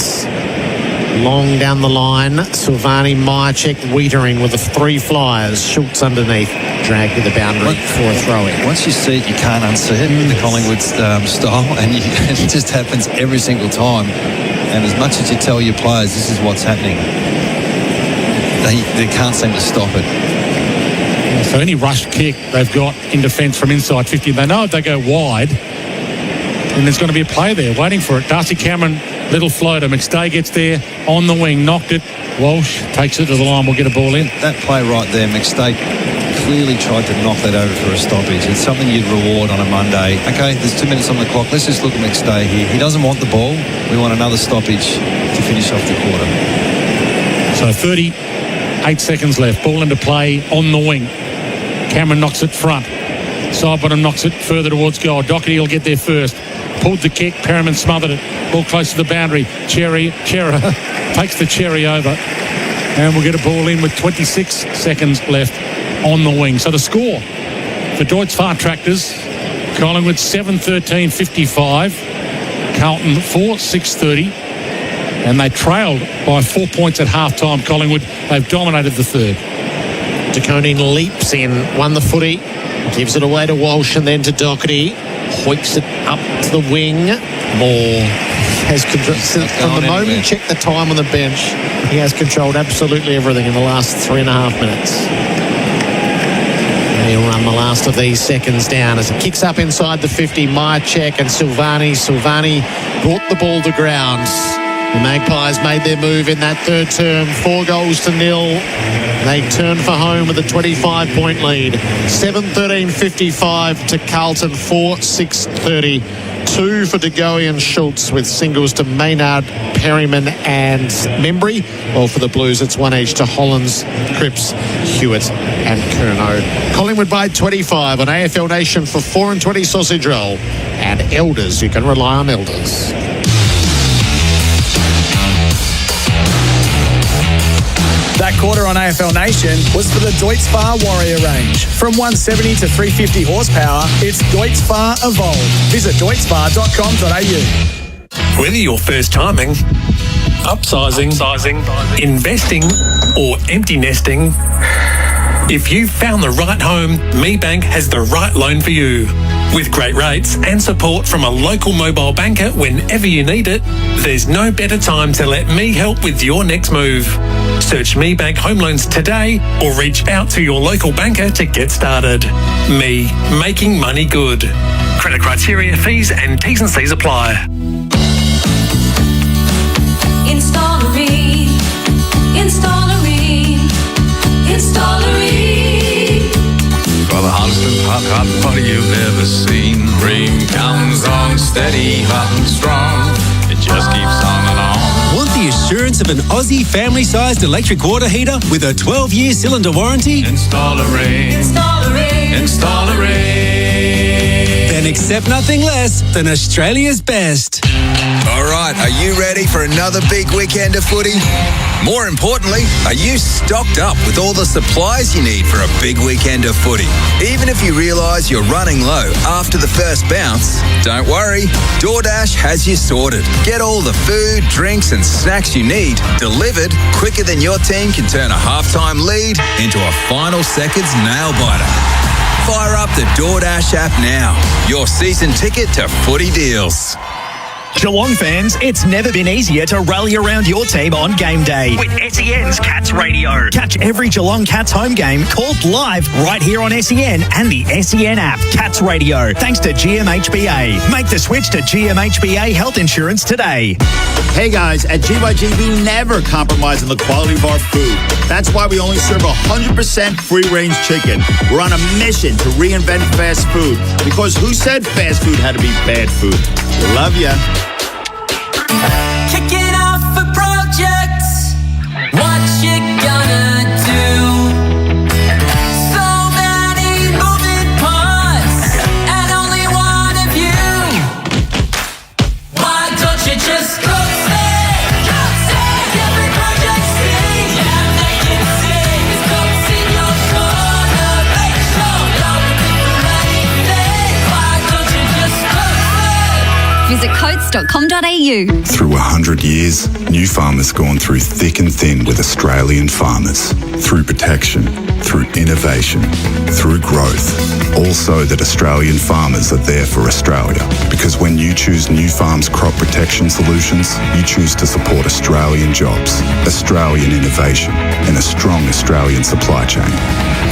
Long down the line. Silvani, Myercheck, Wiedering with the 3 flyers. Schultz underneath. Dragged to the boundary for a throw-in. Once you see it, you can't unsee it with the Collingwood style, and it just happens every single time. And as much as you tell your players this is what's happening, they can't seem to stop it. So any rush kick they've got in defence from inside 50, they know if they go wide, and there's going to be a play there waiting for it. Darcy Cameron, little floater. McStay gets there on the wing, knocked it. Walsh takes it to the line. We'll get a ball in. That play right there, McStay clearly tried to knock that over for a stoppage. It's something you'd reward on a Monday. Okay, there's 2 minutes on the clock. Let's just look at McStay here. He doesn't want the ball. We want another stoppage to finish off the quarter. So 38 seconds left. Ball into play on the wing. Cameron knocks it front. Side bottom knocks it further towards goal. Doherty will get there first. Pulled the kick. Perryman smothered it. Ball close to the boundary. Chera takes the cherry over. And we'll get a ball in with 26 seconds left on the wing. So the score for Deutz Far Tractors, Collingwood 7-13-55. Carlton 4-6-30. And they trailed by 4 points at halftime. Collingwood, they've dominated the third. De Koning leaps in, won the footy, gives it away to Walsh and then to Doherty. Hoiks it up to the wing. Moore has control. From the moment he checked the time on the bench, he has controlled absolutely everything in the last 3.5 minutes. And he'll run the last of these seconds down as it kicks up inside the 50. Myercheck and Silvani. Silvani brought the ball to ground. The Magpies made their move in that third term, 4-0. They turned for home with a 25-point lead. 7-13-55 to Carlton, 4-6-30. 2 for De Goey and Schultz with singles to Maynard, Perryman and Membry. Well, for the Blues, it's one each to Hollands, Cripps, Hewitt and Curnow. Collingwood by 25 on AFL Nation for 4 and 20 sausage roll. And Elders, you can rely on Elders. That quarter on AFL Nation was for the Deutz-Fahr Warrior range. From 170 to 350 horsepower, it's Deutz-Fahr Evolve. Visit deutzfahr.com.au. Whether you're first timing, upsizing, investing, or empty nesting, if you've found the right home, MeBank has the right loan for you. With great rates and support from a local mobile banker whenever you need it, there's no better time to let me help with your next move. Search MeBank Home Loans today or reach out to your local banker to get started. Me, making money good. Credit criteria, fees and T's and C's apply. Installery. For the hottest and hot party you've ever seen. Ream comes on steady, hot and strong. It just keeps on and on. Want the assurance of an Aussie family-sized electric water heater with a 12-year cylinder warranty? Installery. Then accept nothing less than Australia's best. All right, are you ready for another big weekend of footy? More importantly, are you stocked up with all the supplies you need for a big weekend of footy? Even if you realise you're running low after the first bounce, don't worry, DoorDash has you sorted. Get all the food, drinks and snacks you need delivered quicker than your team can turn a halftime lead into a final seconds nail-biter. Fire up the DoorDash app now. Your season ticket to footy deals. Geelong fans, it's never been easier to rally around your team on game day. With SEN's Cats Radio. Catch every Geelong Cats home game called live right here on SEN and the SEN app. Cats Radio. Thanks to GMHBA. Make the switch to GMHBA Health Insurance today. Hey guys, at GYG we never compromise on the quality of our food. That's why we only serve 100% free-range chicken. We're on a mission to reinvent fast food because who said fast food had to be bad food? We love ya. Kicking off a project. What you gonna do? So many moving parts and only one of you. Why don't you just go say every project sing? Yeah, they can sing. It's coats in your corner. Make sure you're looking for anything. Why don't you just go say? Visit coats.com.au. Through 100 years, New Farm has gone through thick and thin with Australian farmers. Through protection, through innovation, through growth. All so that Australian farmers are there for Australia. Because when you choose New Farm's crop protection solutions, you choose to support Australian jobs, Australian innovation, and a strong Australian supply chain.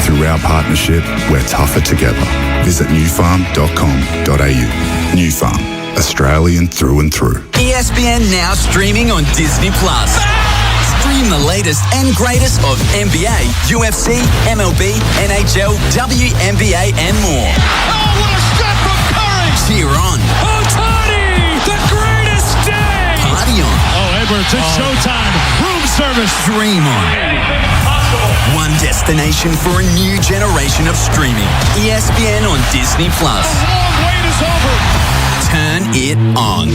Through our partnership, we're tougher together. Visit newfarm.com.au. New Farm. Australian through and through. ESPN now streaming on Disney+. Stream the latest and greatest of NBA, UFC, MLB, NHL, WNBA and more. Oh, what a shot from Curry! Cheer on. Ohtani, the greatest day! Party on. Oh, Edwards, it's showtime. Room service. Dream on. One destination for a new generation of streaming. ESPN on Disney+. The long wait is over. Turn it on.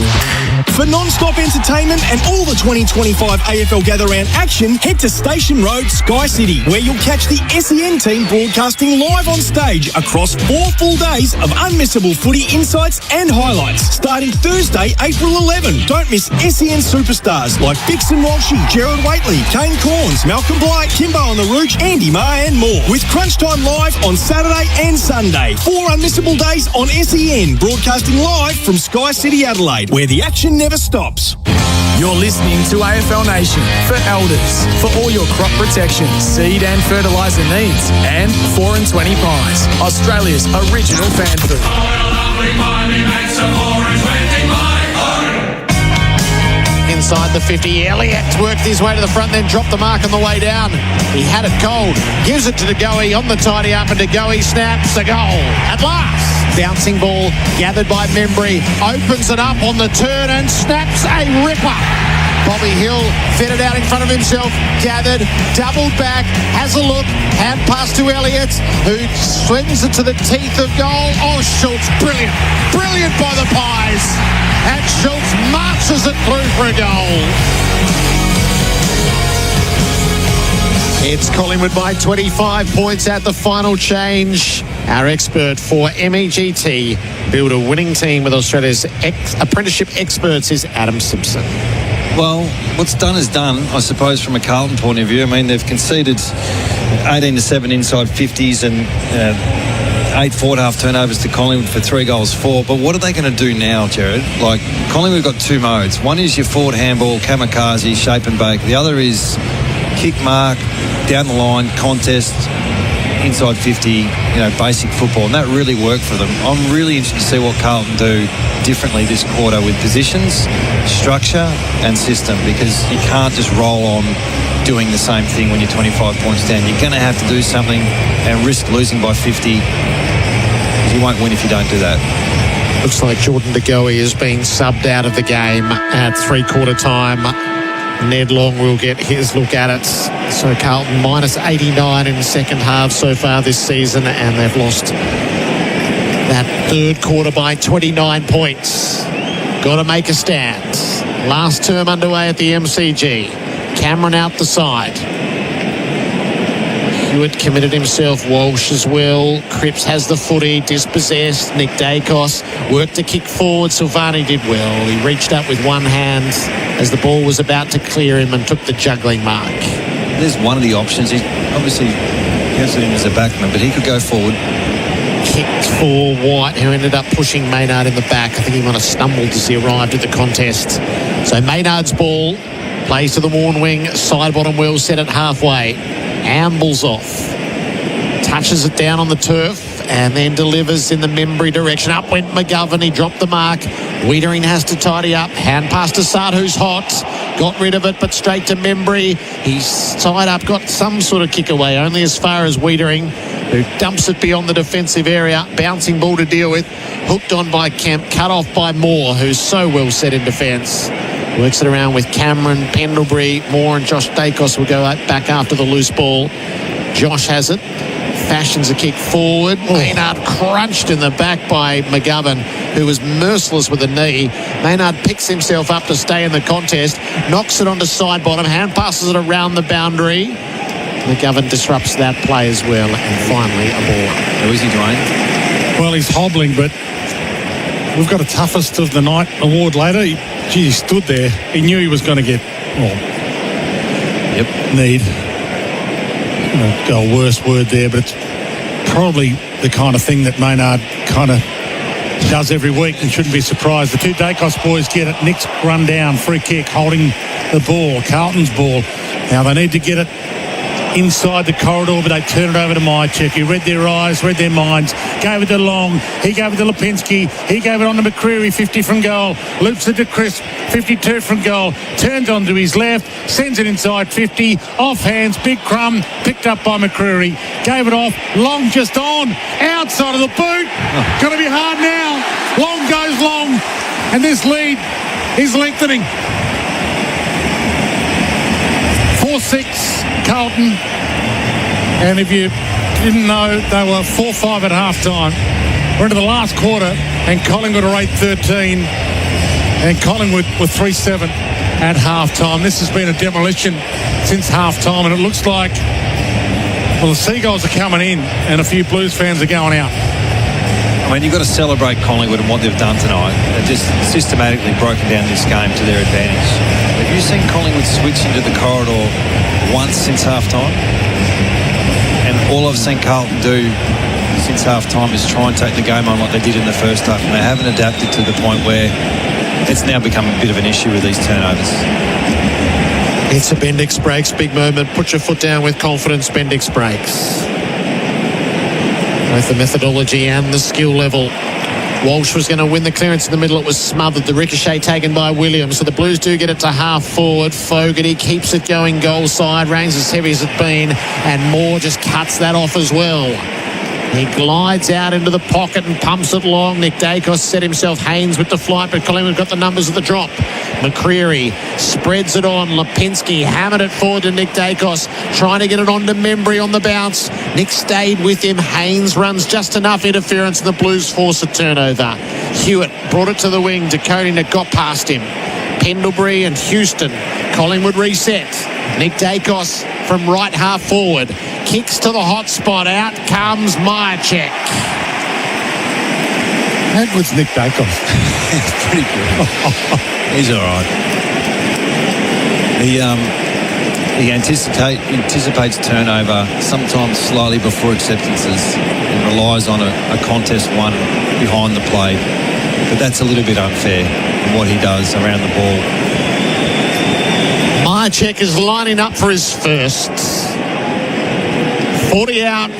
For non-stop entertainment and all the 2025 AFL Gather Round action, head to Station Road, Sky City, where you'll catch the SEN team broadcasting live on stage across 4 full days of unmissable footy insights and highlights. Starting Thursday, April 11. Don't miss SEN superstars like Vixen Walshy, Gerard Waitley, Kane Corns, Malcolm Blight, Kimbo on the Rooch, Andy Marr and more. With Crunch Time live on Saturday and Sunday. 4 unmissable days on SEN, broadcasting live from Sky City, Adelaide, where the action never stops. You're listening to AFL Nation for Elders. For all your crop protection, seed and fertiliser needs. And 4 and 20 Pies, Australia's original fan food. Inside the 50. Elliott worked his way to the front, then dropped the mark on the way down. He had it cold. Gives it to De Goey on the tidy up, and De Goey snaps a goal. At last, bouncing ball gathered by Membry. Opens it up on the turn and snaps a ripper. Bobby Hill fed it out in front of himself, gathered, doubled back, has a look, hand pass to Elliott, who swings it to the teeth of goal. Oh, Schultz, brilliant. Brilliant by the Pies. And Schultz marches it through for a goal. It's Collingwood by 25 points at the final change. Our expert for MEGT, build a winning team with Australia's apprenticeship experts, is Adam Simpson. Well, what's done is done, I suppose, from a Carlton point of view. I mean, they've conceded 18-7 inside 50s and 8 forward-half turnovers to Collingwood for 3 goals 4. But what are they going to do now, Jared? Like, Collingwood have got 2 modes. One is your forward handball, kamikaze, shape and bake. The other is kick mark, down the line, contest, inside 50, basic football. And that really worked for them. I'm really interested to see what Carlton do differently this quarter with positions, structure and system, because you can't just roll on doing the same thing when you're 25 points down. You're going to have to do something and risk losing by 50. You won't win if you don't do that. Looks like Jordan De Goey is being subbed out of the game at 3/4 time. Ned Long will get his look at it. So Carlton minus 89 in the second half so far this season, and they've lost that third quarter by 29 points. Got to make a stand. Last term underway at the MCG. Cameron out the side. Hewitt committed himself. Walsh as well. Cripps has the footy, dispossessed. Nick Dacos worked to kick forward. Silvani did well. He reached up with one hand as the ball was about to clear him and took the juggling mark. There's one of the options. He obviously has it in as a backman, but he could go forward. Kicked for White, who ended up pushing Maynard in the back. I think he might have stumbled as he arrived at the contest. So Maynard's ball plays to the worn wing. Side bottom wheel set at halfway. Ambles off. Touches it down on the turf and then delivers in the Membry direction. Up went McGovern. He dropped the mark. Wiedering has to tidy up. Hand pass to Sard, who's hot. Got rid of it, but straight to Membry. He's tied up, got some sort of kick away, only as far as Wiedering, who dumps it beyond the defensive area. Bouncing ball to deal with. Hooked on by Kemp. Cut off by Moore, who's so well set in defence. Works it around with Cameron, Pendlebury, Moore and Josh Dacos will go back after the loose ball. Josh has it. Fashions a kick forward. Maynard crunched in the back by McGovern, who was merciless with the knee. Maynard picks himself up to stay in the contest. Knocks it onto side bottom. Hand passes it around the boundary. McGovern disrupts that play as well. And finally, a ball. How is he, Dwayne? Well, he's hobbling, but we've got a toughest of the night award later. He stood there. He knew he was going to get need. Go a worse word there, but it's probably the kind of thing that Maynard kind of does every week and shouldn't be surprised. The 2 Dacos boys get it. Nick's run down, free kick, holding the ball, Carlton's ball. Now they need to get it inside the corridor, but they turn it over to Mychek. He read their eyes, read their minds, gave it to Long, he gave it to Lipinski, he gave it on to McCreary, 50 from goal, loops it to Crisp, 52 from goal, turns on to his left, sends it inside 50, off hands, big crumb, picked up by McCreary, gave it off, Long just on, outside of the boot, going to be hard now, Long goes long, and this lead is lengthening. 4-6 Carlton, and if you didn't know, they were 4-5 at half time. We're into the last quarter and Collingwood are 8-13 and Collingwood were 3-7 at half time. This has been a demolition since half time, and it looks like, well, the Seagulls are coming in and a few Blues fans are going out. I mean, you've got to celebrate Collingwood and what they've done tonight. They've just systematically broken down this game to their advantage. Have you seen Collingwood switch into the corridor once since half-time? And all I've seen Carlton do since half-time is try and take the game on like they did in the first half, and they haven't adapted to the point where it's now become a bit of an issue with these turnovers. It's a Bendix breaks, big moment. Put your foot down with confidence, Bendix breaks. Both the methodology and the skill level Walsh was going to win the clearance in the middle. It was smothered. The ricochet taken by Williams. So the Blues do get it to half forward. Fogarty keeps it going goal side. Rain's as heavy as it's been. And Moore just cuts that off as well. He glides out into the pocket and pumps it long. Nick Dacos set himself. Haynes with the flight, but Collingwood got the numbers of the drop. McCreary spreads it on. Lipinski hammered it forward to Nick Dacos, trying to get it on to Membry on the bounce. Nick stayed with him. Haynes runs just enough interference, and the Blues force a turnover. Hewitt brought it to the wing. Dakota got past him. Pendlebury and Houston. Collingwood reset. Nick Dacos from right half forward. Kicks to the hot spot. Out comes Myercheck. How good's Nick Dacos? He's pretty good. He's all right. He anticipates turnover sometimes slightly before acceptances and relies on a contest won behind the play. But that's a little bit unfair in what he does around the ball. Myercheck is lining up for his first. 40 out.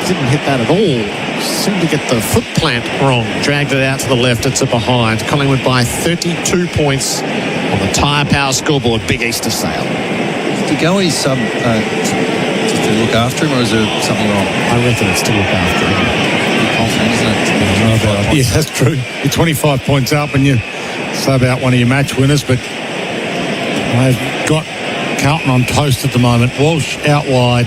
Didn't hit that at all. Seemed to get the foot plant wrong. Dragged it out to the left. It's a behind. Collingwood by 32 points on the Tyre Power scoreboard. Big Easter sale. Did Goey sub just to look after him, or is there something wrong? I reckon it's to look after him. Confident, isn't it? Yeah, that's true. You're 25 points up and you sub out one of your match winners, but they've got Carlton on toast at the moment. Walsh out wide.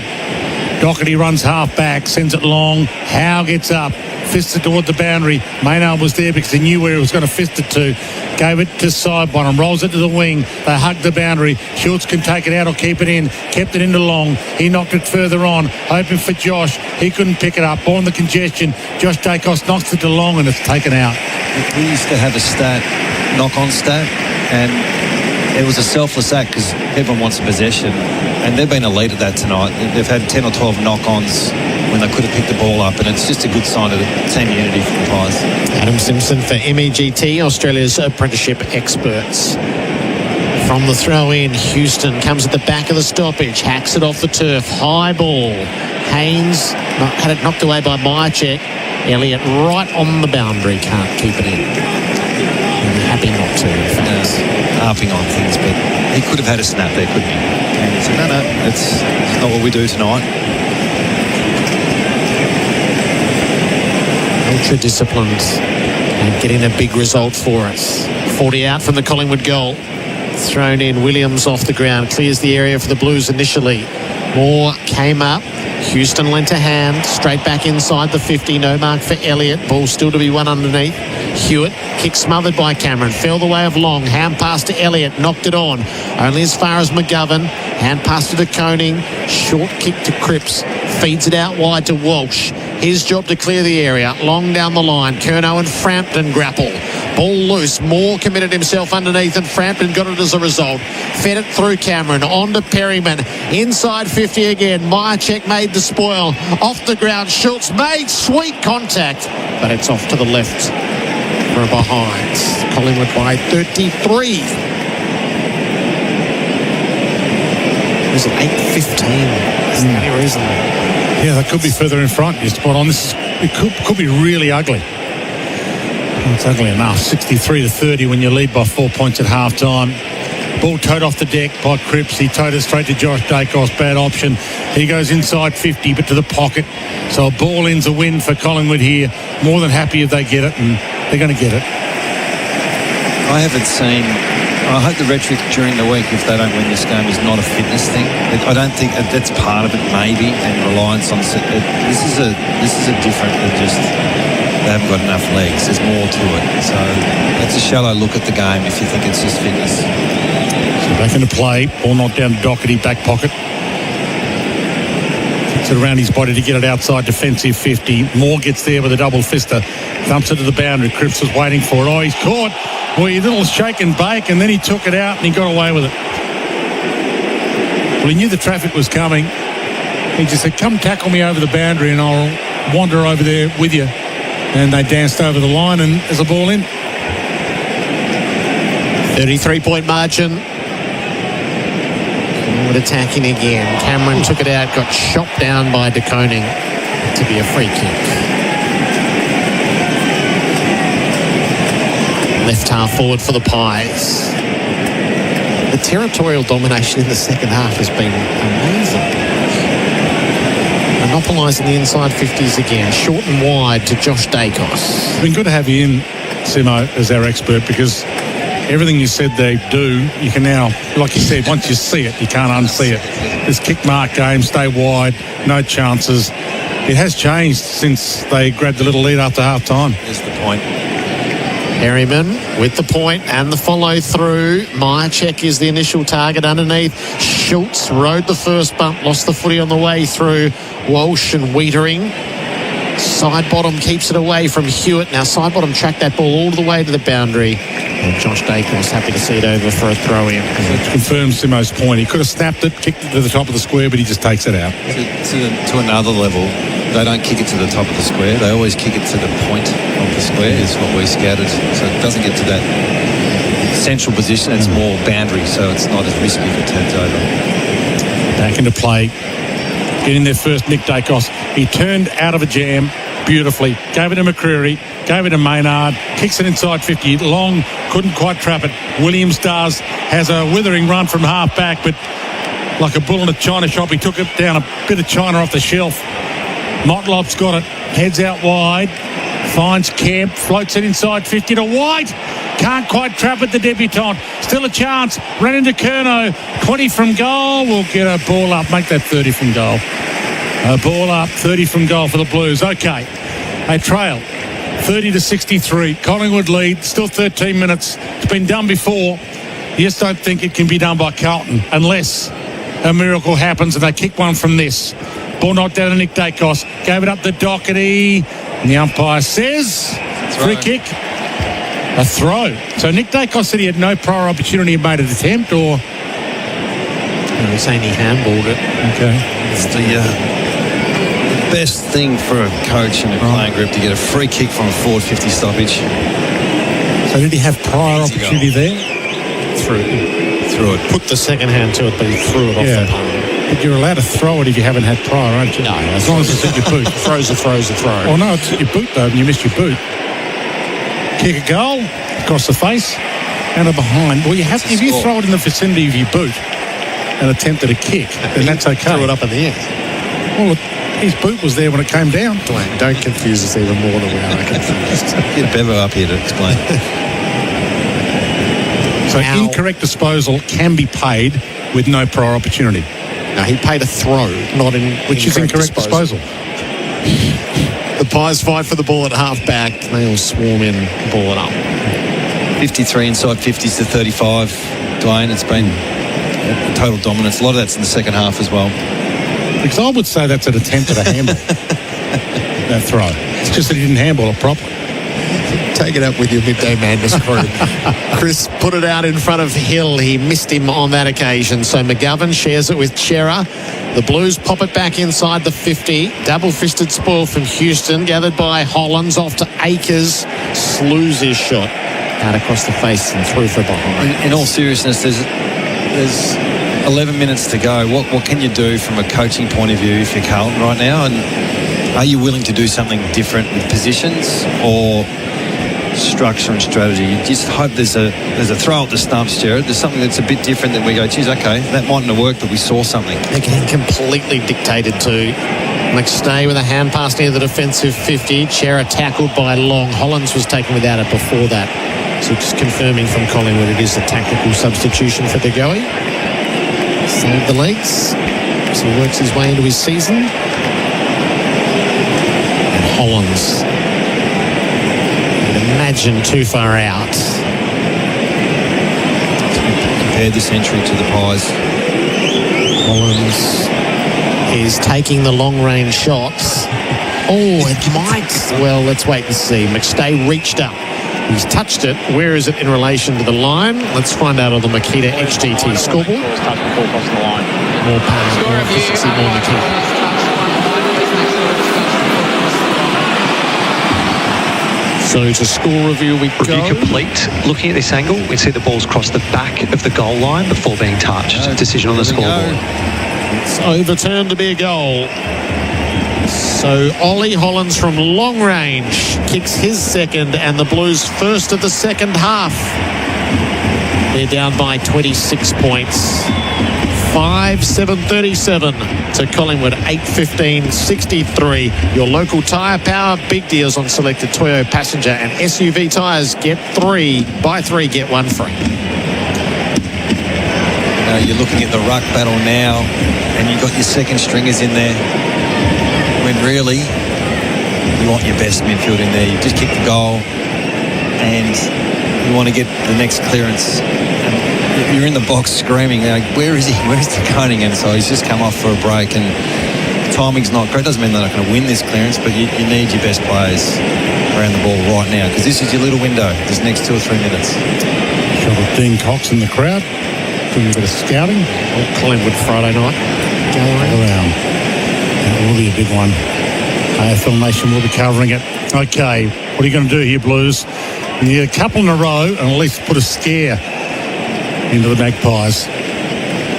Doherty runs half back, sends it long. Howe gets up, fists it toward the boundary. Maynard was there because he knew where he was going to fist it to. Gave it to side bottom, rolls it to the wing. They hug the boundary. Schultz can take it out or keep it in. Kept it into Long. He knocked it further on, hoping for Josh. He couldn't pick it up. Ball in the congestion. Josh Dacos knocks it to Long and it's taken out. We used to have a knock-on stat, and it was a selfless act because everyone wants a possession, and they've been elite at that tonight. They've had 10 or 12 knock-ons when they could have picked the ball up, and it's just a good sign of the team unity from the guys. Adam Simpson for MEGT, Australia's apprenticeship experts. From the throw-in, Houston comes at the back of the stoppage, hacks it off the turf, high ball. Haynes had it knocked away by Myercheck. Elliott right on the boundary, can't keep it in. Happy not to, in fact. Harping on things, but he could have had a snap there, couldn't he? And he said, no, it's not what we do tonight. Ultra disciplined and getting a big result for us. 40 out from the Collingwood goal. Thrown in, Williams off the ground, clears the area for the Blues initially. Moore came up. Houston lent a hand, straight back inside the 50. No mark for Elliott. Ball still to be won underneath. Hewitt, kick smothered by Cameron. Fell the way of Long. Hand pass to Elliott. Knocked it on. Only as far as McGovern. Hand pass to Koning. Short kick to Cripps. Feeds it out wide to Walsh. His job to clear the area. Long down the line. Curnow and Frampton grapple. Ball loose. Moore committed himself underneath and Frampton got it as a result. Fed it through Cameron. On to Perryman. Inside 50 again. Myercheck made the spoil. Off the ground. Schultz made sweet contact, but it's off to the left for a behind. Collingwood by 33. There's an 8:15. Is there any reason? Yeah, that could be further in front. You're spot on. It could be really ugly. It's ugly enough. 63-30 when you lead by 4 points at half time. Ball towed off the deck by Cripps. He towed it straight to Josh Dacos. Bad option. He goes inside 50, but to the pocket. So a ball in's a win for Collingwood here. More than happy if they get it, and they're going to get it. I haven't seen... I hope the rhetoric during the week, if they don't win this game, is not a fitness thing. I don't think that's part of it, maybe, and reliance on... This is a different than just... They haven't got enough legs. There's more to it. So that's a shallow look at the game if you think it's just fitness. So back into play. Ball knocked down to Doherty, back pocket. Puts it around his body to get it outside defensive 50. Moore gets there with a double fister. Thumps it to the boundary. Cripps was waiting for it. Oh, he's caught. Well, a little shake and bake, and then he took it out and he got away with it. Well, he knew the traffic was coming. He just said, come tackle me over the boundary and I'll wander over there with you. And they danced over the line and there's a ball in. 33-point margin. Collingwood attacking again. Cameron took it out, got shot down by De Koning to be a free kick. left half forward for the Pies. The territorial domination in the second half has been amazing. Monopolising the inside 50s again. Short and wide to Josh Dacos. It's been good to have you in, Simo, as our expert, because everything you said they do, you can now, like you said, once you see it, you can't unsee it. This kick mark game, stay wide, no chances. It has changed since they grabbed a little lead after half time. Here's the point. Perryman with the point and the follow through. Myercheck is the initial target underneath. Schultz rode the first bump, lost the footy on the way through. Walsh and Wiedering. Side bottom keeps it away from Hewitt. Now side bottom tracked that ball all the way to the boundary. And Josh Dacos happy to see it over for a throw in. It confirms Simo's point. He could have snapped it, kicked it to the top of the square, but he just takes it out. To another level, they don't kick it to the top of the square. They always kick it to the point of the square is what we scouted. So it doesn't get to that central position. It's more boundary, so it's not as risky if it turns over. Back into play. Getting their first, Nick Dacos. He turned out of a jam beautifully. Gave it to McCreary. Gave it to Maynard. Kicks it inside 50. Long couldn't quite trap it. Williams does. Has a withering run from half back, but like a bull in a china shop, he took it down a bit of china off the shelf. Motlop's got it. Heads out wide. Finds Kemp. Floats it inside 50 to White. Can't quite trap it, the debutant. Still a chance. Ran into Curnow. 20 from goal. We'll get a ball up. Make that 30 from goal. A ball up. 30 from goal for the Blues. Okay. They trail. 30-63. Collingwood lead. Still 13 minutes. It's been done before. You just don't think it can be done by Carlton unless a miracle happens and they kick one from this. Ball knocked down to Nick Dacos. Gave it up to Doherty. And the umpire says, free kick. A throw. So Nick Dacos said he had no prior opportunity and made an attempt, or? No, he's saying he handballed it. Okay. It's the best thing for a coach in a playing group to get a free kick from a forward 50 stoppage. So did he have prior opportunity there? Threw it. Put the second hand to it, but he threw it off the palm. But you're allowed to throw it if you haven't had prior, aren't you? No, as long as it's at your boot. Throw's a throw. Oh, no, it's at your boot, though, and you missed your boot. Kick a goal, across the face, and a behind. Well, you have if you throw it in the vicinity of your boot and attempt at a kick, then that's okay. Threw it up in the air. Well, his boot was there when it came down. Dwayne, don't confuse us even more than we are confused. Get Bevo up here to explain. So incorrect disposal can be paid with no prior opportunity. No, he paid a throw, not in which is incorrect disposal. The Pies fight for the ball at half back. They all swarm in, ball it up. 53 inside 50s to 35. Dwayne, it's been total dominance. A lot of that's in the second half as well. Because I would say that's an attempt at a handball. That throw. It's just that he didn't handball it properly. Take it up with your midday madness crew. Chris put it out in front of Hill. He missed him on that occasion. So McGovern shares it with Chera. The Blues pop it back inside the 50. Double-fisted spoil from Houston. Gathered by Hollands off to Akers. Slews his shot out across the face and through for behind. In all seriousness, there's 11 minutes to go. What can you do from a coaching point of view if you're Carlton right now? And are you willing to do something different with positions or structure and strategy? You just hope there's a throw at the stumps, Jared. There's something that's a bit different that we go, geez, okay, that mightn't have worked, but we saw something. They're getting completely dictated to. McStay with a hand pass near the defensive 50. Chera tackled by Long. Hollands was taken without it before that. So just confirming from Collingwood it is a tactical substitution for De Goey. Saved the legs. So he works his way into his season. And Hollands. Imagine too far out. Compared this entry to the Pies. Hollands is taking the long-range shots. Oh, it might. Well, let's wait and see. McStay reached up. He's touched it. Where is it in relation to the line? Let's find out on the Makita HDT scoreboard. More power, more efficiency, more Makita. So to score review we go. Review complete. Looking at this angle, we see the ball's crossed the back of the goal line before being touched. Decision on the scoreboard. It's overturned to be a goal. So Ollie Hollands from long range kicks his second, and the Blues first of the second half. They're down by 26 points. 5-7-37 to Collingwood, 8-15-63. Your local tyre power, big deals on selected Toyota passenger and SUV tyres. Buy 3, get 1 free. You're looking at the ruck battle now, and you've got your second stringers in there. When really, you want your best midfield in there. You just kick the goal, and you want to get the next clearance. And you're in the box screaming, like, where is he? Where's the Coning? And so he's just come off for a break, and timing's not great. Doesn't mean they're not going to win this clearance, but you need your best players around the ball right now, because this is your little window, this next 2 or 3 minutes. Shot of Dean Cox in the crowd, doing a bit of scouting. Collingwood Friday night. Go around. That will be a big one. AFL Nation will be covering it. Okay, what are you going to do here, Blues? You need a couple in a row and at least put a scare into the Magpies.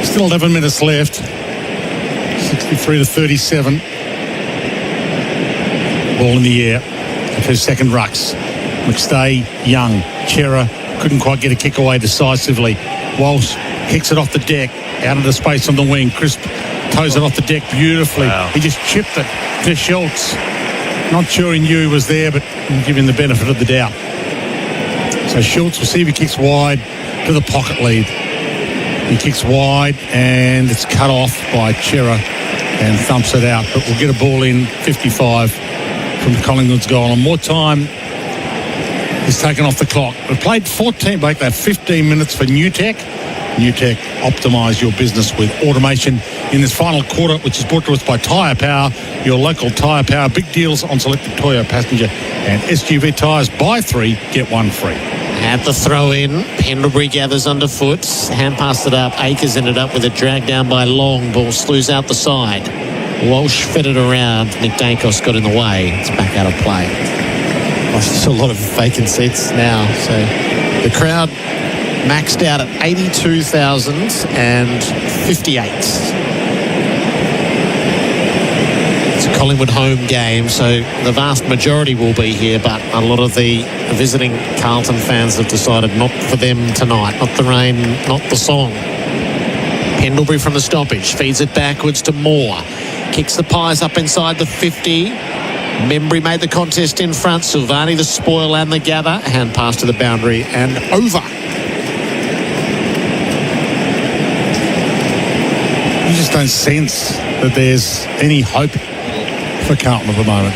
Still 11 minutes left. 63-37. Ball in the air. For second rucks. McStay, Young, Chera couldn't quite get a kick away decisively. Walsh kicks it off the deck, out into space on the wing. Crisp toes it off the deck beautifully. Wow. He just chipped it to Schultz. Not sure he knew he was there, but give him the benefit of the doubt. So Schultz, receiver, kicks wide to the pocket lead. He kicks wide, and it's cut off by Chera and thumps it out. But we'll get a ball in 55 from Collingwood's goal. And more time is taken off the clock. We played 15 minutes for New Tech. New Tech, optimise your business with automation in this final quarter, which is brought to us by Tyre Power, your local Tyre Power. Big deals on selected Toyota passenger and SUV tyres. Buy 3, get 1 free. At the throw-in, Pendlebury gathers underfoot. Hand passed it up. Akers ended up with a drag down by Long. Ball slews out the side. Walsh fed it around. Nick Dankos got in the way. It's back out of play. There's a lot of vacant seats now. So the crowd maxed out at 82,058. It's a Collingwood home game, so the vast majority will be here, but a lot of the visiting Carlton fans have decided not for them tonight. Not the rain, not the song. Pendlebury from the stoppage, feeds it backwards to Moore. Kicks the Pies up inside the 50. Membry made the contest in front. Silvani the spoil and the gather. Hand pass to the boundary and over. You just don't sense that there's any hope for Carlton at the moment.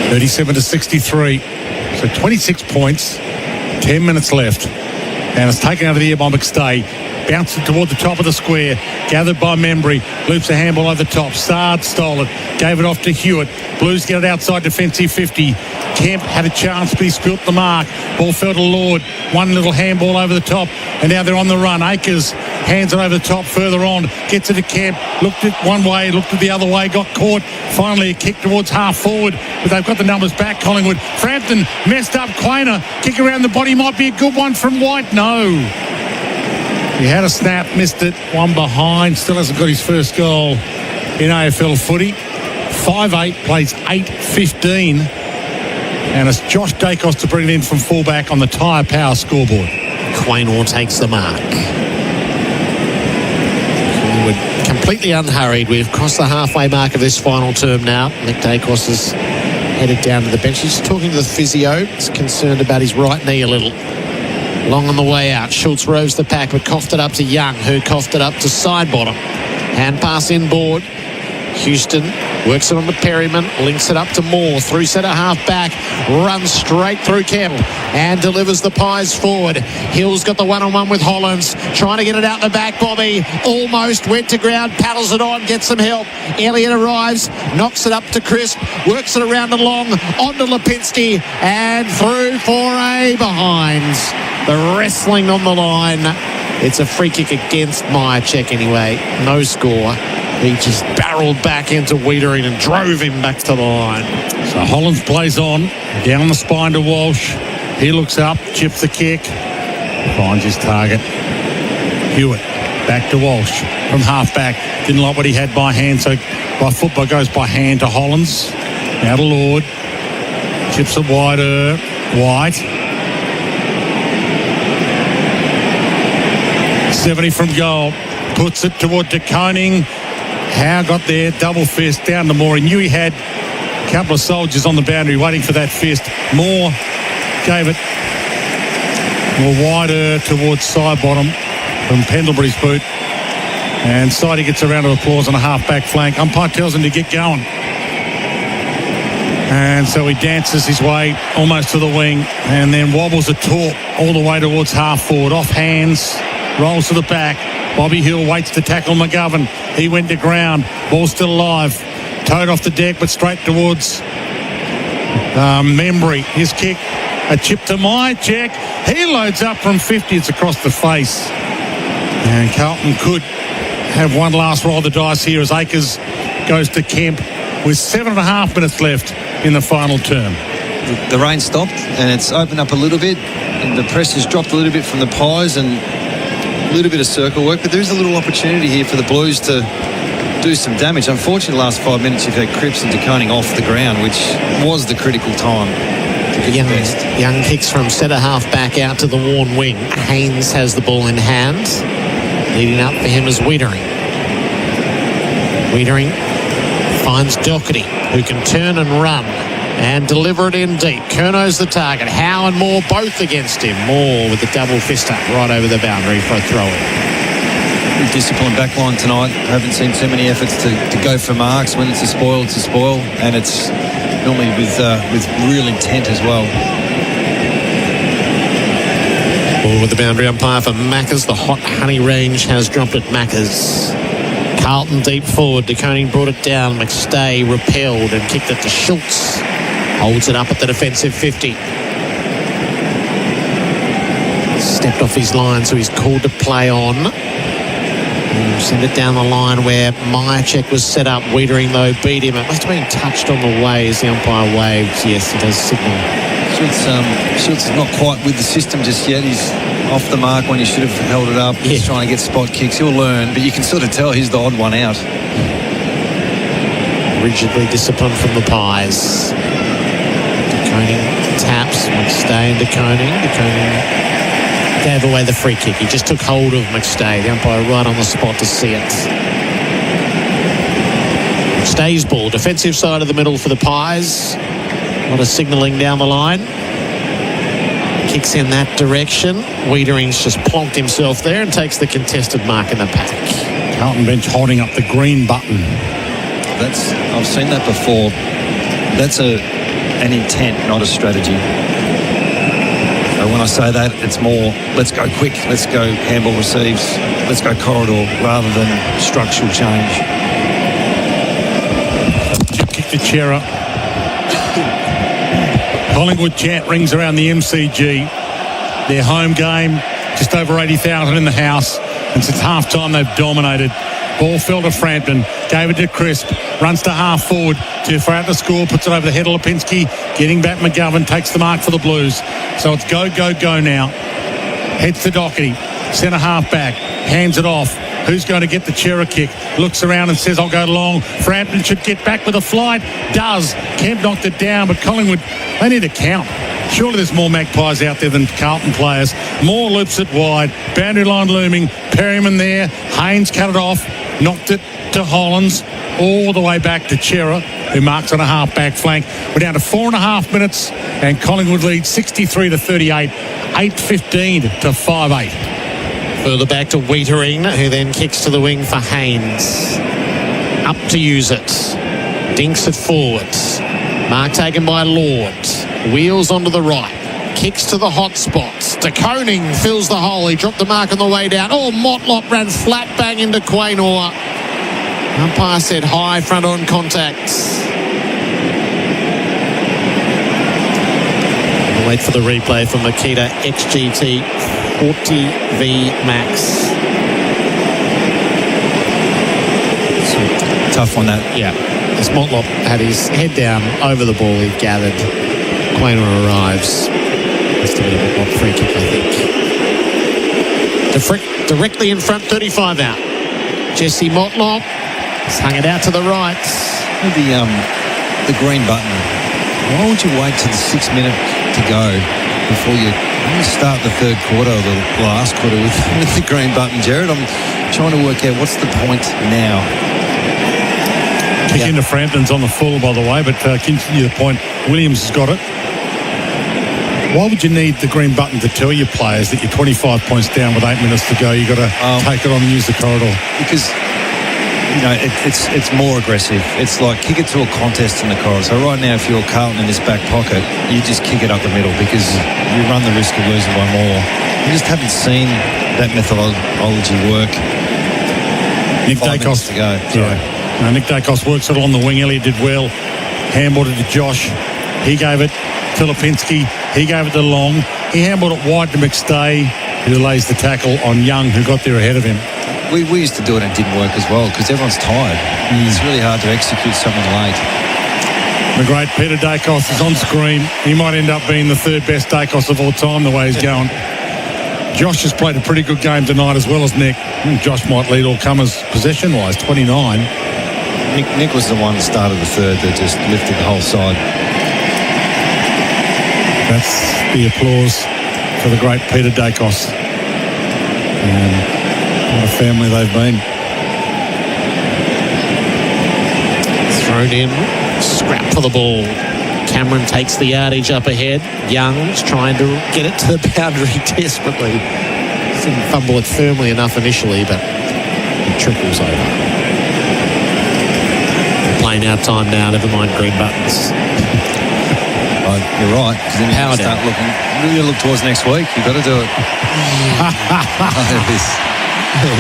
37-63. So 26 points, 10 minutes left. And it's taken out of the air by McStay. Bounced it toward the top of the square. Gathered by Membry. Loops a handball over the top. Sard stole it. Gave it off to Hewitt. Blues get it outside defensive 50. Kemp had a chance, but he spilt the mark. Ball fell to Lord. One little handball over the top. And now they're on the run. Akers hands it over the top further on. Gets it to Kemp. Looked it one way, looked it the other way. Got caught. Finally a kick towards half forward. But they've got the numbers back, Collingwood. Frampton messed up. Quainer. Kick around the body. Might be a good one from White. No. He had a snap, missed it, one behind, still hasn't got his first goal in AFL footy. 5'8", plays 8'15", and it's Josh Dacos to bring it in from fullback on the Tyre Power scoreboard. Quaynor takes the mark. We're completely unhurried. We've crossed the halfway mark of this final term now. Nick Dacos is headed down to the bench. He's talking to the physio. He's concerned about his right knee a little. Long on the way out. Schultz rows the pack, but coughed it up to Young, who coughed it up to side bottom. Hand pass inboard. Houston works it on to Perryman, links it up to Moore, through centre half back, runs straight through Kemp and delivers the Pies forward. Hill's got the one-on-one with Hollands, trying to get it out the back. Bobby almost went to ground, paddles it on, gets some help. Elliott arrives, knocks it up to Crisp, works it around and long, onto Lipinski and through for a behind. The wrestling on the line. It's a free kick against Myercheck anyway. No score. He just barreled back into Wiedering and drove him back to the line. So Hollands plays on, down the spine to Walsh. He looks up, chips the kick, finds his target. Hewitt Back to Walsh from half-back. Didn't like what he had by hand, so by football goes by hand to Hollins. Now to Lord. Chips it wider. White. 70 from goal. Puts it toward De Koning. Howe got there. Double fist down to Moore. He knew he had a couple of soldiers on the boundary waiting for that fist. Moore gave it more wider towards side bottom from Pendlebury's boot. And Sidey gets a round of applause on a half-back flank. Umpire tells him to get going. And so he dances his way almost to the wing and then wobbles a taut all the way towards half-forward. Off hands, rolls to the back. Bobby Hill waits to tackle McGovern. He went to ground. Ball still alive. Towed off the deck, but straight towards Membry. His kick, a chip to Myercheck. He loads up from 50. It's across the face. And Carlton could have one last roll of the dice here as Akers goes to Kemp with 7.5 minutes left in the final term. The rain stopped and it's opened up a little bit. And the pressure's dropped a little bit from the Pies and a little bit of circle work, but there is a little opportunity here for the Blues to do some damage. Unfortunately, the last 5 minutes you've had Cripps and De Koning off the ground, which was the critical time to get the best. Young kicks from centre half back out to the worn wing. Haynes has the ball in hand. Leading up for him is Wiedering. Wiedering finds Doherty, who can turn and run and deliver it in deep. Curno's the target. Howe and Moore both against him. Moore with the double fister right over the boundary for a throw-in. Disciplined backline tonight. Haven't seen too many efforts to go for marks. When it's a spoil, and it's normally with real intent as well. Ball with the boundary umpire for Maccas. The hot honey range has dropped at Maccas. Carlton deep forward. De Koning brought it down. McStay repelled and kicked it to Schultz. Holds it up at the defensive 50. Stepped off his line, so he's called to play on. Send it down the line where Myercheck was set up. Wiedering, though, beat him. It must have been touched on the way as the umpire waved. Yes, it does signal. Schultz is not quite with the system just yet. He's off the mark when he should have held it up. Yeah. He's trying to get spot kicks. He'll learn, but you can sort of tell he's the odd one out. Rigidly disciplined from the Pies. De Koning taps. McStay and De Koning. De Koning gave away the free kick. He just took hold of McStay. The umpire right on the spot to see it. McStay's ball. Defensive side of the middle for the Pies. A lot of signalling down the line. Kicks in that direction. Wiedering's just plonked himself there and takes the contested mark in the pack. Carlton bench holding up the green button. I've seen that before. That's an intent, not a strategy. So when I say that, it's more, let's go quick, let's go handball receives, let's go corridor, rather than structural change. Kick to Chera. Collingwood chant rings around the MCG. Their home game, just over 80,000 in the house. And since half-time, they've dominated. Ball fell to Frampton, gave it to Crisp, runs to half forward, too far out to score, puts it over the head of Lipinski, getting back McGovern, takes the mark for the Blues. So it's go, go, go now. Heads to Doherty, centre half back, hands it off. Who's going to get the Chera kick? Looks around and says, I'll go long. Frampton should get back with a flight. Does. Kemp knocked it down, but Collingwood, they need to count. Surely there's more Magpies out there than Carlton players. Moore loops it wide. Boundary line looming. Perryman there. Haynes cut it off. Knocked it to Hollins. All the way back to Chera, who marks on a half-back flank. We're down to 4.5 minutes, and Collingwood leads 63-38. 8:15 to 5-8. Further back to Wiedering, who then kicks to the wing for Haynes. Up to use it. Dinks it forwards. Mark taken by Lord. Wheels onto the right. Kicks to the hot spots. De Koning fills the hole. He dropped the mark on the way down. Oh, Motlop ran flat bang into Quaynor. Umpire said high front on contacts. We'll wait for the replay from Makita XGT 40V Max. Tough on that. Yeah. As Motlop had his head down over the ball, he gathered. Quaynor arrives. Must have been a Motlop free kick, I think. Directly in front, 35 out. Jesse Motlop has hung it out to the right. The green button. Why would you wait till the 6 minute to go before you start the third quarter or the last quarter with the green button, Jared? I'm trying to work out what's the point now. Kick into Frampton's on the full, by the way, but continue the point. Williams has got it. Why would you need the green button to tell your players that you're 25 points down with 8 minutes to go? You've got to take it on and use the corridor. Because, you know, it's more aggressive. It's like kick it to a contest in the corridor. So right now, if you're Carlton in this back pocket, you just kick it up the middle because you run the risk of losing one more. You just haven't seen that methodology work. Nick Dacos to go. Yeah. Nick Dacos works it on the wing. Elliott did well. Handballed it to Josh. He gave it to Lipinski. He gave it to Long. He handballed it wide to McStay, who lays the tackle on Young, who got there ahead of him. We used to do it and it didn't work as well because everyone's tired. It's really hard to execute something late. The great Peter Dacos is on screen. He might end up being the third best Dacos of all time the way he's going. Josh has played a pretty good game tonight as well as Nick. Josh might lead all comers possession-wise, 29. Nick was the one that started the third that just lifted the whole side. That's the applause for the great Peter Dacos. What a family they've been. Thrown in, scrap for the ball. Cameron takes the yardage up ahead. Young's trying to get it to the boundary desperately. Didn't fumble it firmly enough initially, but it trickles over. Playing out time now, never mind green buttons. You're right, because then you start looking. Really look towards next week. You've got to do it.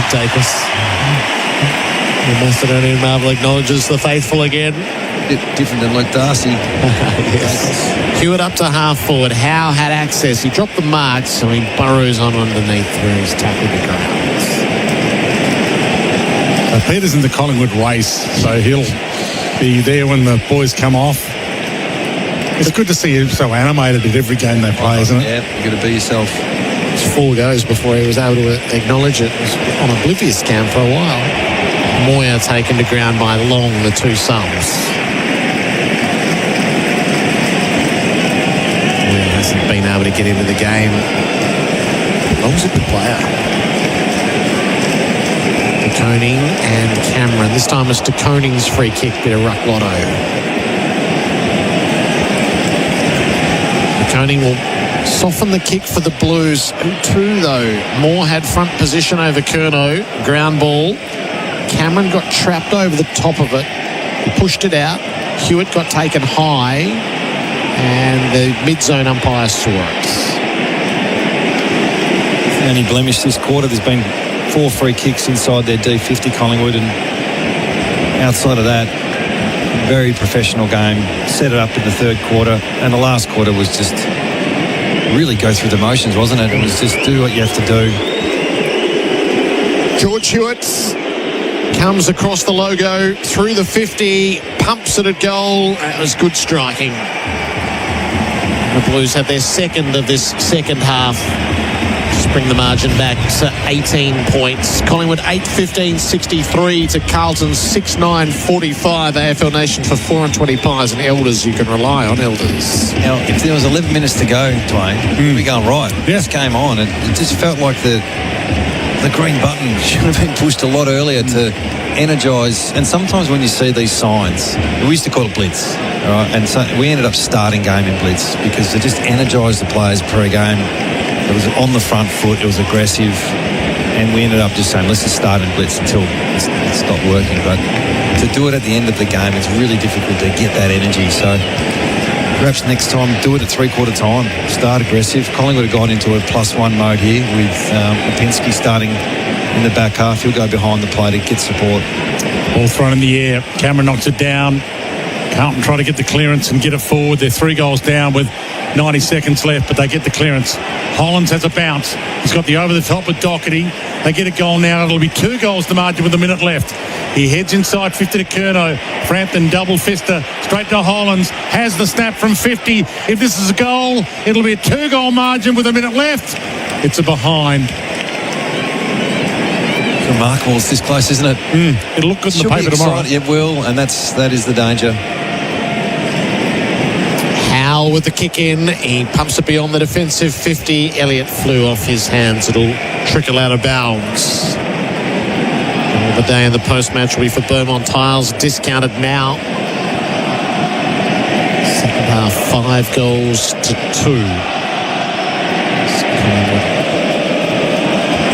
Dacos. The Macedonian Marvel acknowledges the faithful again. Bit different than Luke Darcy. Yes. Hewitt up to half forward. Howe had access. He dropped the marks, so he burrows on underneath where he's tackled the ground. Peter's in the Collingwood race, so he'll be there when the boys come off. It's good to see him so animated at every game they play, isn't it? Yeah, you've got to be yourself. It's 4 goes before he was able to acknowledge it. It was on oblivious cam for a while. Moyer taken to ground by Long, the two sums. Moyer hasn't been able to get into the game. Long's a good player. De Koning and Cameron. This time it's De Koning's free kick, bit of ruck lotto. Koning will soften the kick for the Blues. 2 though. Moore had front position over Curnow. Ground ball. Cameron got trapped over the top of it. He pushed it out. Hewitt got taken high. And the mid-zone umpire saw it. The only blemish this quarter, there's been 4 free kicks inside their D50 Collingwood, and outside of that, very professional game. Set it up in the third quarter, and the last quarter was just really go through the motions, wasn't it? It was just do what you have to do. George Hewitt comes across the logo, through the 50, pumps it at goal. That was good striking. The Blues have their second of this second half. Just bring the margin back to 18 points. Collingwood 8-15-63 to Carlton 6-9-45. AFL Nation for 4 and 20 pies, and Elders, you can rely on Elders. Now, if there was 11 minutes to go, Dwayne, we're going right. This game on. It just felt like the green button should have been pushed a lot earlier to energise. And sometimes when you see these signs, we used to call it blitz, all right? And so we ended up starting game in blitz because it just energised the players pre-game. It was on the front foot, it was aggressive, and we ended up just saying, let's just start in blitz until it stopped working. But to do it at the end of the game, it's really difficult to get that energy. So perhaps next time, do it at three-quarter time. Start aggressive. Collingwood have gone into a +1 mode here with Lipinski starting in the back half. He'll go behind the play to get support. Ball thrown in the air. Cameron knocks it down. Carlton try to get the clearance and get it forward. They're 3 goals down with 90 seconds left, but they get the clearance. Hollands has a bounce. He's got the over-the-top with Doherty. They get a goal now. It'll be 2 goals to margin with a minute left. He heads inside 50 to Curnow. Frampton double-fister straight to Hollands. Has the snap from 50. If this is a goal, it'll be a 2-goal margin with a minute left. It's a behind. Remarkable. It's this close, isn't it? It'll look good in the paper tomorrow. It will, and that is the danger. Howell with the kick in. He pumps it beyond the defensive 50. Elliott flew off his hands. It'll trickle out of bounds. The day in the post-match will be for Beaumont Tiles. Discounted now. Second half, 5 goals to 2.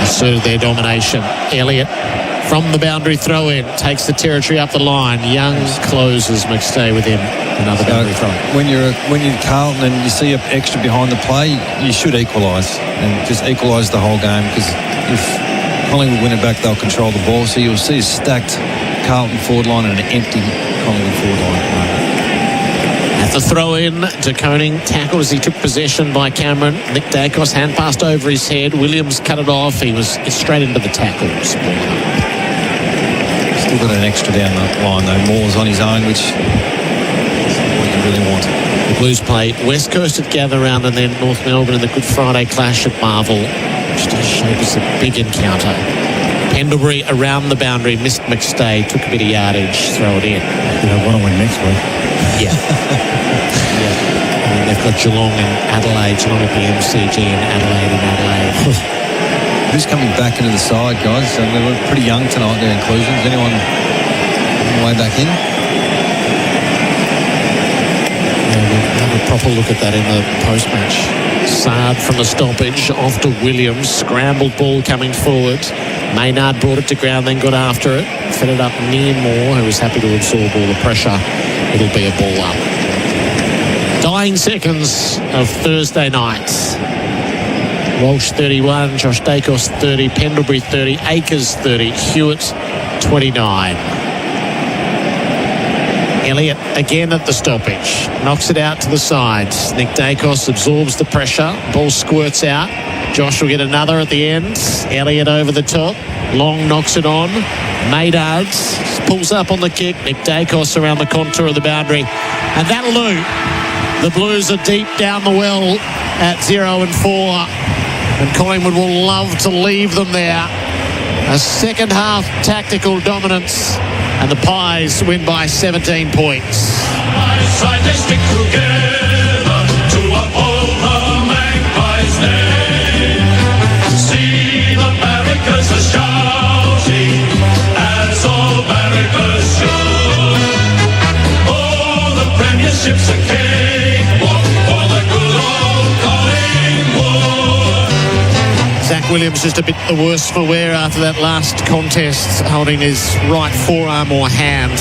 Asserted their domination. Elliott from the boundary throw-in takes the territory up the line. Young closes. McStay with him. Another boundary throw. When you're Carlton and you see an extra behind the play, you should equalise and just equalise the whole game, because if Collingwood win it back, they'll control the ball. So you'll see a stacked Carlton forward line and an empty Collingwood forward line. At the throw-in, De Koning tackled as he took possession by Cameron. Nick Dacos hand passed over his head. Williams cut it off. He was straight into the tackles. Still got an extra down the line though. Moore's on his own, which is what you really want. The Blues played West Coast at Gather Round and then North Melbourne in the Good Friday clash at Marvel, which does shape us a big encounter. Pendlebury around the boundary, missed McStay, took a bit of yardage, throw it in. They want to win next week. Yeah. And they've got Geelong and Adelaide. Geelong at the MCG and Adelaide. Who's coming back into the side, guys? They were pretty young tonight, their inclusions. Anyone on the way back in? Yeah, we'll have a proper look at that in the post-match. Saad from the stoppage, off to Williams. Scrambled ball coming forward. Maynard brought it to ground, then got after it. Fed it up near Moore, who was happy to absorb all the pressure. It'll be a ball up. Dying seconds of Thursday night. Walsh 31, Josh Dacos 30, Pendlebury 30, Akers 30, Hewitt 29. Elliott again at the stoppage. Knocks it out to the sides. Nick Dacos absorbs the pressure. Ball squirts out. Josh will get another at the end. Elliott over the top. Long knocks it on. Maynard pulls up on the kick. Nick Dacos around the contour of the boundary. And that'll do. The Blues are deep down the well at 0-4. And Collingwood will love to leave them there. A second half tactical dominance. And the Pies win by 17 points. Side they stick together to uphold the Magpies' name. See the barricades are shouting as all barricades should. Oh, the premiership's a cakewalk for the good old Collingwood. Zach Williams just a bit the worse for wear after that last contest, holding his right forearm or hand.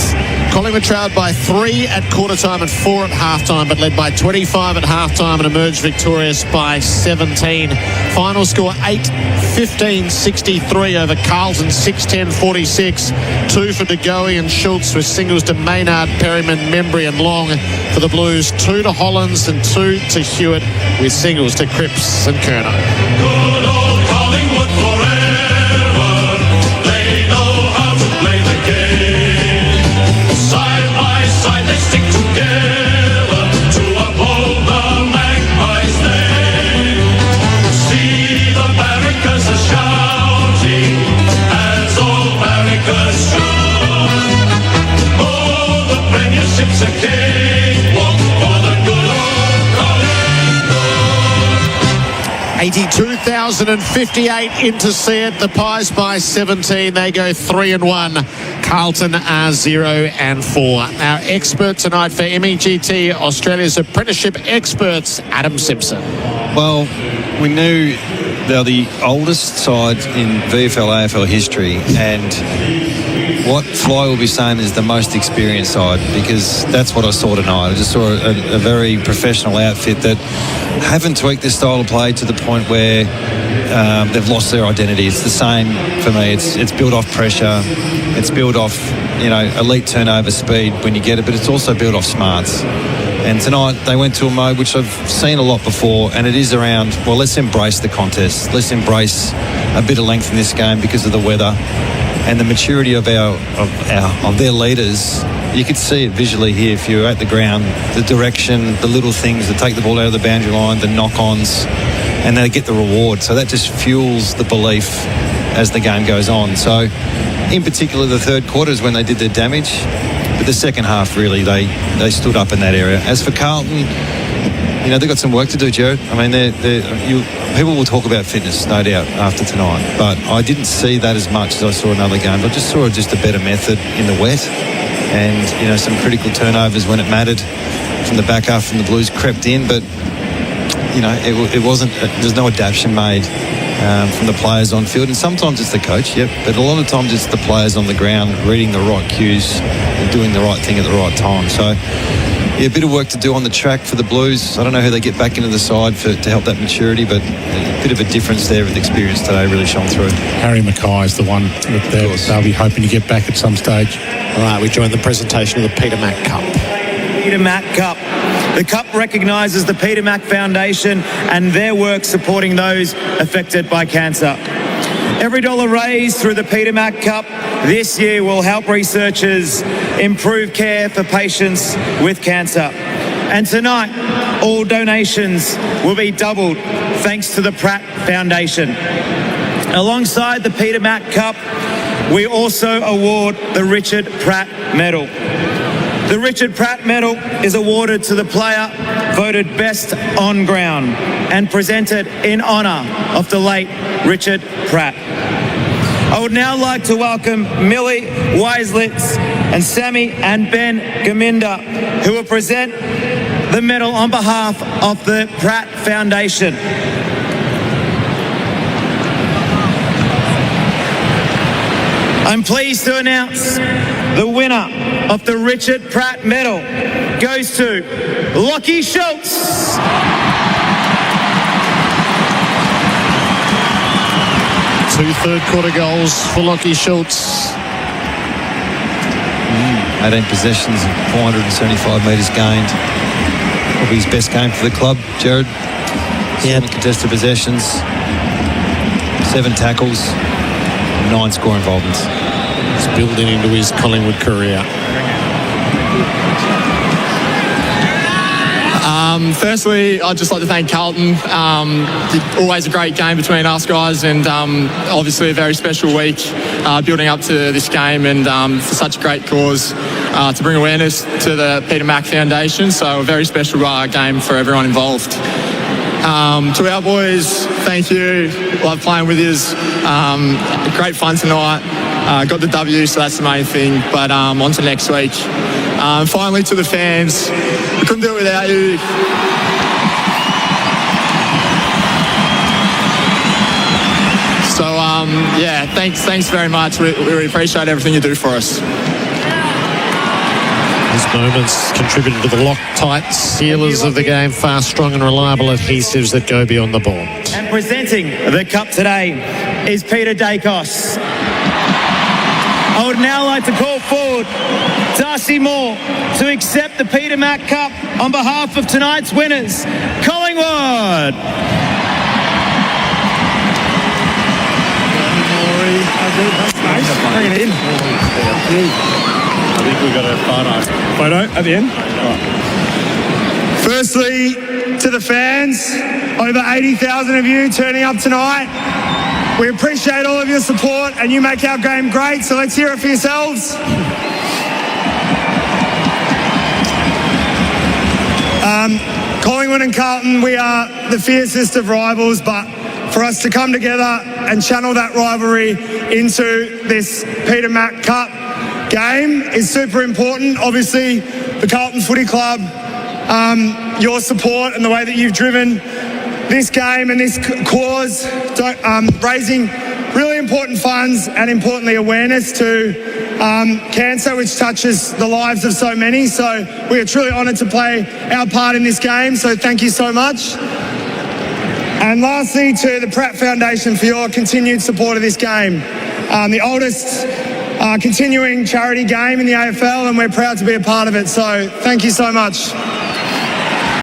Collingwood trailed by 3 at quarter time and 4 at half time, but led by 25 at half time and emerged victorious by 17. Final score 8-15-63 over Carlton, 6-10-46. 2 for De Goey and Schultz with singles to Maynard, Perryman, Membry and Long for the Blues. 2 to Hollands and 2 to Hewitt with singles to Cripps and Kerno. Good old Collingwood forever. They know how to play the game. Side by side they stick together to uphold the Magpies' name. See the barricades are shouting as all barricades should. Oh, the premiership's a cakewalk for the good old Collingwood. 82,058 in to see it. The Pies by 17. They go 3-1. Carlton are 0-4. Our expert tonight for MEGT, Australia's apprenticeship experts, Adam Simpson. Well, we knew they're the oldest side in VFL AFL history, and what Fly will be saying is the most experienced side, because that's what I saw tonight. I just saw a very professional outfit that haven't tweaked their style of play to the point where they've lost their identity. It's the same for me. It's built off pressure. It's built off, elite turnover speed when you get it, but it's also built off smarts. And tonight they went to a mode which I've seen a lot before, and it is around, well, let's embrace the contest. Let's embrace a bit of length in this game because of the weather and the maturity of their leaders. You could see it visually here if you're at the ground, the direction, the little things that take the ball out of the boundary line, the knock-ons, and they get the reward. So that just fuels the belief as the game goes on. So, in particular, the third quarter is when they did their damage. But the second half, really, they stood up in that area. As for Carlton, they've got some work to do, Jared. I mean, people will talk about fitness, no doubt, after tonight. But I didn't see that as much as I saw in other games. I just saw just a better method in the wet and, some critical turnovers when it mattered from the back half, and the Blues crept in. But, it wasn't, there's no adaptation made from the players on field. And sometimes it's the coach, but a lot of times it's the players on the ground reading the right cues and doing the right thing at the right time. So, a bit of work to do on the track for the Blues. I don't know who they get back into the side to help that maturity, but a bit of a difference there with experience today really shone through. Harry Mackay is the one that they'll be hoping to get back at some stage. All right, we join the presentation of the Peter Mac Cup. Peter Mac Cup. The Cup recognises the Peter Mac Foundation and their work supporting those affected by cancer. Every dollar raised through the Peter Mac Cup this year will help researchers improve care for patients with cancer. And tonight, all donations will be doubled thanks to the Pratt Foundation. Alongside the Peter Mac Cup, we also award the Richard Pratt Medal. The Richard Pratt Medal is awarded to the player voted best on ground and presented in honour of the late Richard Pratt. I would now like to welcome Millie Weislitz and Sammy and Ben Gaminda, who will present the medal on behalf of the Pratt Foundation. I'm pleased to announce the winner of the Richard Pratt Medal goes to Lockie Schultz. Two third-quarter goals for Lockie Schultz. 18 possessions, 475 metres gained. Probably his best game for the club, Jared. 7 contested possessions, 7 tackles, 9 score involvements. He's building into his Collingwood career. Firstly, I'd just like to thank Carlton. Always a great game between us guys, and obviously a very special week building up to this game, and for such a great cause to bring awareness to the Peter Mac Foundation. So a very special game for everyone involved. To our boys, thank you. Love playing with you. Great fun tonight. Got the W, so that's the main thing. But on to next week. Finally, to the fans, we couldn't do it without you. So, thanks very much. We really appreciate everything you do for us. These moments contributed to the Loctite sealers of the game, fast, strong and reliable adhesives that go beyond the board. And presenting the cup today is Peter Dacos. I would now like to call forward Darcy Moore to accept the Peter Mac Cup on behalf of tonight's winners, Collingwood. Bring it in. I think we've got a photo at the end. Firstly, to the fans, over 80,000 of you turning up tonight. We appreciate all of your support and you make our game great, so let's hear it for yourselves. Collingwood and Carlton, we are the fiercest of rivals, but for us to come together and channel that rivalry into this Peter Mac Cup game is super important. Obviously, the Carlton Footy Club, your support and the way that you've driven this game and this cause, raising really important funds and importantly awareness to cancer, which touches the lives of so many. So we are truly honoured to play our part in this game. So thank you so much. And lastly, to the Pratt Foundation for your continued support of this game. The oldest continuing charity game in the AFL, and we're proud to be a part of it. So thank you so much.